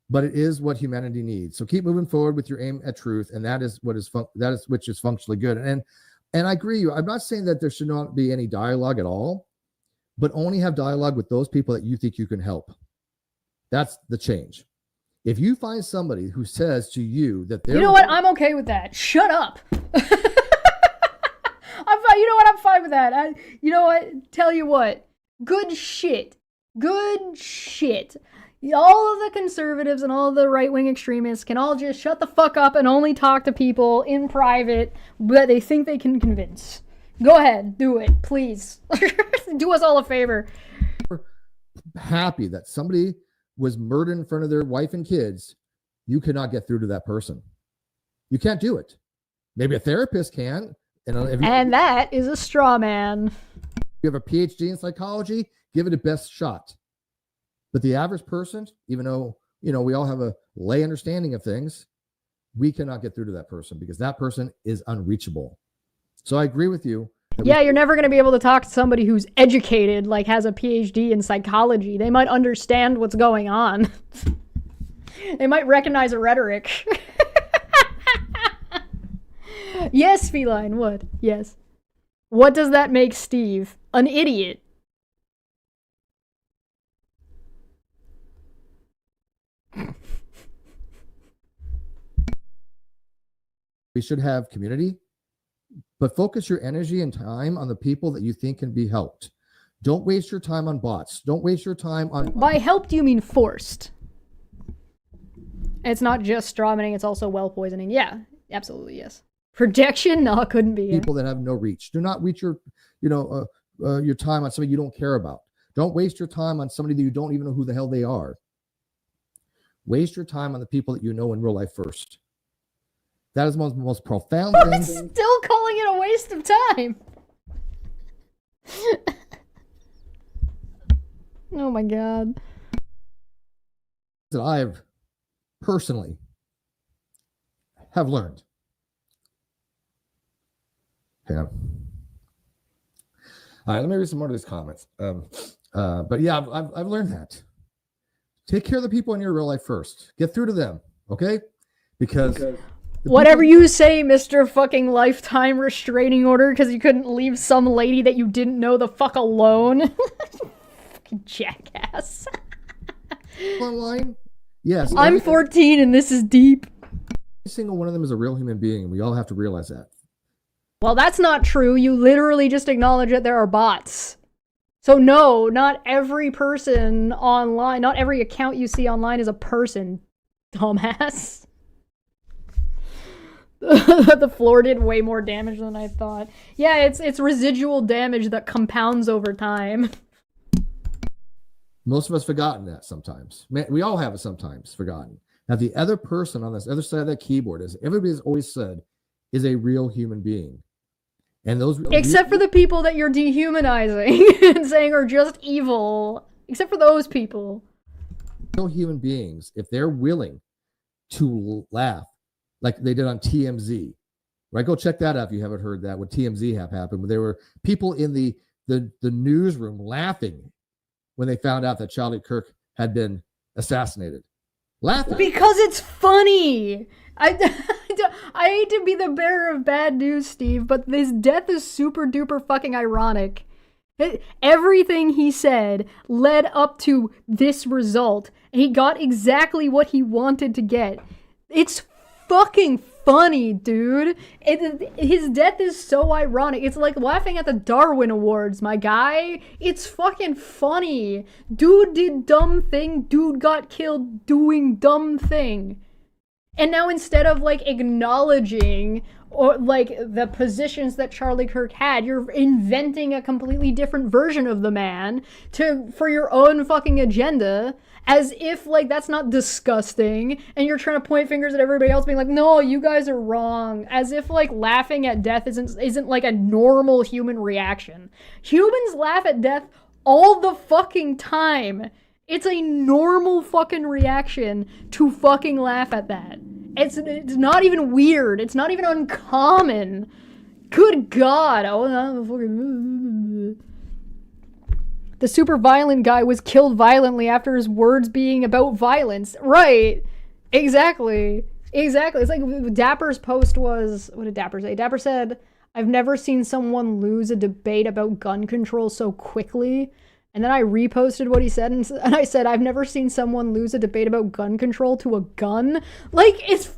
but it is what humanity needs. So keep moving forward with your aim at truth, and that is which is functionally good. And I agree. I'm not saying that there should not be any dialogue at all, but only have dialogue with those people that you think you can help. That's the change. If you find somebody who says to you that they're... You know what? I'm okay with that. Shut up. I'm fine. You know what? I'm fine with that. You know what? Tell you what. Good shit. Good shit. All of the conservatives and all of the right-wing extremists can all just shut the fuck up and only talk to people in private that they think they can convince. Go ahead. Do it. Please. Do us all a favor. Happy that somebody was murdered in front of their wife and kids, you cannot get through to that person. You can't do it. Maybe a therapist can. And that is a straw man. You have a PhD in psychology, give it a best shot. But the average person, even though, we all have a lay understanding of things, we cannot get through to that person because that person is unreachable. So I agree with you. Yeah, you're never going to be able to talk to somebody who's educated, like has a PhD in psychology. They might understand what's going on. They might recognize a rhetoric. Yes, Feline, what? Yes. What does that make Steve? An idiot. We should have community, but focus your energy and time on the people that you think can be helped. Don't waste your time on bots. Don't waste your time on... By helped, you mean forced. It's not just strawmanning, it's also well poisoning. Yeah, absolutely, yes. Projection? No, it couldn't be. People that have no reach. Do not reach your time on somebody you don't care about. Don't waste your time on somebody that you don't even know who the hell they are. Waste your time on the people that you know in real life first. That is the most profound thing. I'm still calling it a waste of time. Oh my god. That I've personally have learned. Yeah. All right, let me read some more of these comments. But yeah, I've learned that. Take care of the people in your real life first. Get through to them, okay? Because whatever you say, Mr. fucking lifetime restraining order, because you couldn't leave some lady that you didn't know the fuck alone. Fucking jackass. Online? Yes. I'm 14 and this is deep. Every single one of them is a real human being, and we all have to realize that. Well, that's not true. You literally just acknowledge that there are bots. So no, not every person online, not every account you see online is a person, dumbass. The floor did way more damage than I thought. Yeah, it's residual damage that compounds over time. Most of us forgotten that sometimes. We all have it sometimes forgotten. Now, the other person on this other side of that keyboard, as everybody's always said, is a real human being. And those except for the people that you're dehumanizing and saying are just evil. Except for those people. Real human beings, if they're willing to laugh, like they did on TMZ, right? Go check that out if you haven't heard that. What TMZ have happened, but there were people in the newsroom laughing when they found out that Charlie Kirk had been assassinated. Laughing because it's funny. I hate to be the bearer of bad news, Steve, but this death is super duper fucking ironic. Everything he said led up to this result. He got exactly what he wanted to get. It's fucking funny, dude. His death is so ironic. It's like laughing at the Darwin Awards, my guy. It's fucking funny. Dude did dumb thing. Dude got killed doing dumb thing. And now instead of like acknowledging or like the positions that Charlie Kirk had, you're inventing a completely different version of the man for your own fucking agenda, as if like that's not disgusting, and you're trying to point fingers at everybody else being like, no, you guys are wrong, as if like laughing at death isn't like a normal human reaction. Humans laugh at death all the fucking time. It's a normal fucking reaction to fucking laugh at that. It's not even weird. It's not even uncommon. Good God. Oh, no, fucking... The super violent guy was killed violently after his words being about violence. Right. Exactly. It's like Dapper's post was... What did Dapper say? Dapper said, I've never seen someone lose a debate about gun control so quickly. And then I reposted what he said, and I said, I've never seen someone lose a debate about gun control to a gun. Like, it's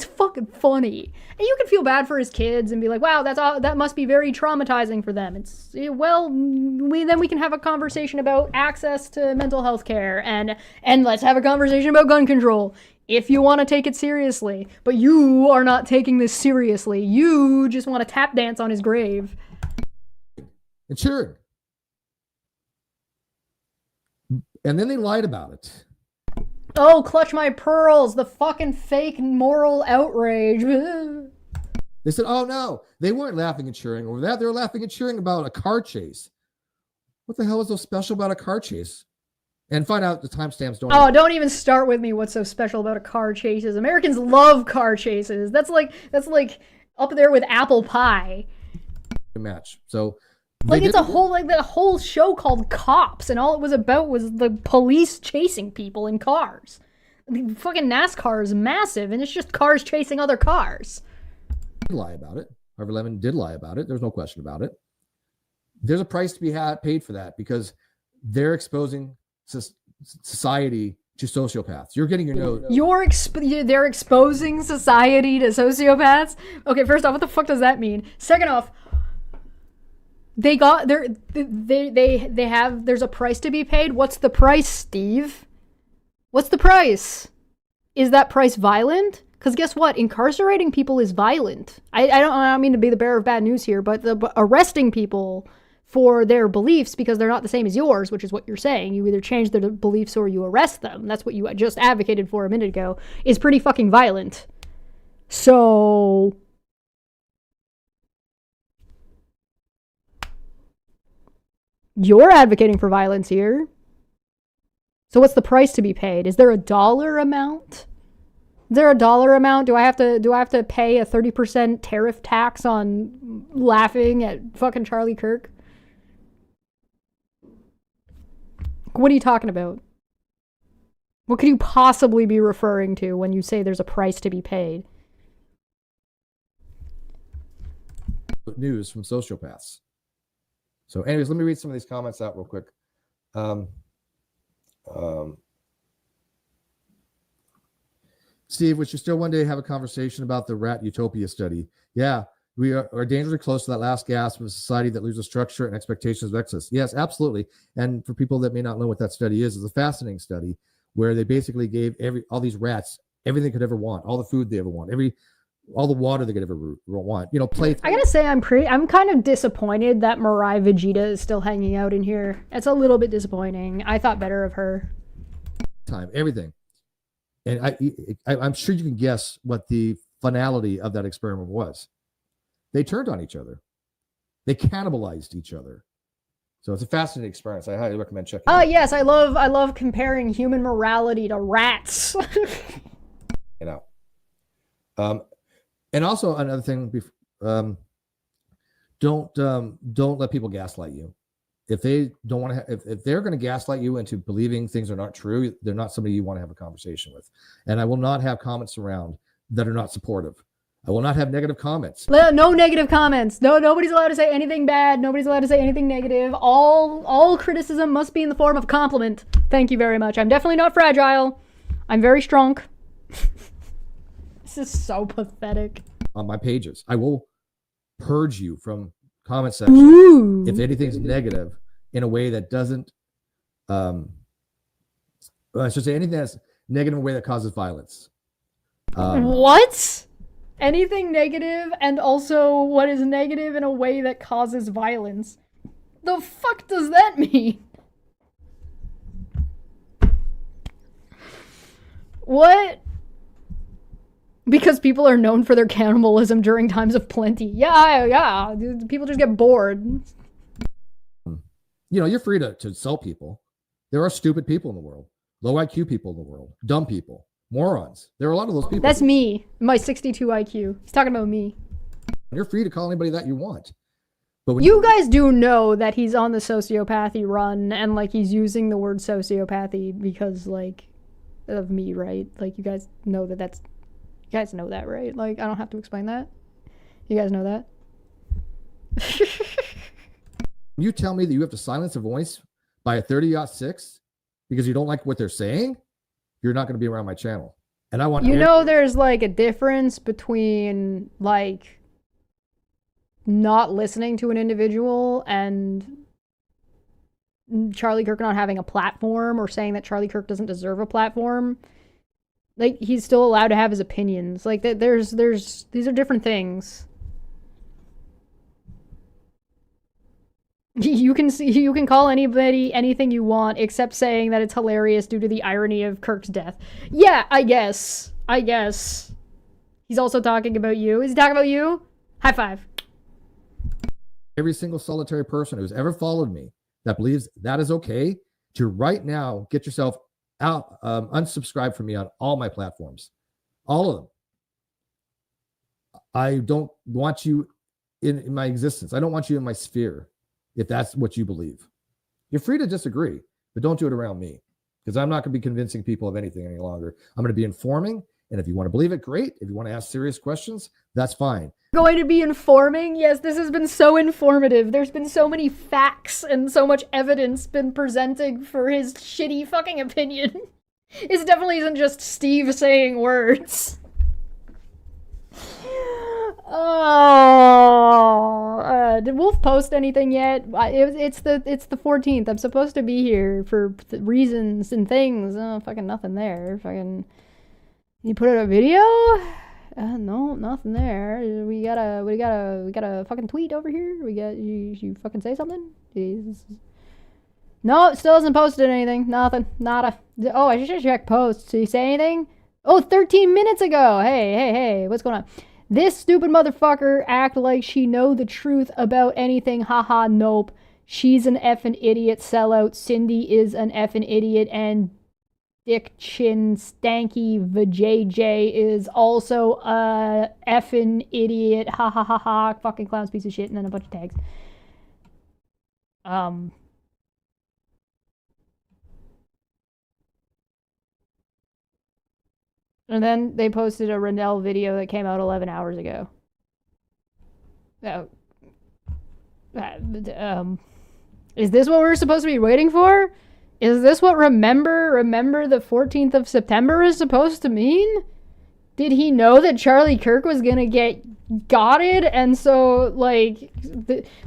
fucking funny. And you can feel bad for his kids and be like, wow, that must be very traumatizing for them. We can have a conversation about access to mental health care, and let's have a conversation about gun control if you want to take it seriously. But you are not taking this seriously. You just want to tap dance on his grave. Insured. And then they lied about it. Oh, clutch my pearls, the fucking fake moral outrage. They said, oh no, they weren't laughing and cheering over that. They were laughing and cheering about a car chase. What the hell is so special about a car chase? And find out the timestamps don't. Oh, don't even start with me what's so special about a car chases. Americans love car chases. That's like up there with apple pie. Match. So like it's a whole show called Cops, and all it was about was the police chasing people in cars. The fucking NASCAR is massive, and it's just cars chasing other cars. Lie about it. Harvey Lemon did lie about it. There's no question about it. There's a price to be paid for that, because they're exposing society to sociopaths. You're getting your nose. They're exposing society to sociopaths. Okay, first off, what the fuck does that mean? Second off, there's a price to be paid. What's the price, Steve? What's the price? Is that price violent? Because guess what? Incarcerating people is violent. I don't mean to be the bearer of bad news here, but arresting people for their beliefs because they're not the same as yours, which is what you're saying. You either change their beliefs or you arrest them. That's what you just advocated for a minute ago, is pretty fucking violent. So you're advocating for violence here. So what's the price to be paid? Is there a dollar amount? Is there a dollar amount? Do I have to pay a 30% tariff tax on laughing at fucking Charlie Kirk? What are you talking about? What could you possibly be referring to when you say there's a price to be paid? News from sociopaths. So anyways, let me read some of these comments out real quick. Steve, would you still one day have a conversation about the rat utopia study? Yeah, we are dangerously close to that last gasp of a society that loses structure and expectations of excess. Yes, absolutely. And for people that may not know what that study is, it's a fascinating study where they basically gave all these rats everything they could ever want, all the food they ever want, all the water they could ever want. I gotta say, I'm kind of disappointed that Mirai Vegeta is still hanging out in here. It's a little bit disappointing. I thought better of her. Everything. And I'm sure you can guess what the finality of that experiment was. They turned on each other. They cannibalized each other. So it's a fascinating experience. I highly recommend checking it out. Yes, I love comparing human morality to rats. And also another thing, don't let people gaslight you. If they don't want to, if they're going to gaslight you into believing things are not true, they're not somebody you want to have a conversation with. And I will not have comments around that are not supportive. I will not have negative comments. No negative comments. No, nobody's allowed to say anything bad. Nobody's allowed to say anything negative. All criticism must be in the form of compliment. Thank you very much. I'm definitely not fragile. I'm very strong. This is so pathetic. On my pages, I will purge you from comment section Ooh. if anything's negative in a way that doesn't. I should say anything that's negative in a way that causes violence. What? Anything negative, and also what is negative in a way that causes violence? The fuck does that mean? What? Because people are known for their cannibalism during times of plenty. Yeah. People just get bored. You're free to insult people. There are stupid people in the world, low IQ people in the world, dumb people, morons. There are a lot of those people. That's me, my 62 IQ. He's talking about me. You're free to call anybody that you want. But when You guys do know that he's on the sociopathy run, and like he's using the word sociopathy because like of me, right? Like you guys know that's. You guys know that, right? Like I don't have to explain that. You guys know that. you tell me that you have to silence a voice by a 30-06 because you don't like what they're saying, you're not going to be around my channel. And I want there's like a difference between like not listening to an individual and Charlie Kirk not having a platform, or saying that Charlie Kirk doesn't deserve a platform. Like he's still allowed to have his opinions. Like there's these are different things. You can call anybody anything you want except saying that it's hilarious due to the irony of Kirk's death. Yeah, I guess. He's also talking about you. Is he talking about you? High five. every single solitary person who's ever followed me that believes that is okay to right now get yourself out, unsubscribe from me on all my platforms, all of them. I don't want you in my existence. I don't want you in my sphere if that's what you believe. You're free to disagree, but don't do it around me, because I'm not going to be convincing people of anything any longer. I'm going to be informing, and if you want to believe it, great. If you want to ask serious questions, that's fine. Going to be informing? Yes, this has been so informative. There's been so many facts and so much evidence been presenting for his shitty fucking opinion. It definitely isn't just Steve saying words. Oh, did Wolf post anything yet? It's the 14th. I'm supposed to be here for reasons and things. Oh, fucking nothing there. Fucking, you put out a video? No, nothing there. We got a fucking tweet over here. We got you fucking say something. Jesus. No, it still hasn't posted anything. Nothing. Nada. Oh, I should check posts. Did he say anything? Oh, 13 minutes ago. Hey, what's going on? This stupid motherfucker act like she know the truth about anything. Haha, nope. She's an effing idiot sellout. Cindy is an effing idiot, and Dick Chin Stanky VJJ is also a effing idiot. Ha ha ha ha. Fucking clowns, piece of shit, and then a bunch of tags. And then they posted a Rennell video that came out 11 hours ago. Is this what we're supposed to be waiting for? Is this what remember the 14th of September is supposed to mean? Did he know that Charlie Kirk was gonna get gotted, and so, like,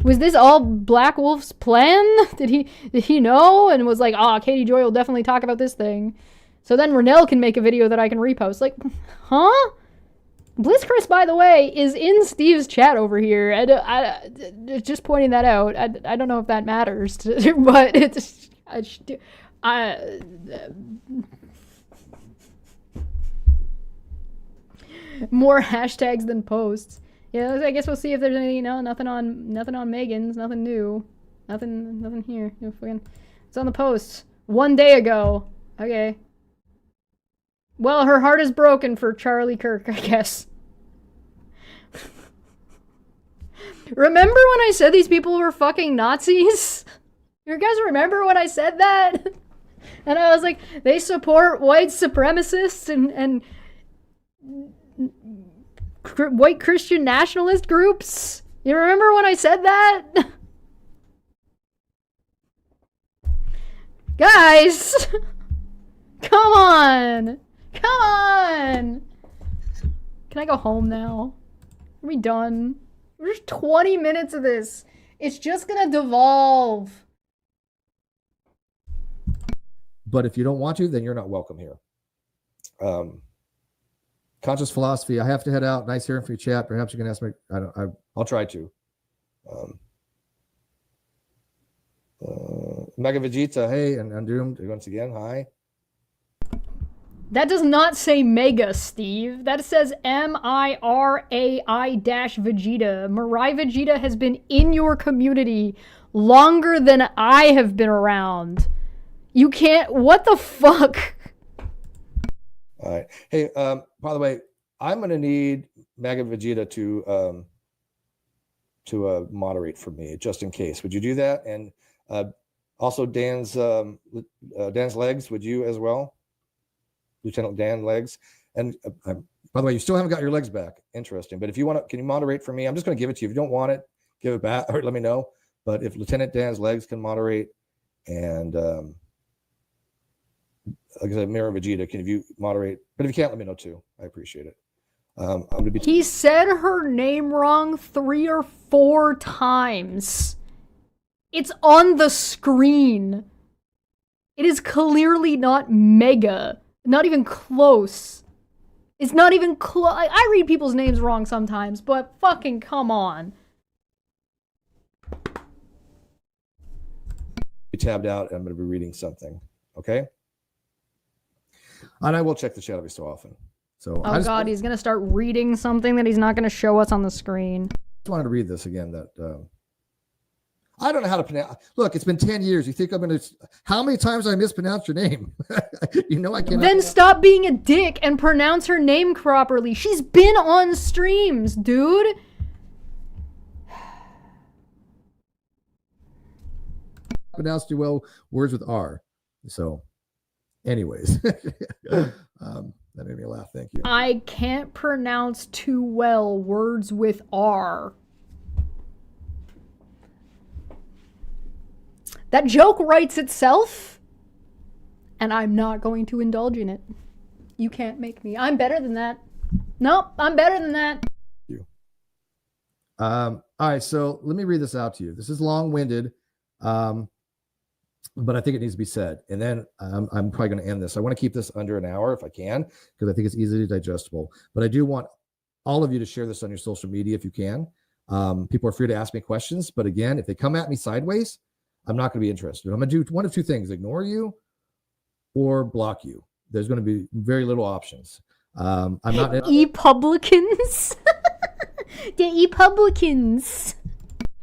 was this all Black Wolf's plan? Did he know and was like, Katie Joy will definitely talk about this thing. So then Rennell can make a video that I can repost. Like, huh? Blitzchris, by the way, is in Steve's chat over here. I just pointing that out. I don't know if that matters, but it's... more hashtags than posts. Yeah, I guess we'll see if there's any. No, nothing on Megan's. Nothing new. Nothing here. No fucking. It's on the posts 1 day ago. Okay. Well, her heart is broken for Charlie Kirk, I guess. Remember when I said these people were fucking Nazis? You guys remember when I said that? And I was like, they support white supremacists and white Christian nationalist groups? You remember when I said that? Guys! Come on! Come on! Can I go home now? Are we done? There's 20 minutes of this. It's just gonna devolve. But if you don't want to, then you're not welcome here. Conscious philosophy. I have to head out. Nice hearing from you, chat. Perhaps you can ask me. I'll try to. Mega Vegeta. Hey, and Undoomed once again. Hi. That does not say Mega, Steve. That says Mirai-Vegeta. Mirai Vegeta has been in your community longer than I have been around. You can't. What the fuck? All right. Hey, by the way, I'm going to need Mega Vegeta to moderate for me, just in case. Would you do that? And also Dan's legs. Would you as well? Lieutenant Dan legs. And by the way, you still haven't got your legs back. Interesting. But if you want to, can you moderate for me? I'm just going to give it to you. If you don't want it, give it back or let me know. But if Lieutenant Dan's legs can moderate and like I said, Mirror Vegeta, can you moderate? But if you can't, let me know too. I appreciate it. I'm gonna be. He said her name wrong 3 or 4 times. It's on the screen. It is clearly not Mega. Not even close. It's not even close. I read people's names wrong sometimes, but fucking come on. Be tabbed out, and I'm going to be reading something. Okay. And I will check the chat every so often. So oh god, he's gonna start reading something that he's not gonna show us on the screen. I just wanted to read this again. That I don't know how to pronounce. Look, it's been 10 years. You think I'm gonna? How many times I mispronounced your name? You know I can't. Then stop being a dick and pronounce her name properly. She's been on streams, dude. Pronounced you well. Words with R. So, anyways, that made me laugh. Thank you. I can't pronounce too well words with R. That joke writes itself, and I'm not going to indulge in it. You can't make me. I'm better than that. Nope, I'm better than that. Thank you. All right, so let me read this out to you. This is long-winded, but I think it needs to be said. And then I'm probably going to end this. I want to keep this under an hour if I can, because I think it's easily digestible. But I do want all of you to share this on your social media if you can. People are free to ask me questions. But again, if they come at me sideways, I'm not going to be interested. I'm going to do one of two things: ignore you or block you. There's going to be very little options. I'm not E-publicans. The E-publicans.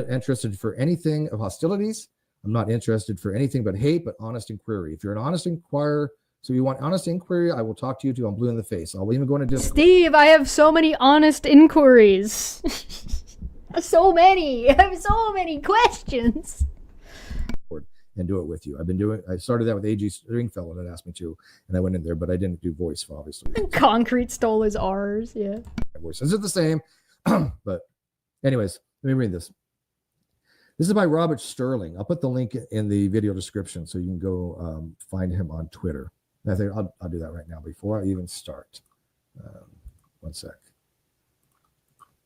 interested for anything of hostilities. I'm not interested for anything but hate, but honest inquiry. If you're an honest inquirer, so you want honest inquiry, I will talk to you till I'm blue in the face. I'll even go into Discord. Steve, I have so many honest inquiries. So many. I have so many questions. And do it with you. I started that with AG Stringfellow that asked me to, and I went in there, but I didn't do voice for obviously. Concrete stole his R's, yeah. Voices are the same. But anyways, let me read this. This is by Robert Sterling. I'll put the link in the video description so you can go find him on Twitter. I think I'll do that right now before I even start. One sec.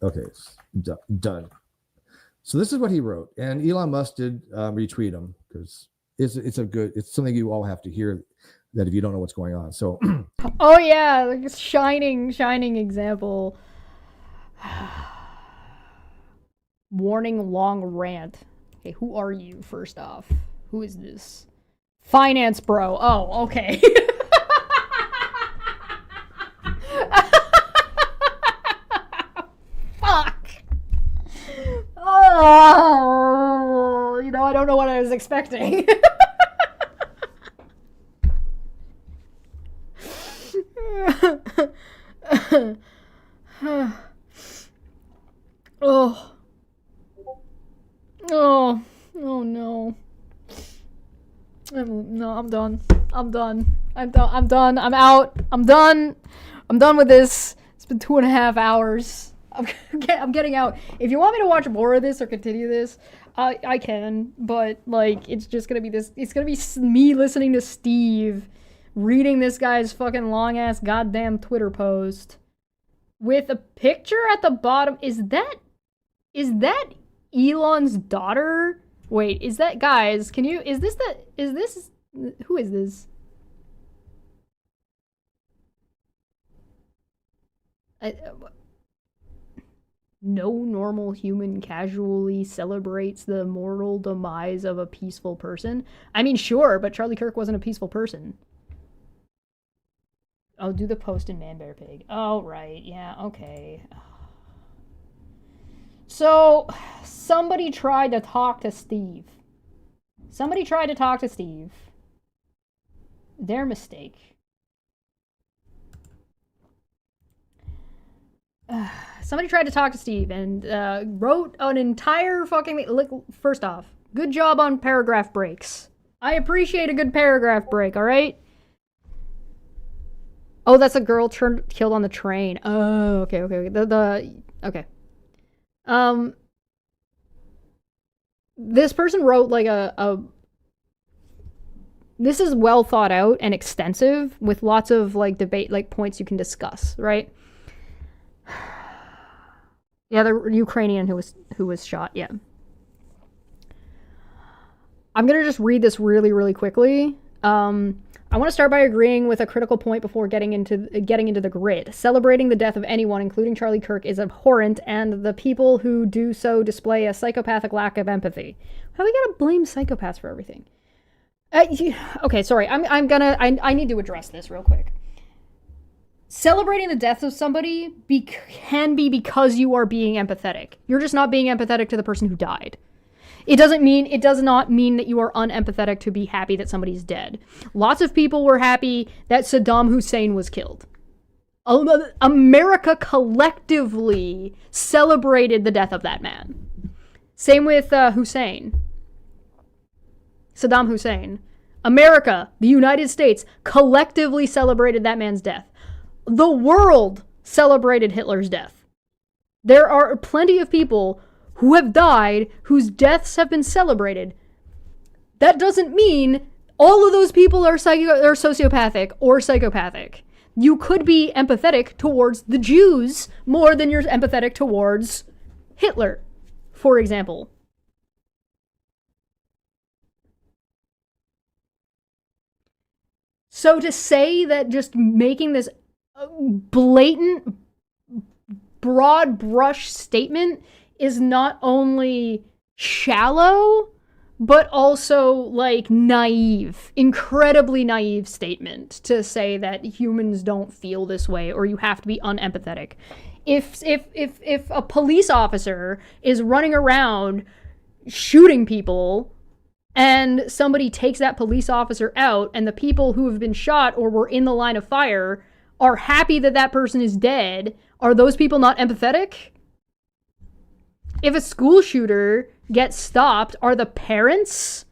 Okay, it's done. So this is what he wrote, and Elon Musk did retweet him because it's something you all have to hear, that if you don't know what's going on. So oh yeah, like a shining example. Warning, long rant. Okay, who are you, first off? Who is this? Finance bro. Oh, okay. Fuck. Oh, I don't know what I was expecting. Oh no. I'm done. I'm out. I'm done with this. It's been 2.5 hours. I'm getting out. If you want me to watch more of this or continue this, I can, but like it's just gonna be this. It's gonna be me listening to Steve reading this guy's fucking long ass goddamn Twitter post. with a picture at the bottom. Is that Elon's daughter? Wait, is that, guys, who is this? No normal human casually celebrates the mortal demise of a peaceful person. I mean, sure, but Charlie Kirk wasn't a peaceful person. Oh, do the post in Man Bear Pig. Oh, right. Yeah, okay. So, somebody tried to talk to Steve. Their mistake. Somebody tried to talk to Steve and wrote an entire fucking... First off, good job on paragraph breaks. I appreciate a good paragraph break, alright? Oh, that's a girl killed on the train. Oh, okay. Okay. This person wrote like this is well thought out and extensive with lots of like debate, like points you can discuss, right? Yeah, the Ukrainian who was shot, yeah. I'm gonna just read this really, really quickly. I want to start by agreeing with a critical point before getting into the grid. Celebrating the death of anyone, including Charlie Kirk, is abhorrent, and the people who do so display a psychopathic lack of empathy. How we gotta blame psychopaths for everything? Okay, sorry. I need to address this real quick. Celebrating the death of somebody can be because you are being empathetic. You're just not being empathetic to the person who died. It does not mean that you are unempathetic to be happy that somebody's dead. Lots of people were happy that Saddam Hussein was killed. America collectively celebrated the death of that man. Same with Hussein. Saddam Hussein. America, the United States, collectively celebrated that man's death. The world celebrated Hitler's death. There are plenty of people who have died, whose deaths have been celebrated. That doesn't mean all of those people are sociopathic or psychopathic. You could be empathetic towards the Jews more than you're empathetic towards Hitler, for example. So to say that just making this blatant, broad brush statement is not only shallow, but also, like, naive. Incredibly naive statement to say that humans don't feel this way or you have to be unempathetic. If a police officer is running around shooting people and somebody takes that police officer out and the people who have been shot or were in the line of fire are happy that that person is dead, are those people not empathetic? If a school shooter gets stopped, are the parents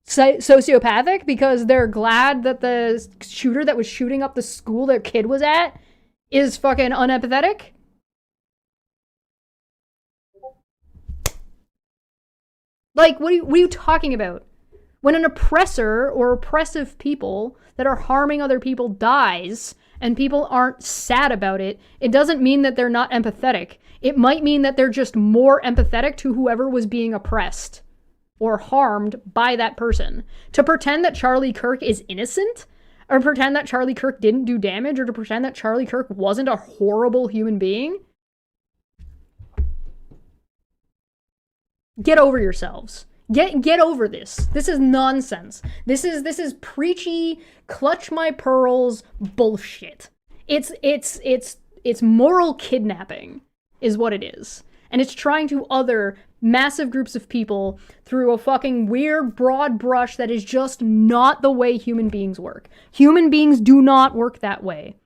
sociopathic because they're glad that the shooter that was shooting up the school their kid was at is fucking unempathetic? Like, what are you talking about? When an oppressor or oppressive people that are harming other people dies and people aren't sad about it, it doesn't mean that they're not empathetic. It might mean that they're just more empathetic to whoever was being oppressed or harmed by that person. To pretend that Charlie Kirk is innocent, or pretend that Charlie Kirk didn't do damage, or to pretend that Charlie Kirk wasn't a horrible human being, get over yourselves. Get over this. This is nonsense. This is preachy, clutch my pearls bullshit. It's moral kidnapping is what it is. And it's trying to other massive groups of people through a fucking weird broad brush that is just not the way human beings work. Human beings do not work that way.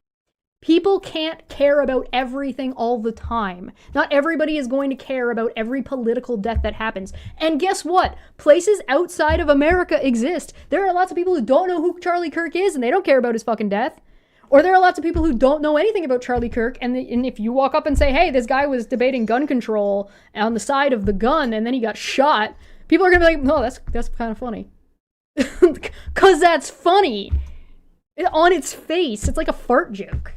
People can't care about everything all the time. Not everybody is going to care about every political death that happens. And guess what? Places outside of America exist. There are lots of people who don't know who Charlie Kirk is and they don't care about his fucking death. Or there are lots of people who don't know anything about Charlie Kirk, and if you walk up and say, hey, this guy was debating gun control on the side of the gun and then he got shot, people are going to be like, no, that's kind of funny. Because that's funny. On its face, it's like a fart joke.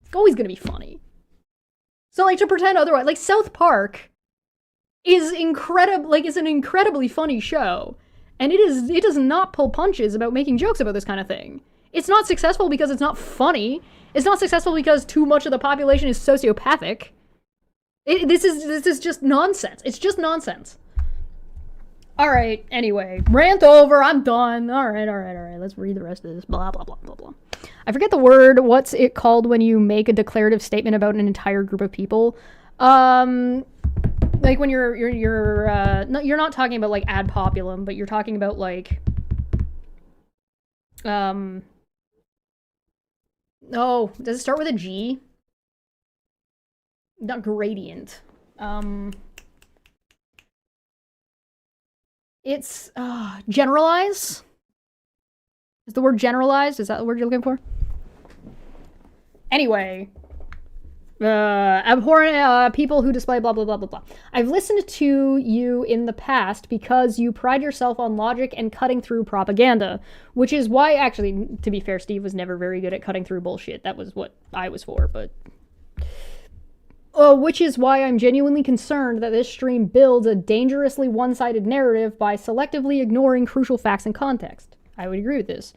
It's always going to be funny. So, like, to pretend otherwise, like, South Park is is an incredibly funny show. And it does not pull punches about making jokes about this kind of thing. It's not successful because it's not funny. It's not successful because too much of the population is sociopathic. This is just nonsense. It's just nonsense. All right, anyway, rant over, I'm done. All right, let's read the rest of this, blah, blah, blah, blah, blah. I forget the word, what's it called when you make a declarative statement about an entire group of people? Like when you're not talking about, like, ad populum, but you're talking about, like, oh, does it start with a G? Not gradient. It's, generalize? Is the word generalized? Is that the word you're looking for? Anyway. Abhorrent people who display blah, blah, blah, blah, blah. I've listened to you in the past because you pride yourself on logic and cutting through propaganda, which is why, actually, to be fair, Steve was never very good at cutting through bullshit. That was what I was for, but... which is why I'm genuinely concerned that this stream builds a dangerously one-sided narrative by selectively ignoring crucial facts and context. I would agree with this.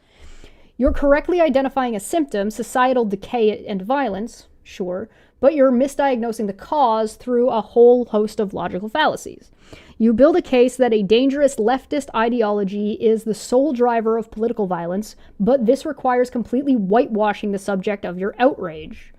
You're correctly identifying a symptom, societal decay and violence, sure, but you're misdiagnosing the cause through a whole host of logical fallacies. You build a case that a dangerous leftist ideology is the sole driver of political violence, but this requires completely whitewashing the subject of your outrage.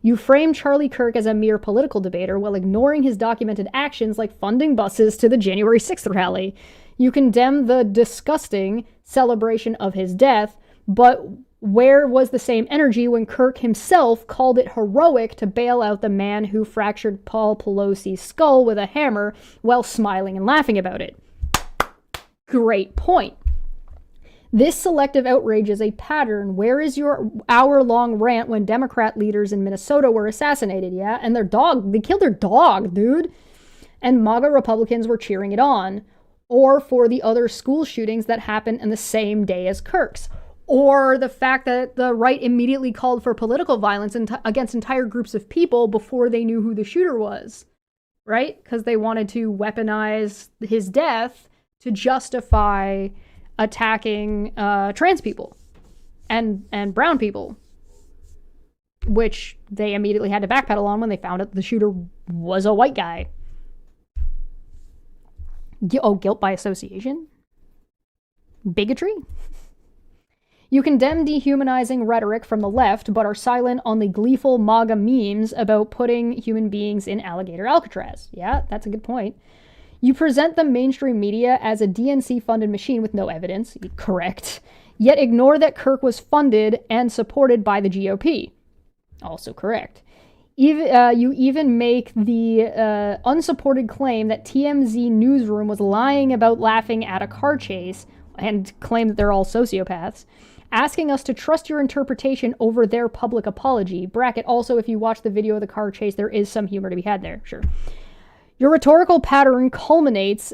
You frame Charlie Kirk as a mere political debater while ignoring his documented actions like funding buses to the January 6th rally. You condemn the disgusting celebration of his death, but where was the same energy when Kirk himself called it heroic to bail out the man who fractured Paul Pelosi's skull with a hammer while smiling and laughing about it? Great point. This selective outrage is a pattern. Where is your hour-long rant when Democrat leaders in Minnesota were assassinated, yeah? And they killed their dog, dude. And MAGA Republicans were cheering it on. Or for the other school shootings that happened in the same day as Kirk's. Or the fact that the right immediately called for political violence against entire groups of people before they knew who the shooter was. Right? Because they wanted to weaponize his death to justify attacking trans people and brown people, which they immediately had to backpedal on when they found out the shooter was a white guy. Guilt by association? Bigotry? You condemn dehumanizing rhetoric from the left, but are silent on the gleeful MAGA memes about putting human beings in alligator Alcatraz. Yeah, that's a good point. You present the mainstream media as a DNC-funded machine with no evidence, correct, yet ignore that Kirk was funded and supported by the GOP. Also correct. You even make the unsupported claim that TMZ Newsroom was lying about laughing at a car chase and claim that they're all sociopaths, asking us to trust your interpretation over their public apology. Bracket, also, if you watch the video of the car chase, there is some humor to be had there, sure. Your rhetorical pattern culminates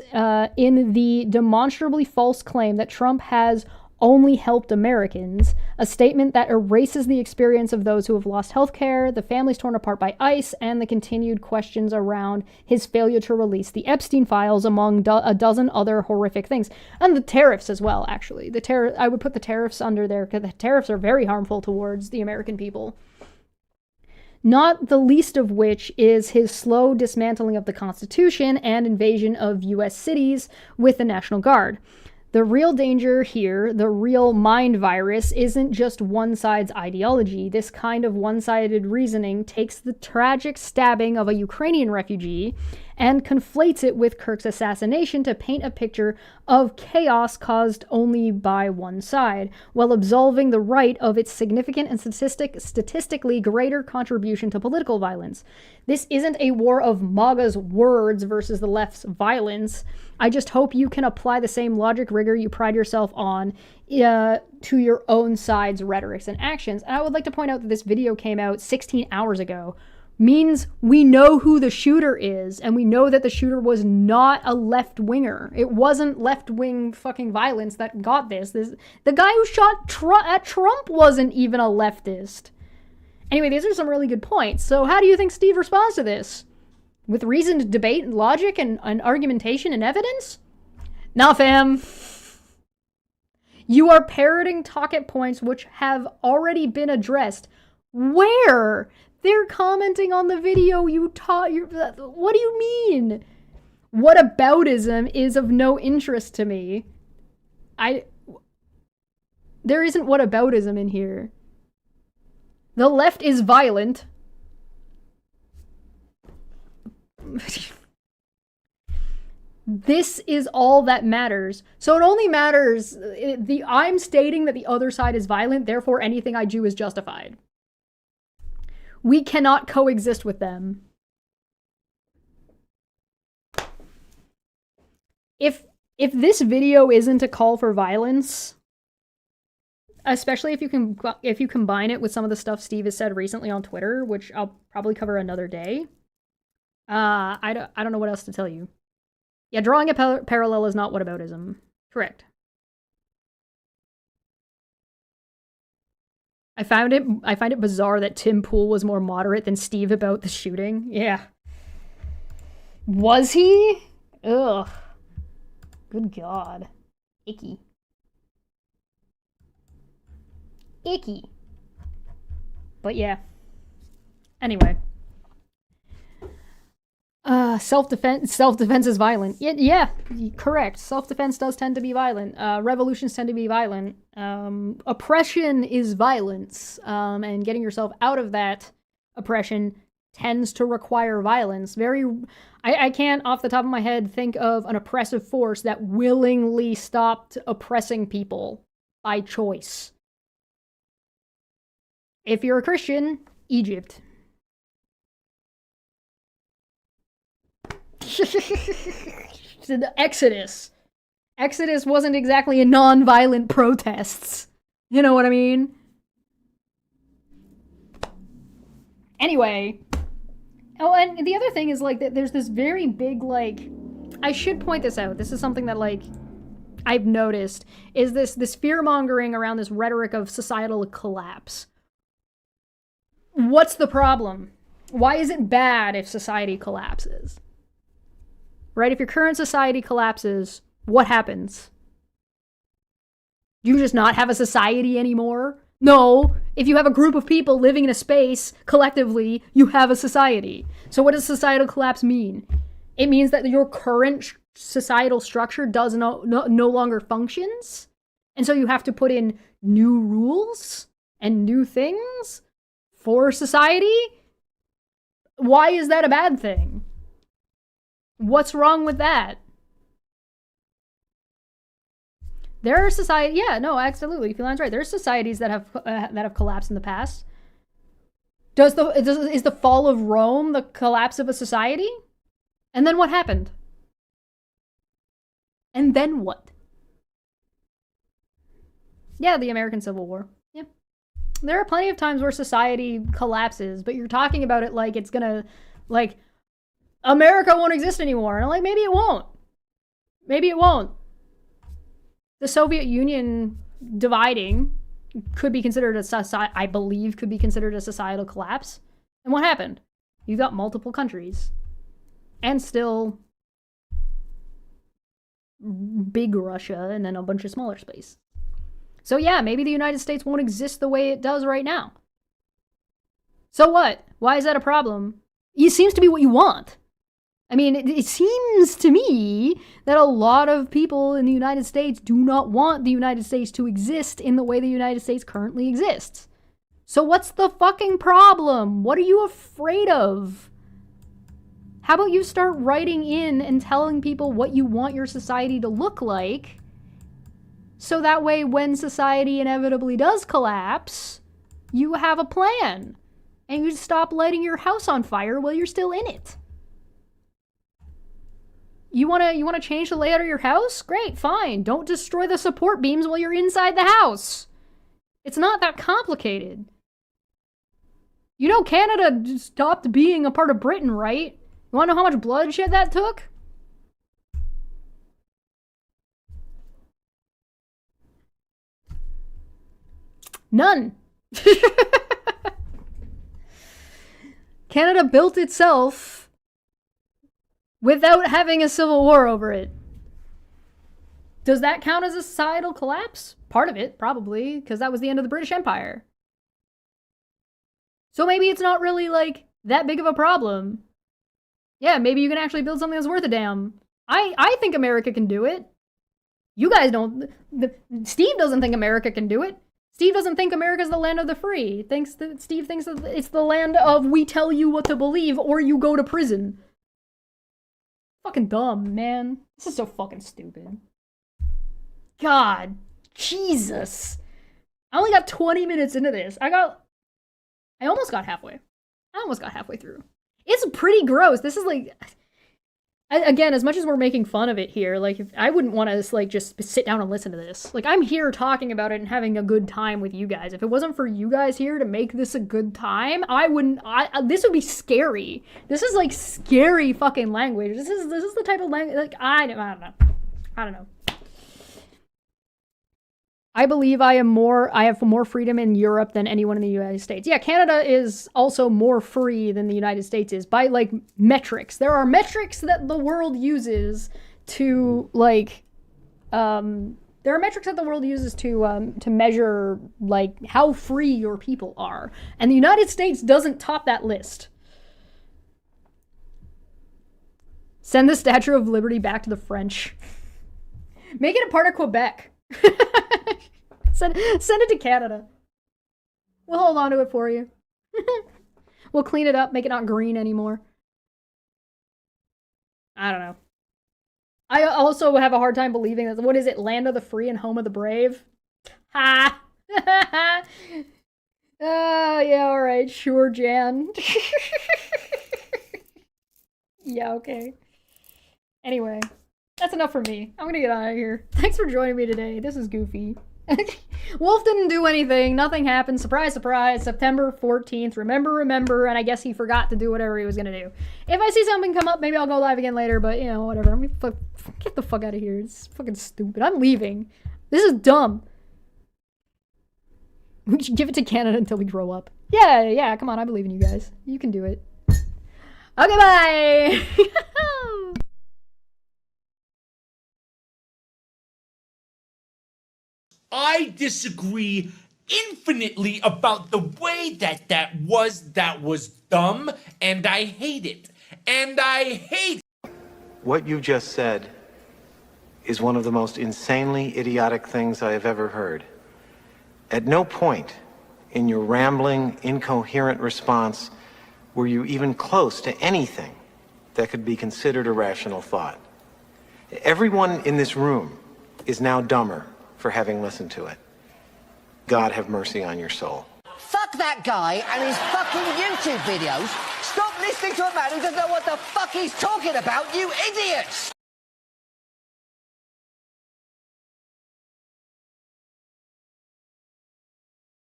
in the demonstrably false claim that Trump has only helped Americans, a statement that erases the experience of those who have lost healthcare, the families torn apart by ICE, and the continued questions around his failure to release the Epstein files, among a dozen other horrific things. And the tariffs as well, actually. I would put the tariffs under there, because the tariffs are very harmful towards the American people. Not the least of which is his slow dismantling of the Constitution and invasion of U.S. cities with the National Guard. The real danger here, the real mind virus, isn't just one side's ideology. This kind of one-sided reasoning takes the tragic stabbing of a Ukrainian refugee and conflates it with Kirk's assassination to paint a picture of chaos caused only by one side, while absolving the right of its significant and statistically greater contribution to political violence. This isn't a war of MAGA's words versus the left's violence. I just hope you can apply the same logic rigor you pride yourself on to your own side's rhetorics and actions. And I would like to point out that this video came out 16 hours ago. Means we know who the shooter is, and we know that the shooter was not a left-winger. It wasn't left-wing fucking violence that got this. The guy who shot at Trump wasn't even a leftist. Anyway, these are some really good points. So how do you think Steve responds to this? With reasoned debate and logic and argumentation and evidence? Nah, fam. You are parroting talking points which have already been addressed. Where? They're commenting on the video you taught. What do you mean? Whataboutism is of no interest to me. There isn't whataboutism in here. The left is violent. This is all that matters. So it only matters, I'm stating that the other side is violent, therefore anything I do is justified. We cannot coexist with them. If this video isn't a call for violence, especially if you combine it with some of the stuff Steve has said recently on Twitter, which I'll probably cover another day, I don't know what else to tell you. Yeah, drawing a parallel is not whataboutism. Correct. I find it bizarre that Tim Pool was more moderate than Steve about the shooting. Yeah. Was he? Ugh. Good God. Icky. Icky. But yeah. Anyway. Self-defense is violent. Yeah, correct. Self-defense does tend to be violent. Revolutions tend to be violent. Oppression is violence. And getting yourself out of that oppression tends to require violence. I can't, off the top of my head, think of an oppressive force that willingly stopped oppressing people by choice. If you're a Christian, Egypt. The Exodus. Exodus wasn't exactly a non-violent protests. You know what I mean? Anyway. Oh, and the other thing is, like, there's this very big, like... I should point this out. This is something that, like, I've noticed. Is this fear-mongering around this rhetoric of societal collapse. What's the problem? Why is it bad if society collapses? Right? If your current society collapses, what happens? Do you just not have a society anymore? No. If you have a group of people living in a space, collectively, you have a society. So what does societal collapse mean? It means that your current societal structure does no longer functions. And so you have to put in new rules and new things for society? Why is that a bad thing? What's wrong with that? There are societies, yeah, no, absolutely. Philan's right. There are societies that have collapsed in the past. Is the fall of Rome the collapse of a society? And then what happened? And then what? Yeah, the American Civil War. Yeah. There are plenty of times where society collapses, but you're talking about it like it's gonna, like, America won't exist anymore. And I'm like, maybe it won't. Maybe it won't. The Soviet Union dividing could be considered I believe could be considered a societal collapse. And what happened? You got multiple countries. And still big Russia and then a bunch of smaller space. So yeah, maybe the United States won't exist the way it does right now. So what? Why is that a problem? It seems to be what you want. I mean, it seems to me that a lot of people in the United States do not want the United States to exist in the way the United States currently exists. So what's the fucking problem? What are you afraid of? How about you start writing in and telling people what you want your society to look like, so that way when society inevitably does collapse, you have a plan, and you stop lighting your house on fire while you're still in it. You wanna change the layout of your house? Great, fine. Don't destroy the support beams while you're inside the house. It's not that complicated. You know Canada stopped being a part of Britain, right? You wanna know how much bloodshed that took? None. Canada built itself without having a civil war over it. Does that count as a societal collapse? Part of it, probably, because that was the end of the British Empire. So maybe it's not really, like, that big of a problem. Yeah, maybe you can actually build something that's worth a damn. I think America can do it. You guys don't. Steve doesn't think America can do it. Steve doesn't think America's the land of the free. Steve thinks that it's the land of we tell you what to believe or you go to prison. Fucking dumb, man. This is so fucking stupid. God. Jesus. I only got 20 minutes into this. I almost got halfway. I almost got halfway through. It's pretty gross. This is like... Again, as much as we're making fun of it here, like, I wouldn't want to, like, just sit down and listen to this. Like, I'm here talking about it and having a good time with you guys. If it wasn't for you guys here to make this a good time, this would be scary. This is, like, scary fucking language. This is the type of language, like, I don't know. I believe I have more freedom in Europe than anyone in the United States. Yeah, Canada is also more free than the United States is by, like, metrics. There are metrics that the world uses to, like, there are metrics that the world uses to measure, like, how free your people are. And the United States doesn't top that list. Send the Statue of Liberty back to the French. Make it a part of Quebec. Send it to Canada. We'll hold on to it for you. We'll clean it up, make it not green anymore. I don't know. I also have a hard time believing that, what is it, land of the free and home of the brave? Ha! Yeah, alright, sure, Jan. Yeah, okay. Anyway, that's enough for me. I'm gonna get out of here. Thanks for joining me today. This is Goofy. Wolf didn't do anything. Nothing happened. Surprise, surprise. September 14th. Remember, and I guess he forgot to do whatever he was gonna do. If I see something come up, maybe I'll go live again later, but, you know, whatever. Get the fuck out of here. It's fucking stupid. I'm leaving. This is dumb. We should give it to Canada until we grow up. Yeah, come on. I believe in you guys. You can do it. Okay, bye! I disagree infinitely about the way that was dumb, and I hate it. And I hate... What you just said is one of the most insanely idiotic things I have ever heard. At no point in your rambling, incoherent response were you even close to anything that could be considered a rational thought. Everyone in this room is now dumber for having listened to it. God have mercy on your soul. Fuck that guy and his fucking YouTube videos. Stop listening to a man who doesn't know what the fuck he's talking about, you idiots!